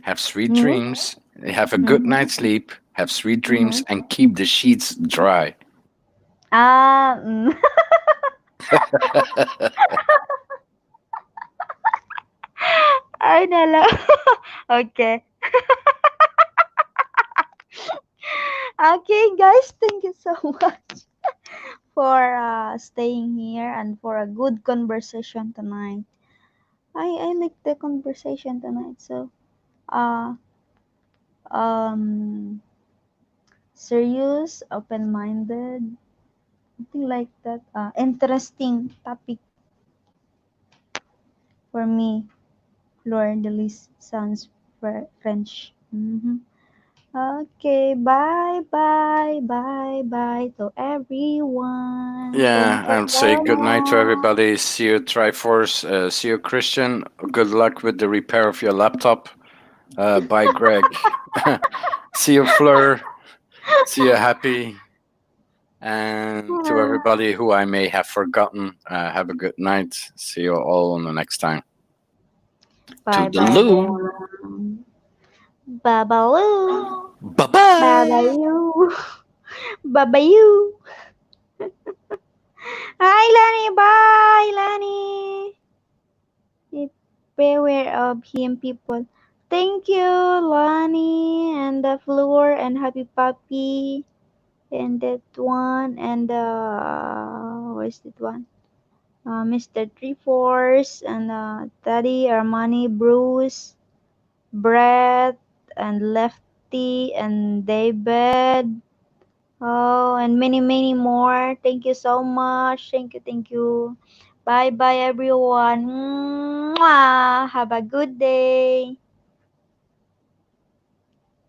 Have sweet Hmm? dreams. Have a good Mm-hmm. night's sleep. Have sweet dreams Mm-hmm. and keep the sheets dry. Mm. Ay, nala. Okay. Okay, guys, thank you so much for staying here and for a good conversation tonight. I like the conversation tonight. So, uh, um, serious, open-minded, something like that. Interesting topic for me. Fleur de lis sounds French. Okay, bye, bye, bye, bye to everyone. Yeah, Thank you and say so good night to much. everybody. See you, Triforce. See you, Christian. Good luck with the repair of your laptop. Bye, Greg. See you, Fleur. See you, Happy. And to everybody who I may have forgotten, have a good night. See you all on the next time. To Bye, the bye, loo. everyone. Bye, bye, Bye bye, bye, bye. you. Bye, bye, you. Hi, Lani. Bye, Lani. Beware of him, people. Thank you, Lani, and the floor, and Happy Puppy, and that one, and where's that one? Mr. Three Force, and Daddy, Armani, Bruce, Brett, and Lefty, and David. Oh, and many, many more. Thank you so much. Thank you, thank you. Bye bye, everyone. Mwah! Have a good day.